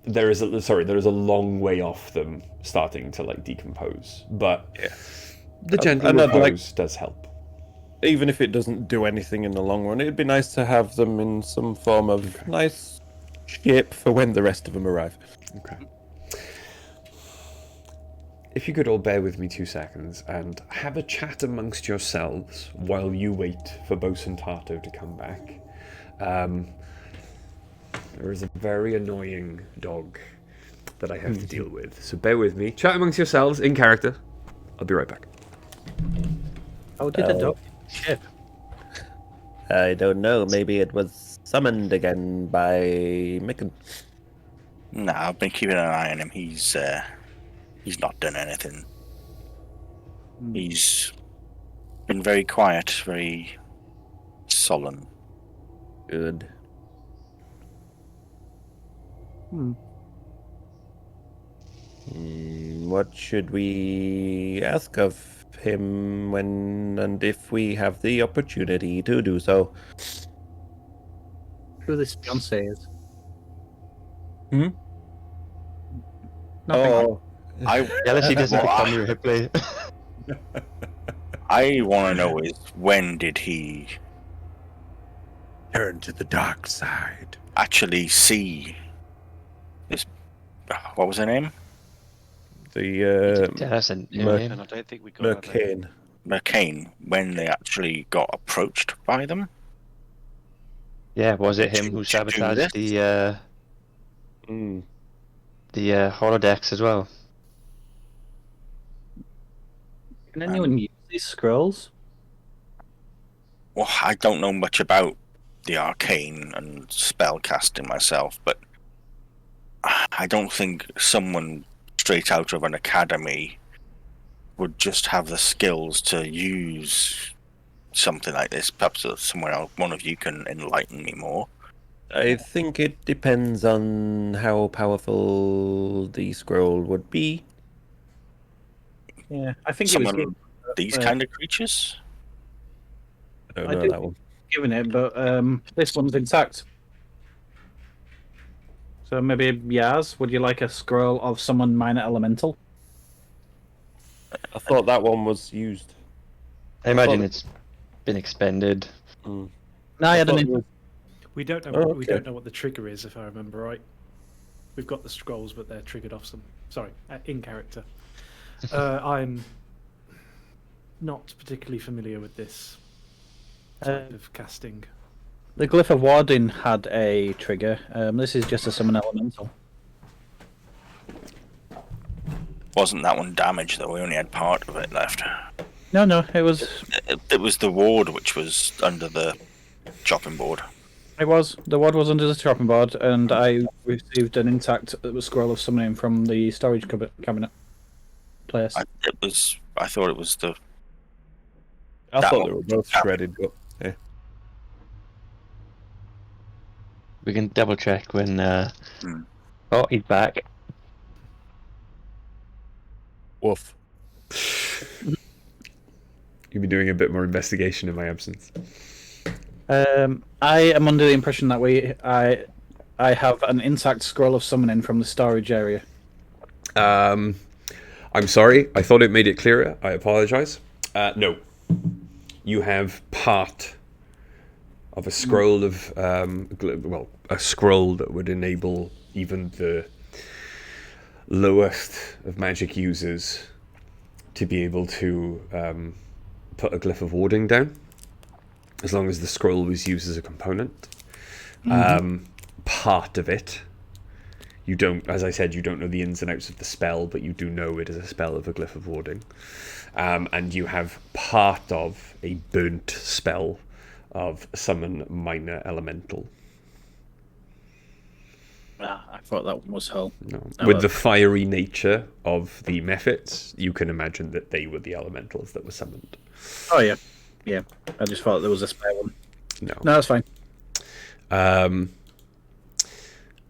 there is a long way off them starting to decompose, but the gentle repose does help. Even if it doesn't do anything in the long run, it'd be nice to have them in some form of nice shape for when the rest of them arrive. Okay. If you could all bear with me 2 seconds and have a chat amongst yourselves while you wait for Bosun Tato to come back. There is a very annoying dog that I have to deal with, so bear with me. Chat amongst yourselves in character. I'll be right back. How did the dog ship? I don't know. Maybe it was summoned again by Micken. Nah, I've been keeping an eye on him. He's not done anything. He's been very quiet, very sullen. Good. What should we ask of him when and if we have the opportunity to do so? Who this fiance is? Nothing. Jealousy doesn't become your Ripley. I want to know is when did he Turn to the dark side. actually see this? What was her name? The That's a new Mer- name. And I don't think we got that name. McCain. McCain. When they actually got approached by them? Yeah, was it him who Did you do sabotaged this? the holodecks as well? Can anyone use these scrolls? Well, I don't know much about the arcane and spell casting myself, but I don't think someone straight out of an academy would just have the skills to use something like this. Perhaps somewhere else, one of you can enlighten me more. I think it depends on how powerful the scroll would be. Yeah, I think Someone, it was these kind of creatures? I don't I know do- that one. given it, but this one's intact. So maybe Yaz, would you like a scroll of summon minor elemental? I thought that one was used. I imagine it's been expended. No, I had an We don't know. Oh, We okay. don't know what the trigger is, if I remember right. We've got the scrolls, but they're triggered off some. Sorry, in character. I'm not particularly familiar with this type of casting. The Glyph of Warding had a trigger. This is just a summon elemental. wasn't that one damaged though. We only had part of it left. No, it was. It was the ward which was under the chopping board. It was. The ward was under the chopping board, and I received an intact scroll of summoning from the storage cabinet place. I thought it was the. I That thought one. they were both shredded, but yeah. We can double check when. Hmm. Oh, he's back. Woof. You'll be doing a bit more investigation in my absence. I am under the impression that I have an intact scroll of summoning from the storage area. I'm sorry. I thought it made it clearer. I apologize. No. You have part of a scroll of, a scroll that would enable even the lowest of magic users to be able to put a glyph of warding down, as long as the scroll was used as a component. Part of it. You don't, as I said, you don't know the ins and outs of the spell, but you do know it is a spell of a glyph of warding. And you have part of a burnt spell of summon minor elemental. I thought that one was hell. No. With the fiery nature of the mephits, you can imagine that they were the elementals that were summoned. Oh yeah. I just thought there was a spare one. No, that's fine.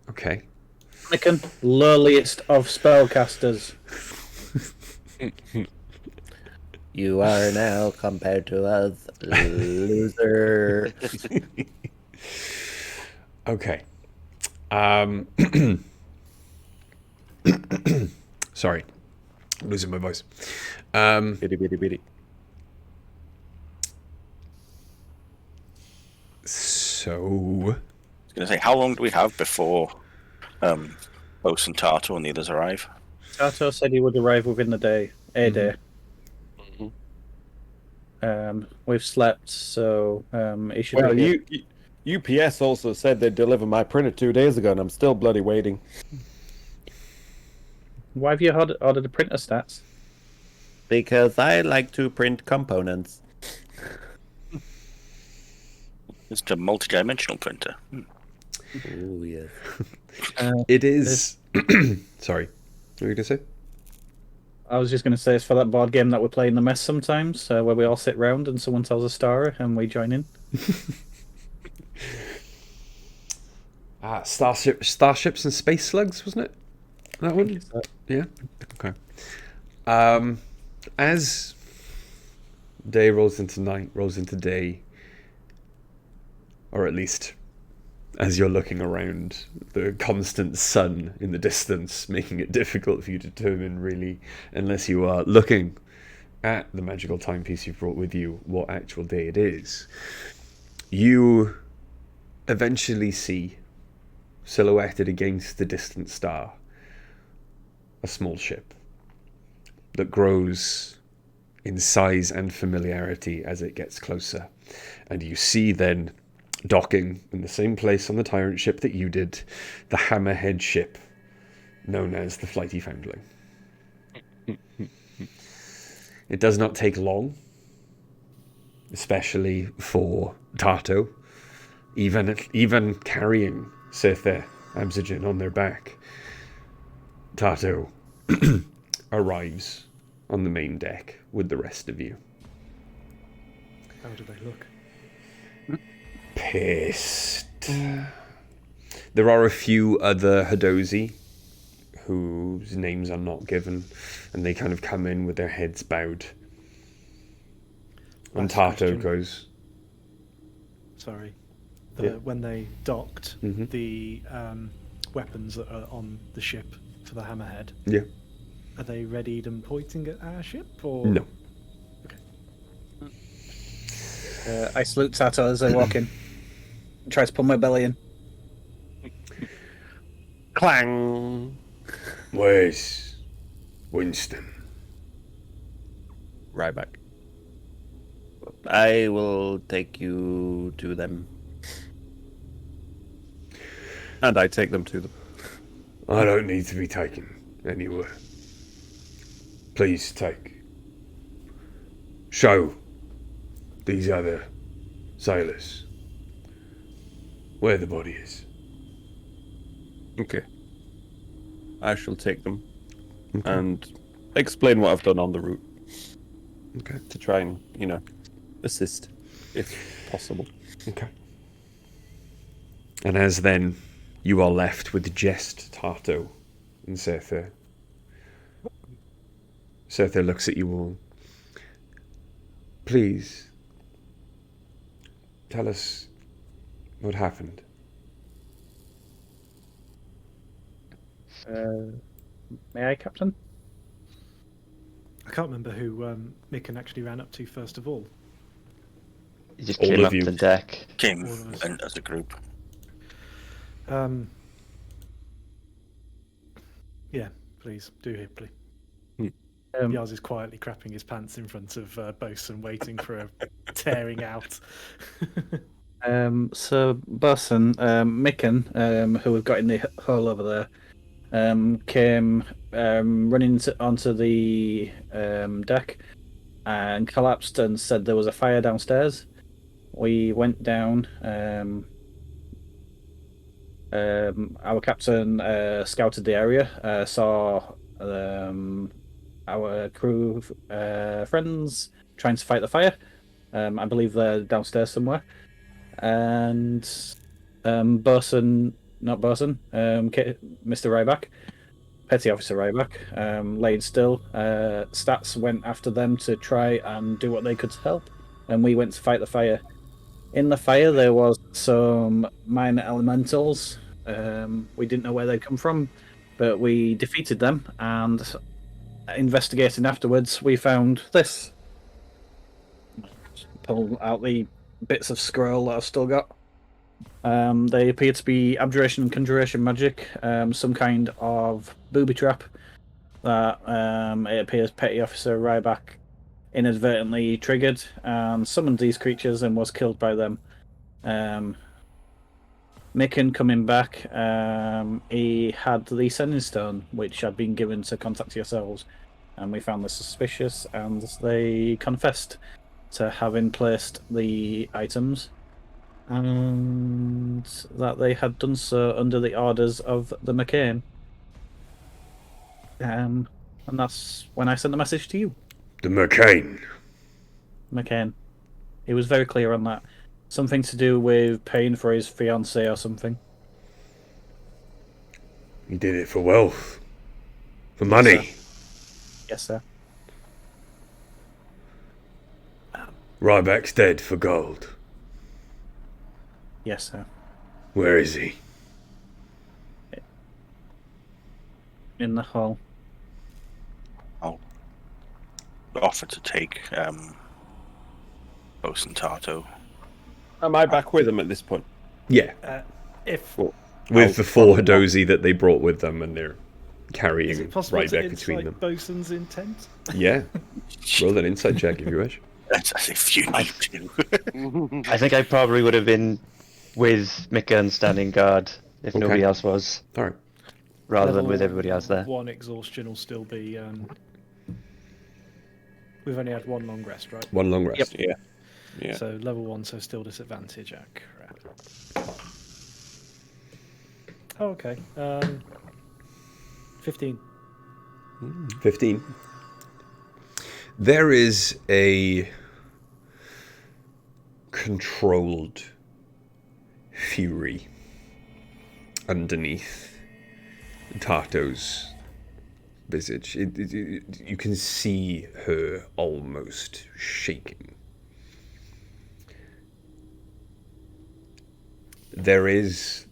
Okay. Anakin, lowliest of spellcasters. You are now compared to us, loser. Okay. Sorry, I'm losing my voice. Bitty, bitty, bitty. So, I was going to say, how long do we have before Bose and Tato and the others arrive? Tato said he would arrive within the day, day. We've slept, so it should Well, be. UPS also said they'd deliver my printer 2 days ago, and I'm still bloody waiting. Why have you ordered the printer stats? Because I like to print components. It's a multi-dimensional printer. Oh, yes. it is. Sorry, what were you going to say? I was just going to say it's for that board game that we play in the mess sometimes, where we all sit round and someone tells a story and we join in. Starships and Space Slugs, wasn't it? That one? Yeah? Okay. As day rolls into night, rolls into day, or at least as you're looking around, the constant sun in the distance, making it difficult for you to determine, really, unless you are looking at the magical timepiece you've brought with you, what actual day it is. You eventually see, silhouetted against the distant star, a small ship that grows in size and familiarity as it gets closer. And you see then, docking in the same place on the Tyrant ship that you did, the Hammerhead ship, known as the Flighty Foundling. It does not take long, especially for Tato, even carrying Sirthe Abzijin on their back. Tato arrives on the main deck with the rest of you. How do they look? Pissed. There are a few other Hadozi whose names are not given, and they kind of come in with their heads bowed. And Last Tato question. goes, Sorry. Yeah. When they docked, Mhm. the weapons that are on the ship for the Hammerhead, yeah, are they readied and pointing at our ship? Or no. I salute Tato as I walk in. Try to put my belly in. Clang! Where's Winston? Right back. I will take you to them. And I take them to them. I don't need to be taken anywhere. Please show these other sailors where the body is. Okay. I shall take them and explain what I've done on the route. Okay. To try and, assist, if possible. Okay. And as then you are left with Jest, Tarto, and Sether. Sether looks at you all. Please, tell us what happened. May I, Captain? I can't remember who Mikan actually ran up to first of all. He just All came of up you. the deck. Came All of us. in as a group. Yeah, please do, Hipley. Um, Yaz is quietly crapping his pants in front of Bosun, waiting for a tearing out. So Bosun, Mikan, who we've got in the hole over there, came running onto the deck and collapsed and said there was a fire downstairs. We went down. Our captain scouted the area, saw our crew friends trying to fight the fire. I believe they're downstairs somewhere. And Mr. Ryback, Petty Officer Ryback, laid still. Stats went after them to try and do what they could to help, and we went to fight the fire. In the fire, there was some minor elementals. We didn't know where they'd come from, but we defeated them, and investigating afterwards, we found this. Pull out the bits of scroll that I've still got. They appear to be abjuration and conjuration magic, some kind of booby trap that it appears Petty Officer Ryback inadvertently triggered and summoned these creatures and was killed by them. Mikan coming back, he had the sending stone, which had been given to contact yourselves, and we found this suspicious, and they confessed to having placed the items, and that they had done so under the orders of the McCain. And that's when I sent the message to you. The McCain. McCain. He was very clear on that. Something to do with paying for his fiancée or something. He did it for wealth. For money. Yes, sir. Ryback's dead for gold. Yes, sir. Where is he? In the hall. I'll offer to take Bosun Tarto. Am I back with them at this point? Yeah. If With the full Hadozi that they brought with them, and they're carrying is it possible Ryback to between insight them. Bosun's intent? Yeah. Roll an insight check if you wish. That's as if you need to. I think I probably would have been with Mikan standing guard if nobody else was, All right. rather than with everybody else there. One exhaustion will still be. We've only had one long rest, right? One long rest. Yeah. Yeah. So level 1, so still disadvantage. Crap. Oh, okay. 15. 15. There is a controlled fury underneath Tarto's visage. You can see her almost shaking. There is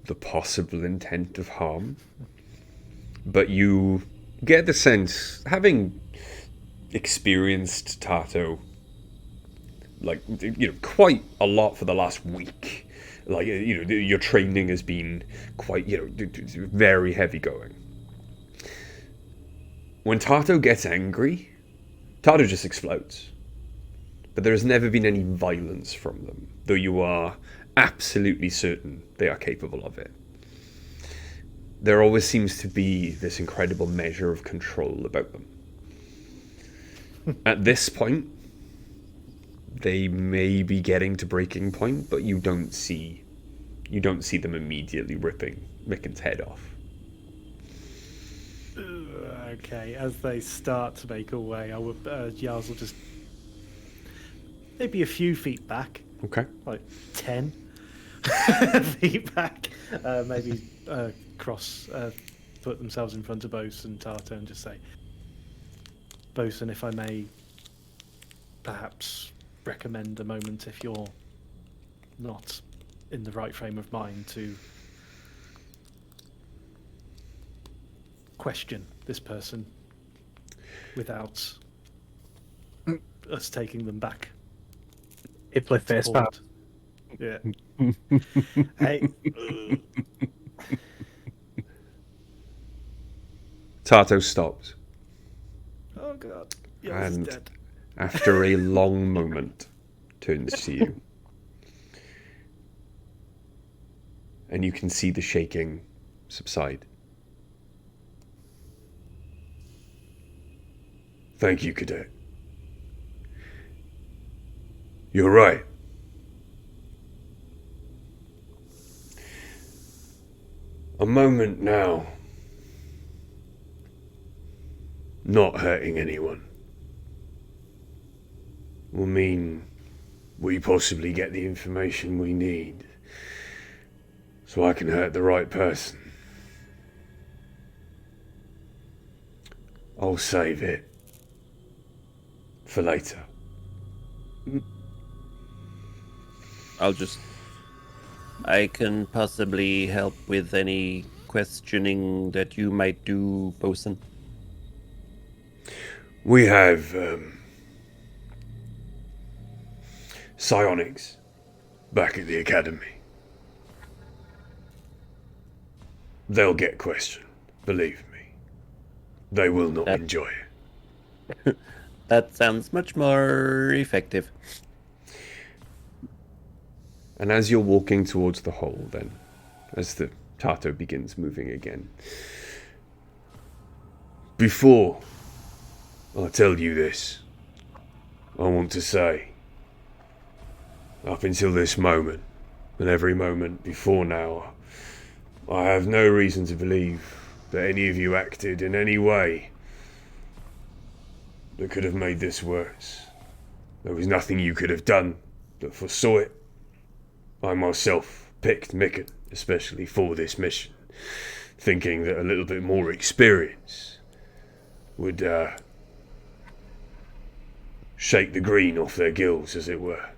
the possible intent of harm, but you get the sense, having experienced Tarto, quite a lot for the last week. Your training has been quite, very heavy going. When Tarto gets angry, Tarto just explodes. But there has never been any violence from them, though you are absolutely certain they are capable of it. There always seems to be this incredible measure of control about them. At this point, they may be getting to breaking point, but you don't see them immediately ripping Micken's head off. Okay, as they start to make a way, Yars will just maybe a few feet back, Okay. like 10 feet back, maybe put themselves in front of Bosun and Tartar and just say, Bosun, if I may perhaps recommend a moment if you're not in the right frame of mind to question this person without us taking them back. It play face Forward. bad. Yeah. Hey. Tato stops, Oh god. Yars is and dead. after a long moment, turns to you. And you can see the shaking subside. Thank you, Cadet. You're right. A moment now. Not hurting anyone will mean we possibly get the information we need so I can hurt the right person. I'll save it for later. I can possibly help with any questioning that you might do, Bosun. We have psionics back at the academy. They'll get questioned, believe me. They will not enjoy it. That sounds much more effective. And as you're walking towards the hole, then, as the Tato begins moving again, before I tell you this, I want to say, up until this moment, and every moment before now, I have no reason to believe that any of you acted in any way that could have made this worse. There was nothing you could have done that foresaw it. I myself picked Micken, especially for this mission, thinking that a little bit more experience would shake the green off their gills, as it were.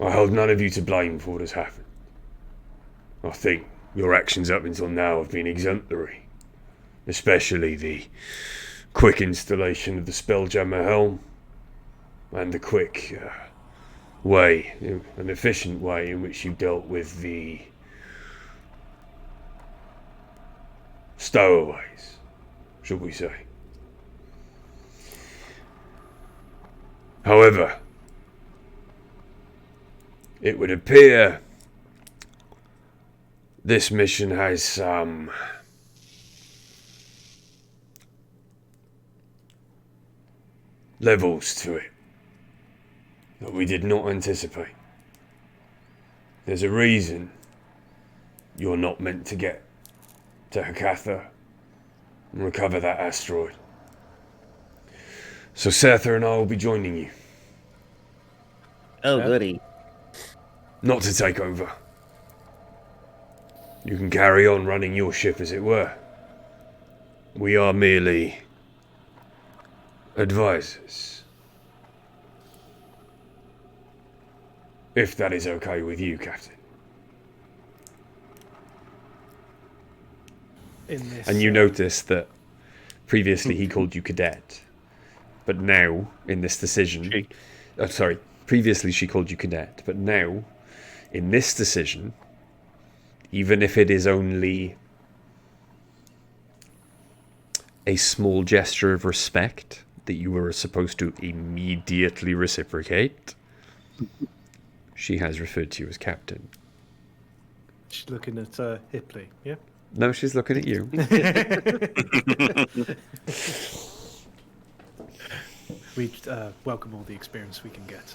I hold none of you to blame for what has happened. I think your actions up until now have been exemplary, especially the quick installation of the Spelljammer helm and the quick an efficient way in which you dealt with the stowaways, should we say. However, it would appear this mission has some levels to it that we did not anticipate. There's a reason you're not meant to get to Hakatha and recover that asteroid. So Sether and I will be joining you. Oh, goody. Not to take over. You can carry on running your ship as it were. We are merely advisors. If that is okay with you, Captain. And you notice that previously he called you Cadet, but now, in this decision... previously she called you Cadet, but now, in this decision, even if it is only a small gesture of respect that you were supposed to immediately reciprocate, she has referred to you as Captain. She's looking at Hipley, yeah? No, she's looking at you. We welcome all the experience we can get.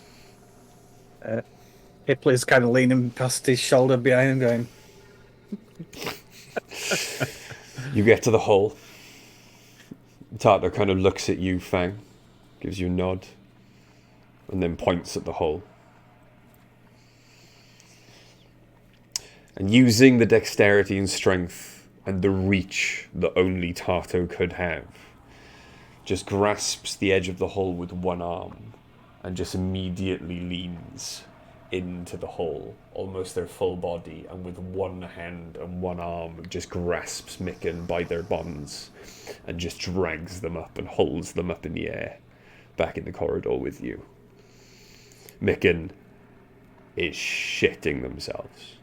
Hipley's kind of leaning past his shoulder behind him, going, You get to the hull. Tartar kind of looks at you, Fang, gives you a nod, and then points at the hull. And using the dexterity and strength and the reach that only Tarto could have, just grasps the edge of the hull with one arm and just immediately leans into the hull, almost their full body, and with one hand and one arm just grasps Micken by their bonds and just drags them up and holds them up in the air, back in the corridor with you. Micken is shitting themselves.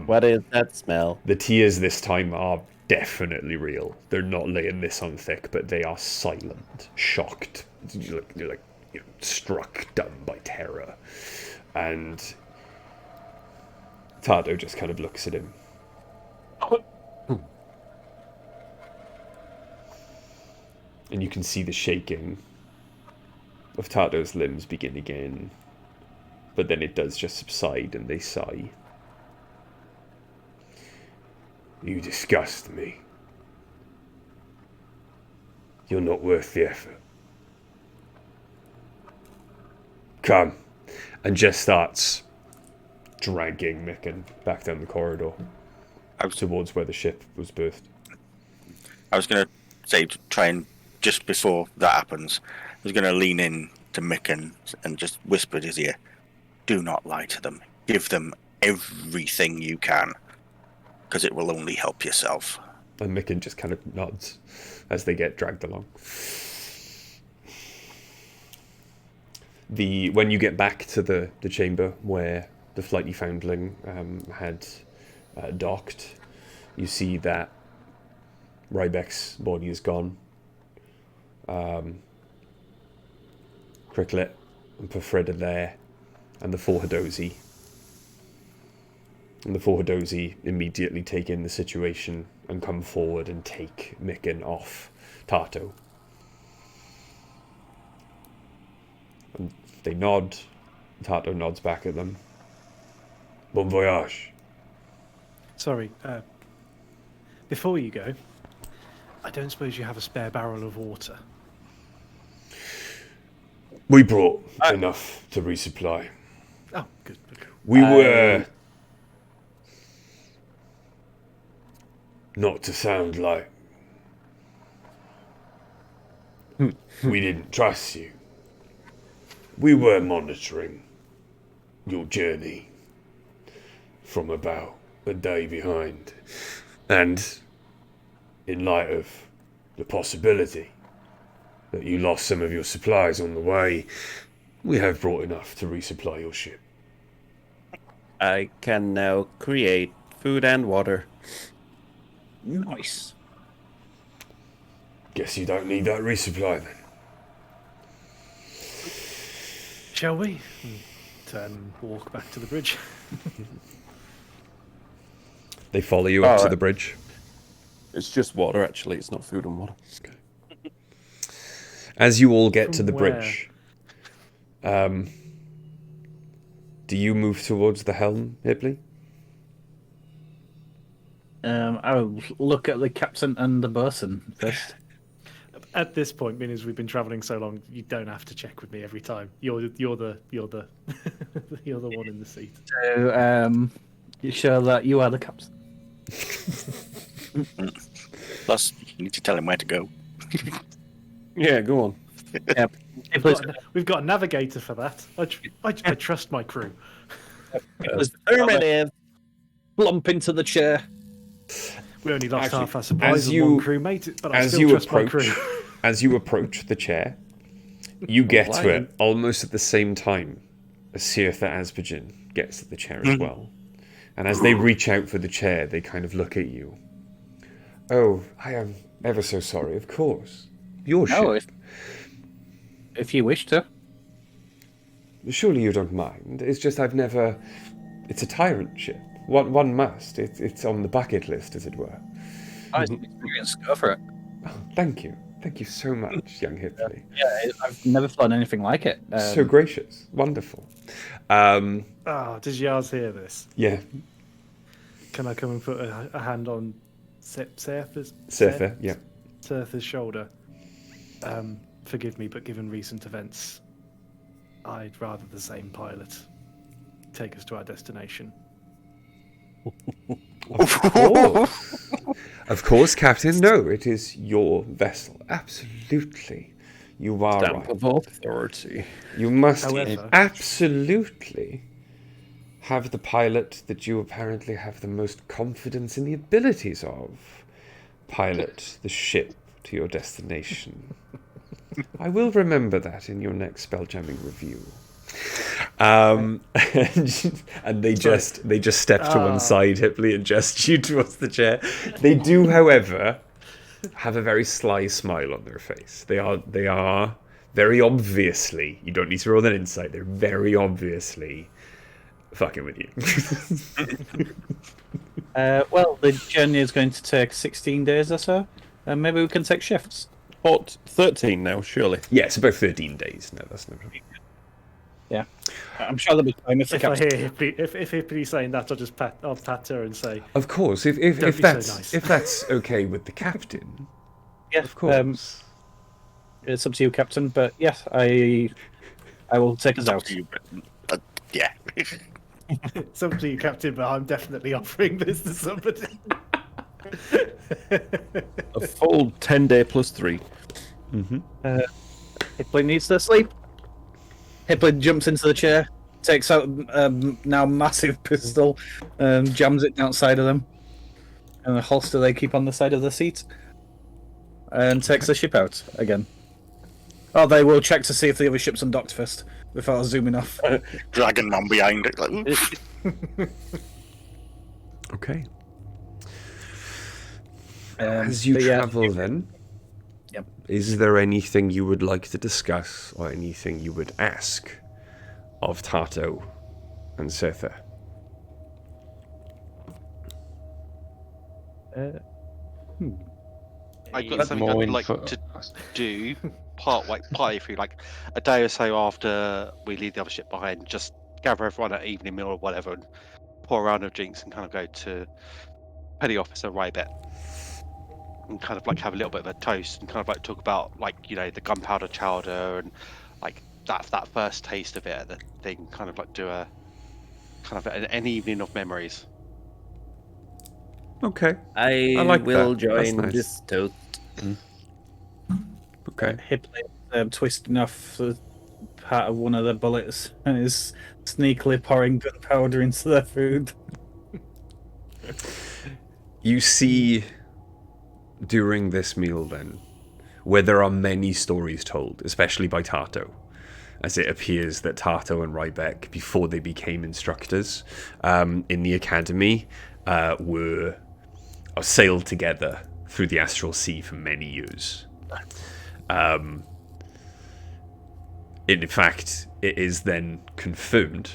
What is that smell? The tears this time are definitely real. They're not laying this on thick, but they are silent, shocked, you're struck dumb by terror. And Tardo just kind of looks at him. And you can see the shaking of Tardo's limbs begin again. But then it does just subside and they sigh. You disgust me. You're not worth the effort. Come. And just starts dragging Micken back down the corridor towards where the ship was berthed. I was going to say, try and, just before that happens, I was going to lean in to Micken and just whisper in his ear, do not lie to them. Give them everything you can, because it will only help yourself. And Micken just kind of nods as they get dragged along. When you get back to the chamber where the flighty foundling had docked, you see that Rybek's body is gone. Cricklet and Pafred are there, and the four Hadozi. And the four Hadozi immediately take in the situation and come forward and take Micken off Tarto. And they nod. Tarto nods back at them. Bon voyage. Sorry, before you go, I don't suppose you have a spare barrel of water? We brought enough to resupply. Oh, good. Okay. We were... Not to sound like... we didn't trust you. We were monitoring your journey from about a day behind. And in light of the possibility that you lost some of your supplies on the way, we have brought enough to resupply your ship. I can now create food and water. nice. Guess you don't need that resupply then. Shall we? Turn and walk back to the bridge. They follow you up to the bridge. It's just water, actually. It's not food and water. Okay. As you all get From to the where? bridge, do you move towards the helm, Hipley? I'll look at the captain and the bosun first. At this point, being as we've been travelling so long, you don't have to check with me every time. You're the you're the one in the seat. So, you sure that you are the captain? Plus, you need to tell him where to go. Yeah, go on. Yeah. We've got a navigator for that. I trust my crew. Affirmative. Plump into the chair. We only lost Actually, half our supplies as and you- one crewmate, but I As still you trust my approach, crew. as you approach the chair, you get to it almost at the same time as Sirtha Aspergin gets to the chair as well. And as they reach out for the chair, they kind of look at you. Oh, I am ever so sorry. Of course, your ship. No, if you wish to. Surely you don't mind. It's just I've never... It's a tyrant ship. one must. It's on the bucket list, as it were. I was experienced. Go for it. Oh, thank you so much, young Hipley. Yeah, I've never flown anything like it. So gracious, wonderful. Does Yaz hear this? Yeah, Can I come and put a hand on Surtha's yeah. Surtha's shoulder? Forgive me, but given recent events, I'd rather the same pilot take us to our destination. Of course, Captain. No, it is your vessel. Absolutely. You are Stamp right. of authority. You must However- absolutely have the pilot that you apparently have the most confidence in the abilities of pilot the ship to your destination. I will remember that in your next spelljamming review. And they just step to one side, Hipley, and gesture you towards the chair. They do, however, have a very sly smile on their face. They are very obviously. You don't need to roll an insight. They're very obviously fucking with you. Well, the journey is going to take 16 days or so, and maybe we can take shifts. What, 13 now, surely? Yeah, it's about 13 days. No, that's no problem. Yeah, I'm sure they'll be fine if the If I captain. hear Hippie, if Hippie's saying that, I'll pat her and say, Of course, if Don't be that's so nice. if that's okay with the captain, Yeah, of course. It's up to you, Captain. But yes, I will take us out. Yeah. "It's up to you, Captain, but I'm definitely offering this to somebody." A full 10-day plus 3. Hipley needs to sleep. Hipley jumps into the chair, takes out now massive pistol, jams it outside of them, and a holster they keep on the side of the seat, and takes the ship out again. Oh, they will check to see if the other ship's undocked first before zooming off. Dragon Man behind it. Like, Okay. As you but yeah, travel, then, Yep. is there anything you would like to discuss, or anything you would ask of Tato and Surtha? I've got something I'd like to do partly through like a day or so after we leave the other ship behind, just gather everyone at evening meal or whatever and pour a round of drinks and kind of go to Petty Officer Rybet and kind of like have a little bit of a toast and kind of like talk about like, you know, the gunpowder chowder and like that first taste of it at the thing, kind of like do a kind of an evening of memories. Okay. I like will that. That's join nice. this toast. Okay. Hipley twisting off the part of one of the bullets and is sneakily pouring gunpowder into their food. You see, during this meal, then, where there are many stories told, especially by Tato, as it appears that Tato and Rybeck, before they became instructors in the academy, sailed together through the astral sea for many years. In fact, it is then confirmed,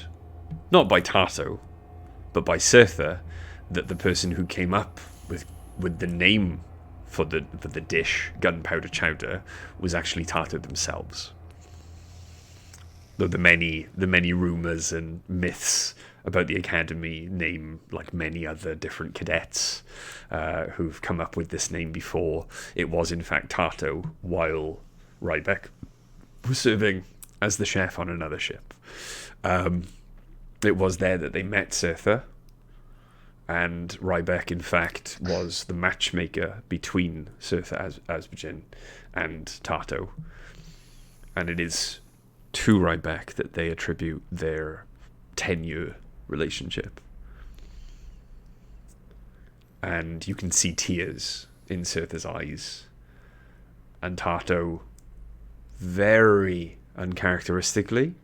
not by Tato, but by Surtha, that the person who came up with the name for the dish, gunpowder chowder, was actually Tato themselves. Though the many rumors and myths about the academy name like many other different cadets who've come up with this name before, it was in fact Tato while Rybeck was serving as the chef on another ship. It was there that they met Surtha, and Rybeck in fact was the matchmaker between Surtha Asbjin and Tato, and it is to Rybeck that they attribute their 10-year relationship. And you can see tears in Surtha's eyes. And Tato, very uncharacteristically,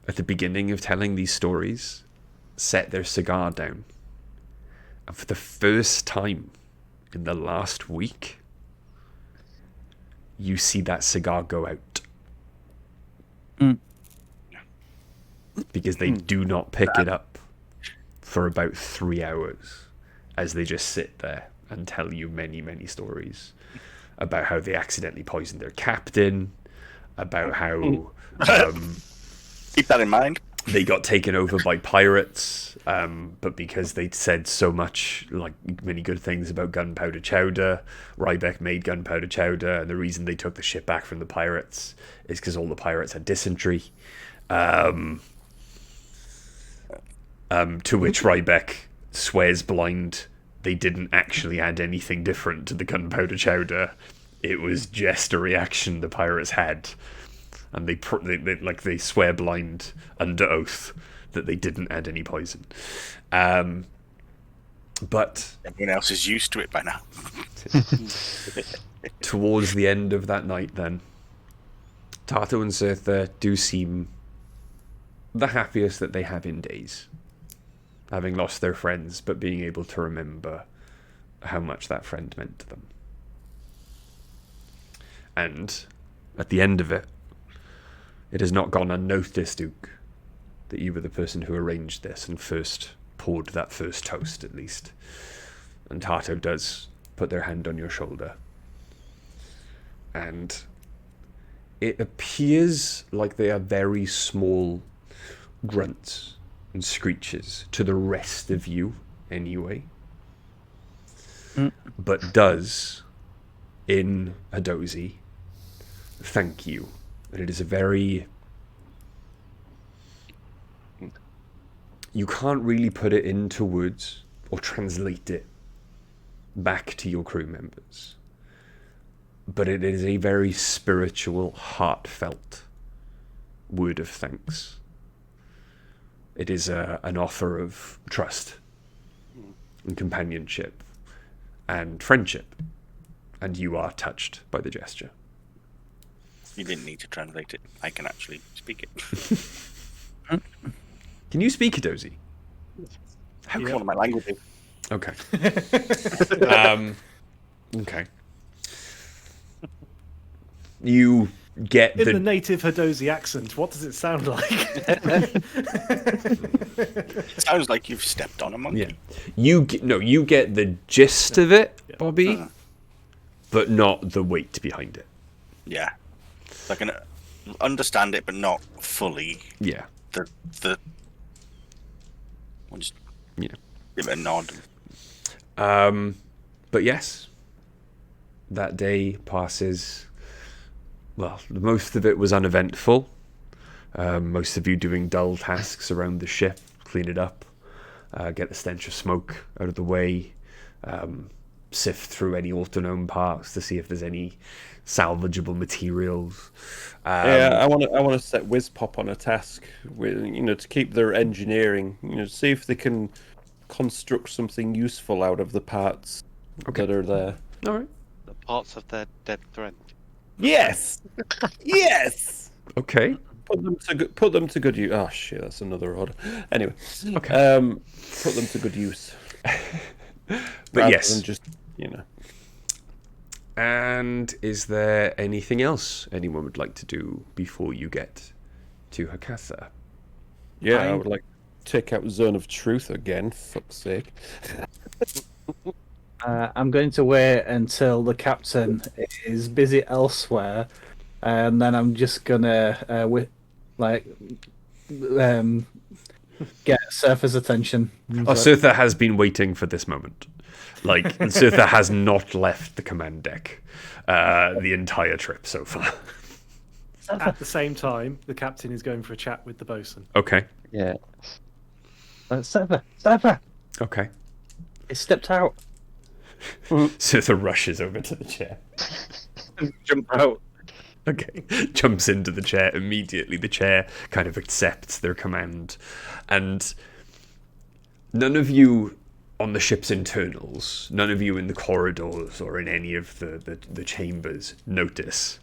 at the beginning of telling these stories, set their cigar down. And for the first time in the last week, you see that cigar go out. Because they do not pick it up for about 3 hours as they just sit there and tell you many, many stories about how they accidentally poisoned their captain, about how keep that in mind. They got taken over by pirates, but because they'd said so much, like many good things about gunpowder chowder, Rybeck made gunpowder chowder, and the reason they took the ship back from the pirates is because all the pirates had dysentery. To which Rybeck swears blind they didn't actually add anything different to the gunpowder chowder. It was just a reaction the pirates had. And they swear blind under oath that they didn't add any poison. But everyone else is used to it by now. Towards the end of that night, then, Tato and Sirtha do seem the happiest that they have in days, having lost their friends, but being able to remember how much that friend meant to them. And at the end of it, it has not gone unnoticed, Duke, that you were the person who arranged this and first poured that first toast, at least. And Tato does put their hand on your shoulder. And it appears like they are very small grunts and screeches to the rest of you, anyway. But does, in Hadozi, thank you. And it is a very... You can't really put it into words or translate it back to your crew members. But it is a very spiritual, heartfelt word of thanks. It is an offer of trust and companionship and friendship. And you are touched by the gesture. You didn't need to translate it. I can actually speak it. Can you speak Hadozi? How one of my languages. Okay. Okay. You get in the native Hadozi accent. What does it sound like? It sounds like you've stepped on a monkey. Yeah. You get the gist of it, Bobby, but not the weight behind it. Yeah. I can understand it, but not fully. Yeah. I'll just give it a nod. But yes, that day passes. Well, most of it was uneventful. Most of you doing dull tasks around the ship, clean it up, get the stench of smoke out of the way, sift through any autognome parts to see if there's any salvageable materials. I want to set Wizpop on a task, with, to keep their engineering. See if they can construct something useful out of the parts that are there. All right. The parts of their dead friend. Yes. Yes. Okay. Put them to good use. Oh shit, that's another order. Anyway. Okay. Put them to good use. But yes, than just And is there anything else anyone would like to do before you get to Hakatha? Yeah, I would like to take out Zone of Truth again, fuck's sake. I'm going to wait until the captain is busy elsewhere, and then I'm just gonna get Surfer's attention. Surtha has been waiting for this moment. Surtha has not left the command deck the entire trip so far. At the same time, the captain is going for a chat with the bosun. Okay. Yeah. Surfer! Okay. It stepped out. Surtha rushes over to the chair. Jump out. Okay. Jumps into the chair immediately. The chair kind of accepts their command. And none of you on the ship's internals, none of you in the corridors or in any of the chambers notice.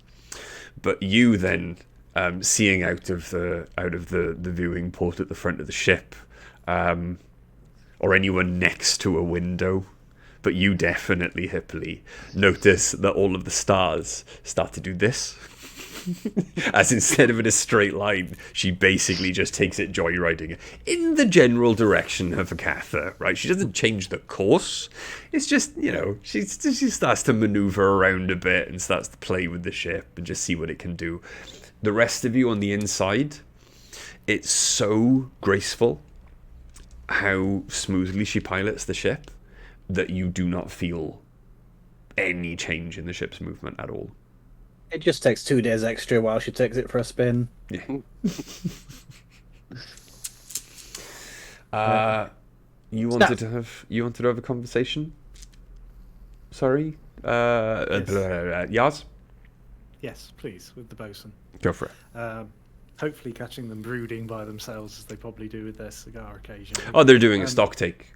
But you then, seeing out of the viewing port at the front of the ship, or anyone next to a window, but you definitely, Hipley, notice that all of the stars start to do this. As instead of in a straight line, she basically just takes it joyriding in the general direction of Agatha, right? She doesn't change the course. It's just, she starts to maneuver around a bit and starts to play with the ship and just see what it can do. The rest of you on the inside, it's so graceful how smoothly she pilots the ship that you do not feel any change in the ship's movement at all. It just takes 2 days extra while she takes it for a spin. Yeah. You wanted to have a conversation? Sorry? Yaz? Yes, please, with the bosun. Go for it. Hopefully catching them brooding by themselves as they probably do with their cigar occasionally. Oh, they're doing a stock take,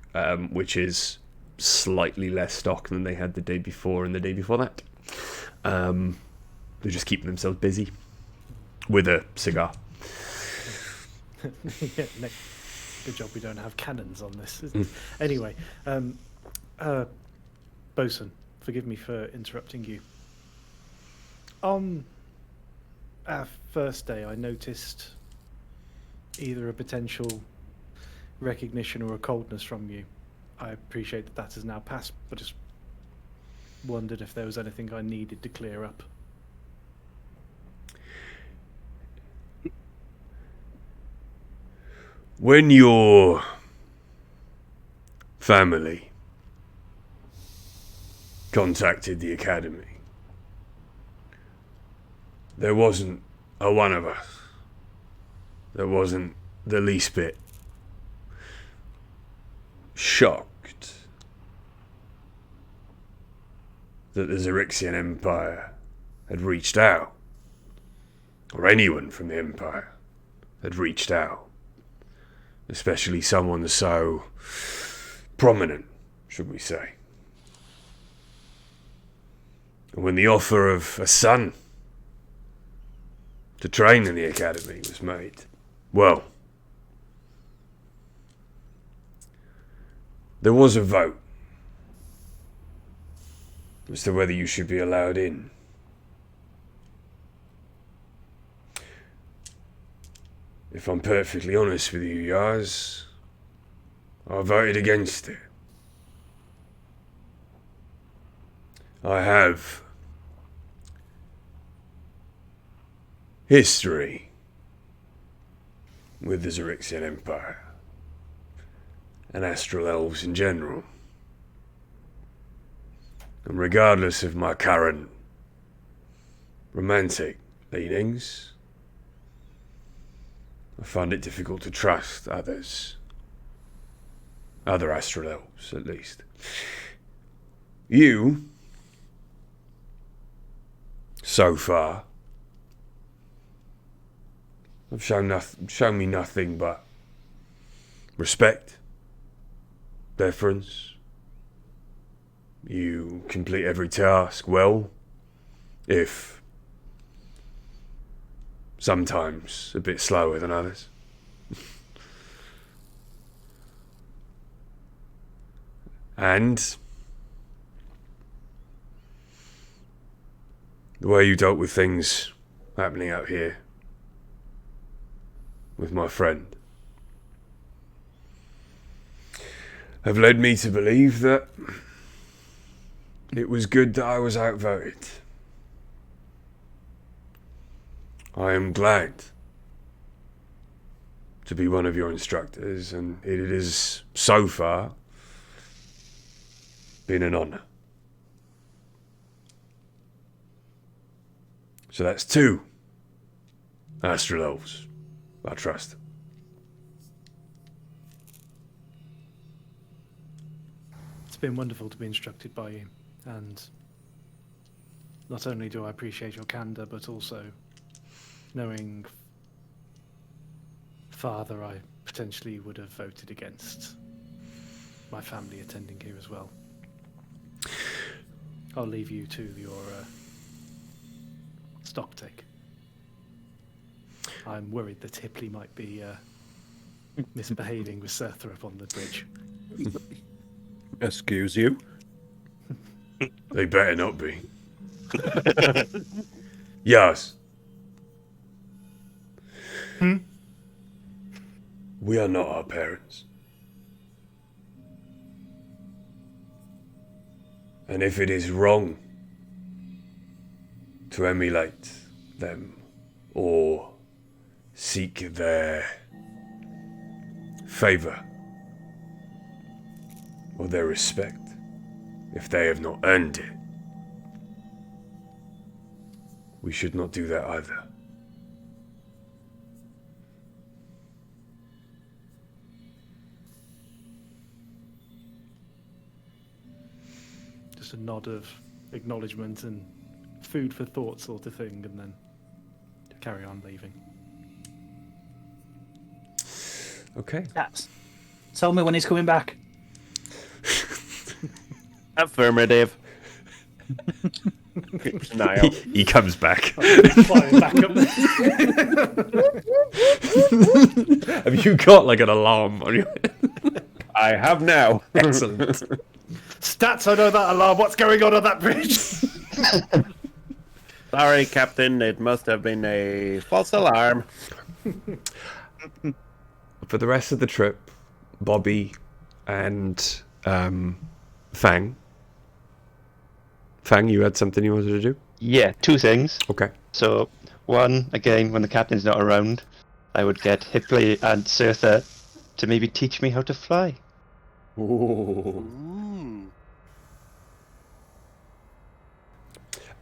which is slightly less stock than they had the day before and the day before that. They're just keeping themselves busy with a cigar. Yeah, good job we don't have cannons on this. Anyway, bosun, forgive me for interrupting you. On our first day, I noticed either a potential recognition or a coldness from you. I appreciate that has now passed, but just wondered if there was anything I needed to clear up. When your family contacted the academy, there wasn't a one of us that wasn't the least bit shocked that the Xerixian Empire had reached out, or anyone from the Empire had reached out, especially someone so prominent, should we say. And when the offer of a son to train in the academy was made, well, there was a vote as to whether you should be allowed in. If I'm perfectly honest with you, Yaz, I voted against it. I have history with the Xerixian Empire and astral elves in general. And regardless of my current romantic leanings, I find it difficult to trust others. Other astral elves, at least. You, so far, have shown me nothing but respect, deference. You complete every task well, if sometimes a bit slower than others. And the way you dealt with things happening out here with my friend have led me to believe that it was good that I was outvoted. I am glad to be one of your instructors, and it is so far been an honour. So that's 2 astral elves I trust. It's been wonderful to be instructed by you, and not only do I appreciate your candour, but also knowing Father, I potentially would have voted against my family attending here as well. I'll leave you to your stock take. I'm worried that Hipley might be misbehaving with Surthrop on the bridge. Excuse you? They better not be. Yes. We are not our parents. And if it is wrong to emulate them or seek their favor or their respect, if they have not earned it, we should not do that either. Just a nod of acknowledgement and food for thought sort of thing, and then carry on leaving. Okay. Cats. Tell me when he's coming back. Affirmative. Keeps an eye out. He comes back. Flying back up there. Have you got like an alarm on your... I have now. Excellent. Stats, I know that alarm. What's going on that bridge? Sorry, Captain. It must have been a false alarm. For the rest of the trip, Bobby and Fang. Fang, you had something you wanted to do? Yeah, two things. Okay. So, one, again, when the captain's not around, I would get Hipley and Surtha to maybe teach me how to fly.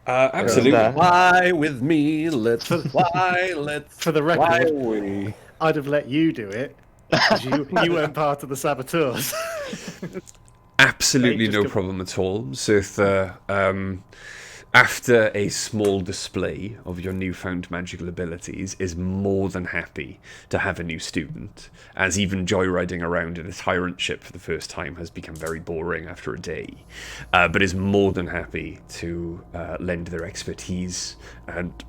Absolutely. Fly with me, let's fly, let's For the fly record, away. I'd have let you do it. 'Cause you weren't part of the saboteurs. Absolutely Just no go- problem at all. Surtha, after a small display of your newfound magical abilities, is more than happy to have a new student, as even joyriding around in a tyrant ship for the first time has become very boring after a day, but is more than happy to lend their expertise and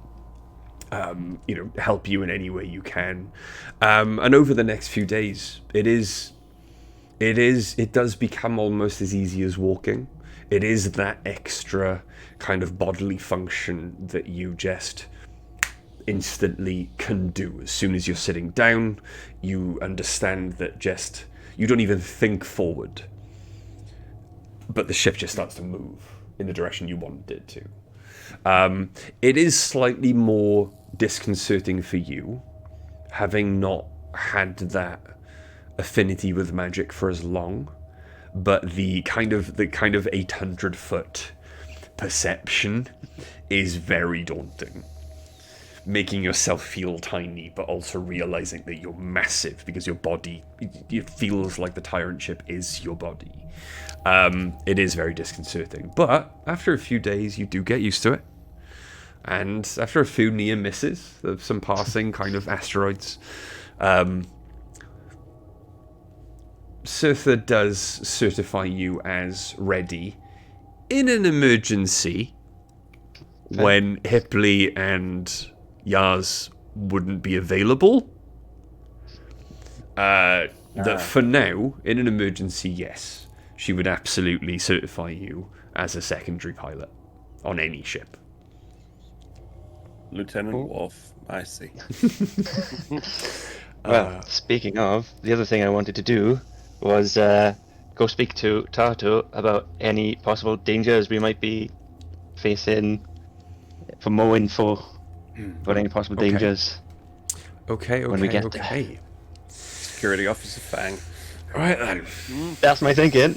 help you in any way you can. And over the next few days, it does become almost as easy as walking. It is that extra kind of bodily function that you just instantly can do. As soon as you're sitting down, you understand that you don't even think forward, but the ship just starts to move in the direction you want it to. It is slightly more disconcerting for you, having not had that affinity with magic for as long, but the kind of 800-foot perception is very daunting. Making yourself feel tiny, but also realizing that you're massive because your body, it feels like the tyrant ship is your body. It is very disconcerting, but after a few days, you do get used to it. And after a few near misses of some passing kind of asteroids, Surtha does certify you as ready in an emergency when Hipley and Yaz wouldn't be available. That for now, in an emergency, yes, she would absolutely certify you as a secondary pilot on any ship. Lieutenant Worf, I see. Well, speaking of, the other thing I wanted to do was go speak to Tartu about any possible dangers we might be facing, for more info about any possible dangers. Okay, when we get there. Security Officer Fang. Right then. That's my thinking.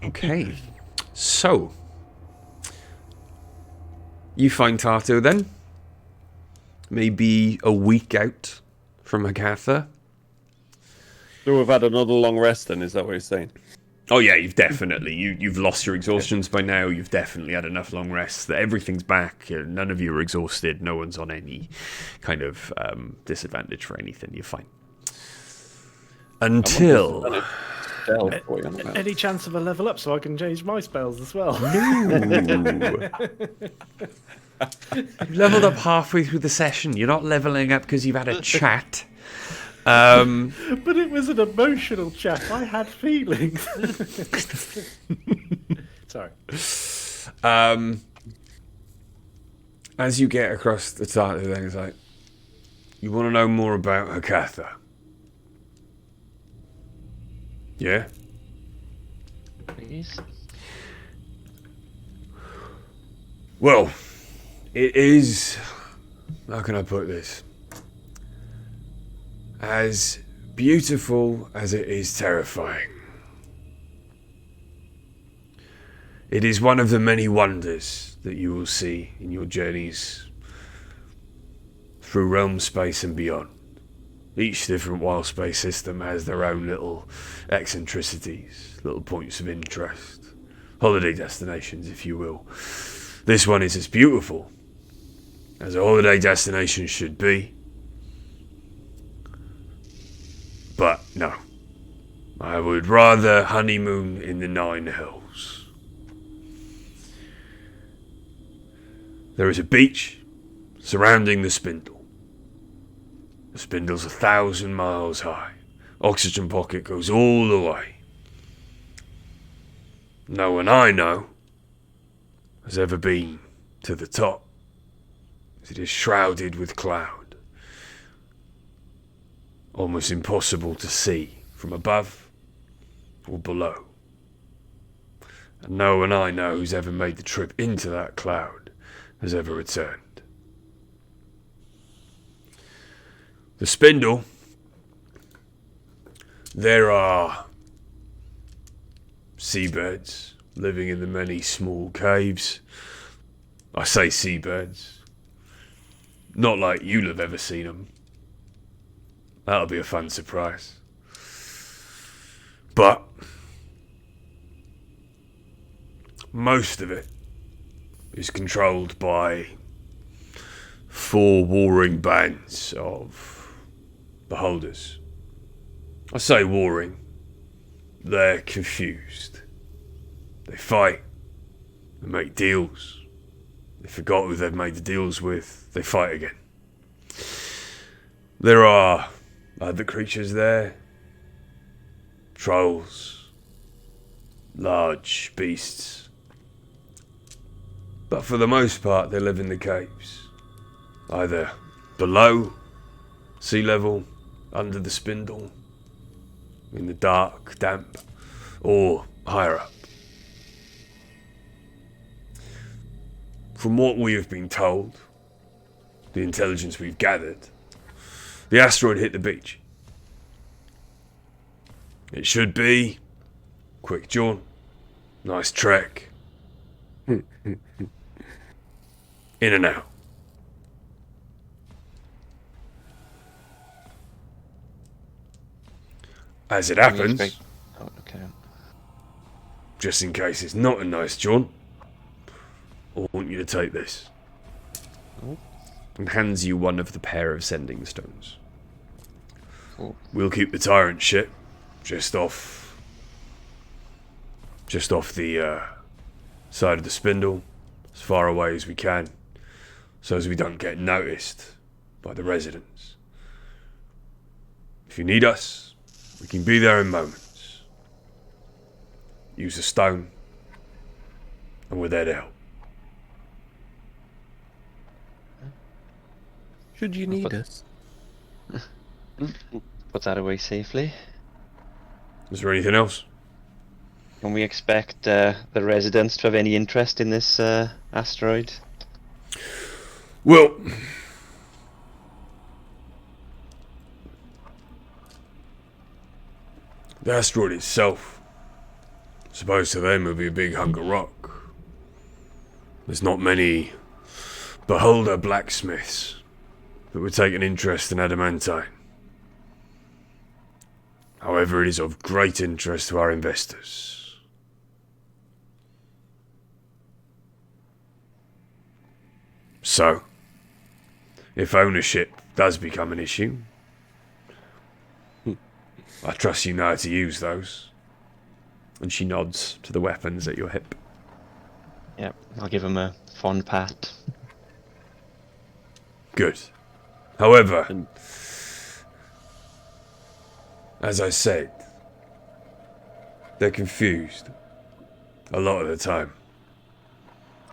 Okay. So, you find Tartu then. Maybe a week out from Agatha. So we've had another long rest then, is that what you're saying? Oh yeah, you've definitely you've lost your exhaustions by now. You've definitely had enough long rests that everything's back. None of you are exhausted. No one's on any kind of disadvantage for anything. You're fine. Until Any chance of a level up so I can change my spells as well? No. You leveled up halfway through the session. You're not leveling up because you've had a chat. But it was an emotional chat. I had feelings. Sorry. As you get across the Tartu, then it's like, You want to know more about Hakatha? Yeah? Please. Well, it is... How can I put this? As beautiful as it is terrifying. It is one of the many wonders that you will see in your journeys through realm space and beyond. Each different wild space system has their own little eccentricities, little points of interest, holiday destinations, if you will. This one is as beautiful as a holiday destination should be. But no, I would rather honeymoon in the Nine Hills. There is a beach surrounding the spindle. The spindle's 1,000 miles high. Oxygen pocket goes all the way. No one I know has ever been to the top. It is shrouded with cloud. Almost impossible to see from above or below. And no one I know who's ever made the trip into that cloud has ever returned. The spindle, there are seabirds living in the many small caves. I say seabirds, not like you'll have ever seen them. That'll be a fun surprise. But most of it is controlled by 4 warring bands of beholders. I say warring, they're confused. They fight, they make deals. They forgot who they've made the deals with, they fight again. There are other creatures there. Trolls, large beasts. But for the most part, they live in the caves. Either below sea level, under the spindle, in the dark, damp, or higher up. From what we have been told, the intelligence we've gathered, the asteroid hit the beach. It should be quick jaunt, nice trek, in and out. As it happens, Oh, okay. just in case it's not a nice jaunt, I want you to take this. And hands you one of the pair of sending stones. Cool. We'll keep the tyrant ship just off the side of the spindle, as far away as we can, so as we don't get noticed by the residents. If you need us, we can be there in moments. Use a stone, and we're there to help. Should you need us? Put that away safely. Is there anything else? Can we expect the residents to have any interest in this asteroid? Well, the asteroid itself, supposed to them, will be a big hunk of rock. There's not many beholder blacksmiths that would take an interest in adamantine. However, it is of great interest to our investors. So, if ownership does become an issue, I trust you know how to use those. And she nods to the weapons at your hip. Yep, I'll give him a fond pat. Good. However, as I said, they're confused. A lot of the time.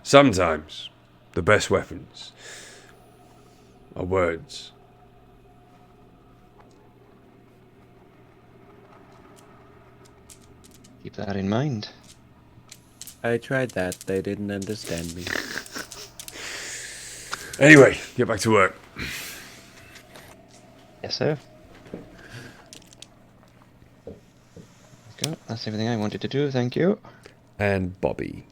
Sometimes, the best weapons are words. Keep that in mind. I tried that. They didn't understand me. Anyway, get back to work. Yes, sir. Go. That's everything I wanted to do. Thank you. And Bobby.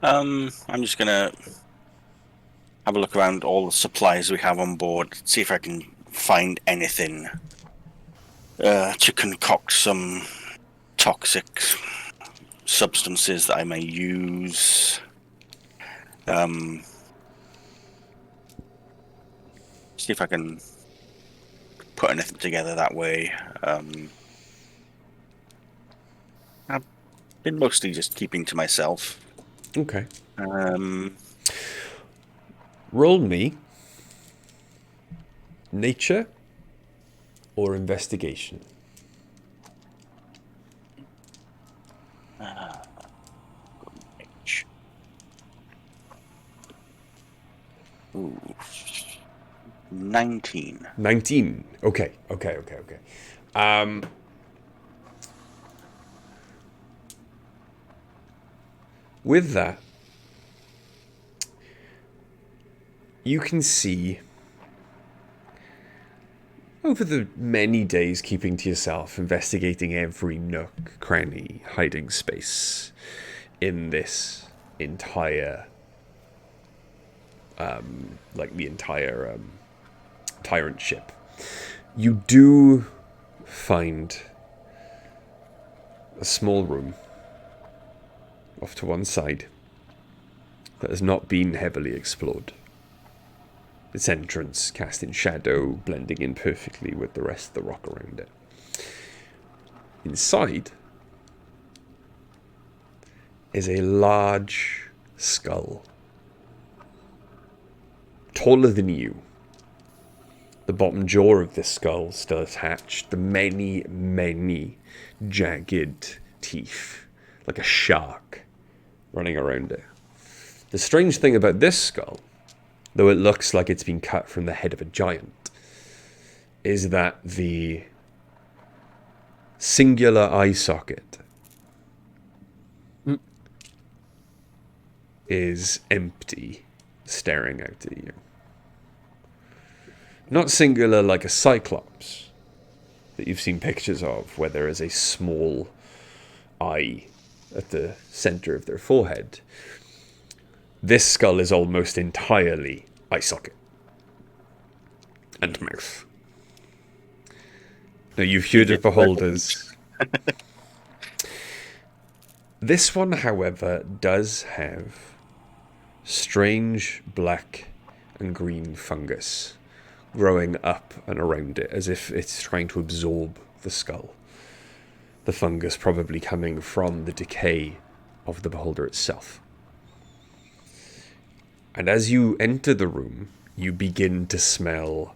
I'm just gonna have a look around all the supplies we have on board, see if I can find anything to concoct some toxic substances that I may use. See if I can put anything together that way. I've been mostly just keeping to myself. Okay. Um, Roll me nature or investigation. ooh, 19. 19. Okay. With that, you can see over the many days keeping to yourself, investigating every nook, cranny, hiding space in this entire, the entire tyrant ship, you do find a small room off to one side that has not been heavily explored. Its entrance cast in shadow, blending in perfectly with the rest of the rock around it. Inside is a large skull, taller than you. The bottom jaw of this skull still attached, the many, many jagged teeth, like a shark running around it. The strange thing about this skull, though it looks like it's been cut from the head of a giant, is that the singular eye socket is empty, staring out at you. Not singular like a cyclops that you've seen pictures of, where there is a small eye at the center of their forehead. This skull is almost entirely eye socket and mouth. Now, you've heard of beholders. This one, however, does have strange black and green fungus growing up and around it, as if it's trying to absorb the skull. The fungus probably coming from the decay of the beholder itself. And as you enter the room, you begin to smell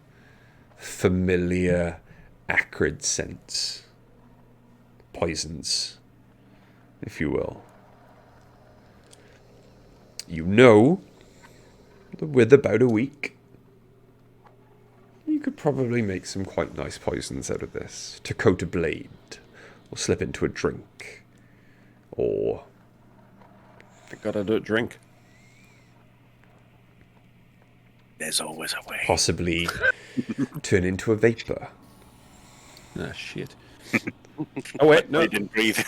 familiar, acrid scents. Poisons, if you will. You know that with about a week, you could probably make some quite nice poisons out of this. To coat a blade, or slip into a drink, or... I gotta do a drink. There's always a way. Possibly turn into a vapor. Ah, shit. Oh, wait, no. You didn't breathe.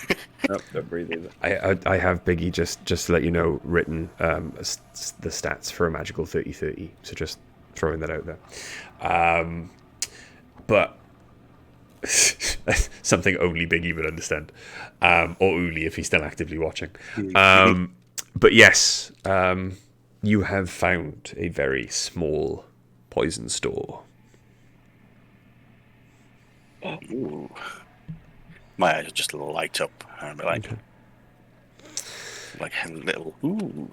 No, don't breathe either. I have, Biggie, just to let you know, written the stats for a magical 30/30, so just throwing that out there. But something only Biggie would understand, or Uli if he's still actively watching. But yes, you have found a very small poison store. Ooh. My eyes just light up, and I'll be like, like a little ooh.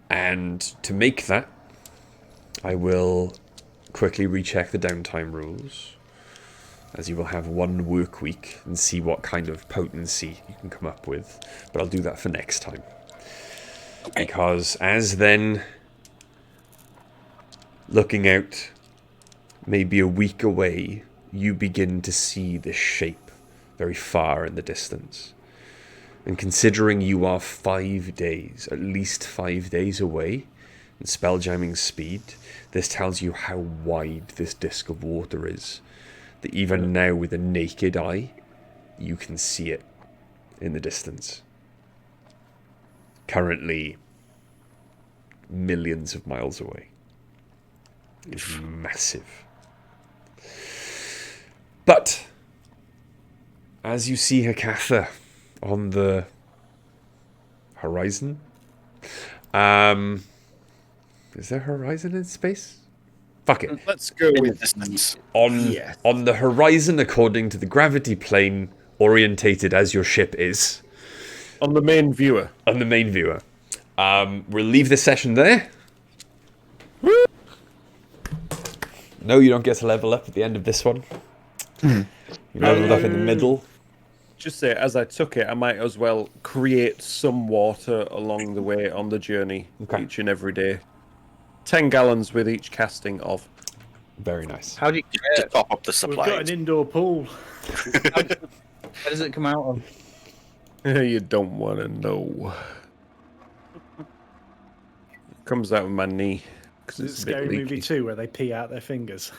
And to make that, I will quickly recheck the downtime rules, as you will have one work week and see what kind of potency you can come up with. But I'll do that for next time. Okay. Because as then, looking out maybe a week away, you begin to see this shape very far in the distance. And considering you are 5 days, at least 5 days away in spelljamming speed, this tells you how wide this disc of water is. That even now, with the naked eye, you can see it in the distance. Currently, millions of miles away. It's massive. But, as you see Hakatha on the horizon, is there horizon in space? Fuck it. Let's go In the with distance. On the horizon, according to the gravity plane, orientated as your ship is. on the main viewer. On the main viewer. We'll leave this session there. No, you don't get to level up at the end of this one. You leveled up in the middle. Just say, as I took it, I might as well create some water along the way on the journey, each and every day. 10 gallons with each casting of. Very nice. How do you To top up the We've supply. got an indoor pool. Where does it come out of? You don't want to know. It comes out of my knee. Because It's it's a a bit Scary leaky. Movie 2 where they pee out their fingers.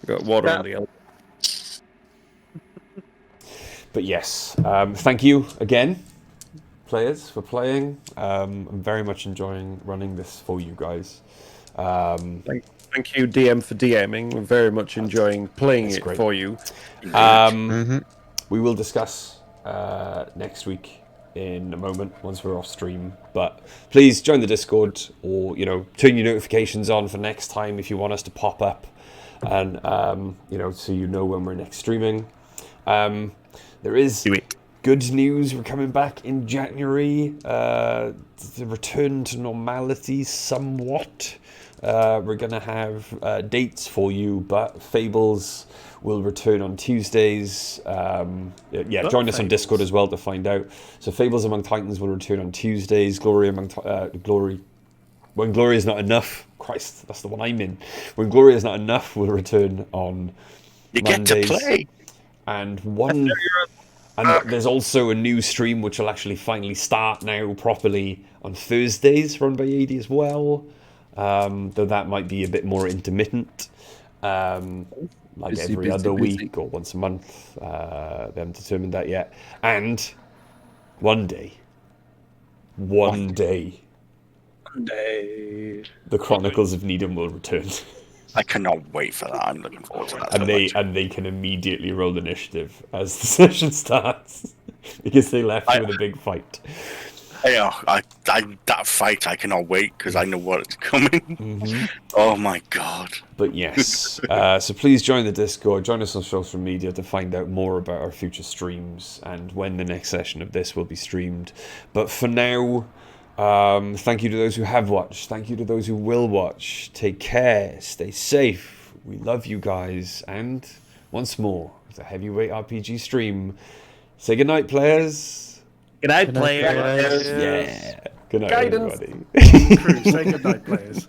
Got water on the elbow. But yes, thank you again, players, for playing. I'm very much enjoying running this for you guys. Thank you, DM, for DMing. We're very much enjoying playing it great. for you. We will discuss next week in a moment once we're off stream. But please join the Discord, or turn your notifications on for next time if you want us to pop up, and so you know when we're next streaming. There is good news. We're coming back in January. The return to normality somewhat. We're going to have dates for you, but Fables will return on Tuesdays. Join us on Discord as well to find out. So Fables Among Titans will return on Tuesdays. When Glory is not enough. Christ, that's the one I'm in. When Glory is not enough, we'll return on Mondays. Get to play. And there's also a new stream which will actually finally start now properly on Thursdays, run by AD as well. Though that might be a bit more intermittent, like every other week or once a month. They haven't determined that yet. And one day, the Chronicles of Needham will return. I cannot wait for that. I'm looking forward to that. And they can immediately roll initiative as the session starts because they left with a big fight. That fight, I cannot wait because I know what's coming. Oh my god! But yes, so please join the Discord, join us on social media to find out more about our future streams and when the next session of this will be streamed. But for now, thank you to those who have watched. Thank you to those who will watch. Take care. Stay safe. We love you guys. And once more, it's a Heavyweight RPG stream. Say goodnight, players. Good night, players. Yeah. Good night, Guidance. everybody. Crew, say goodnight, players.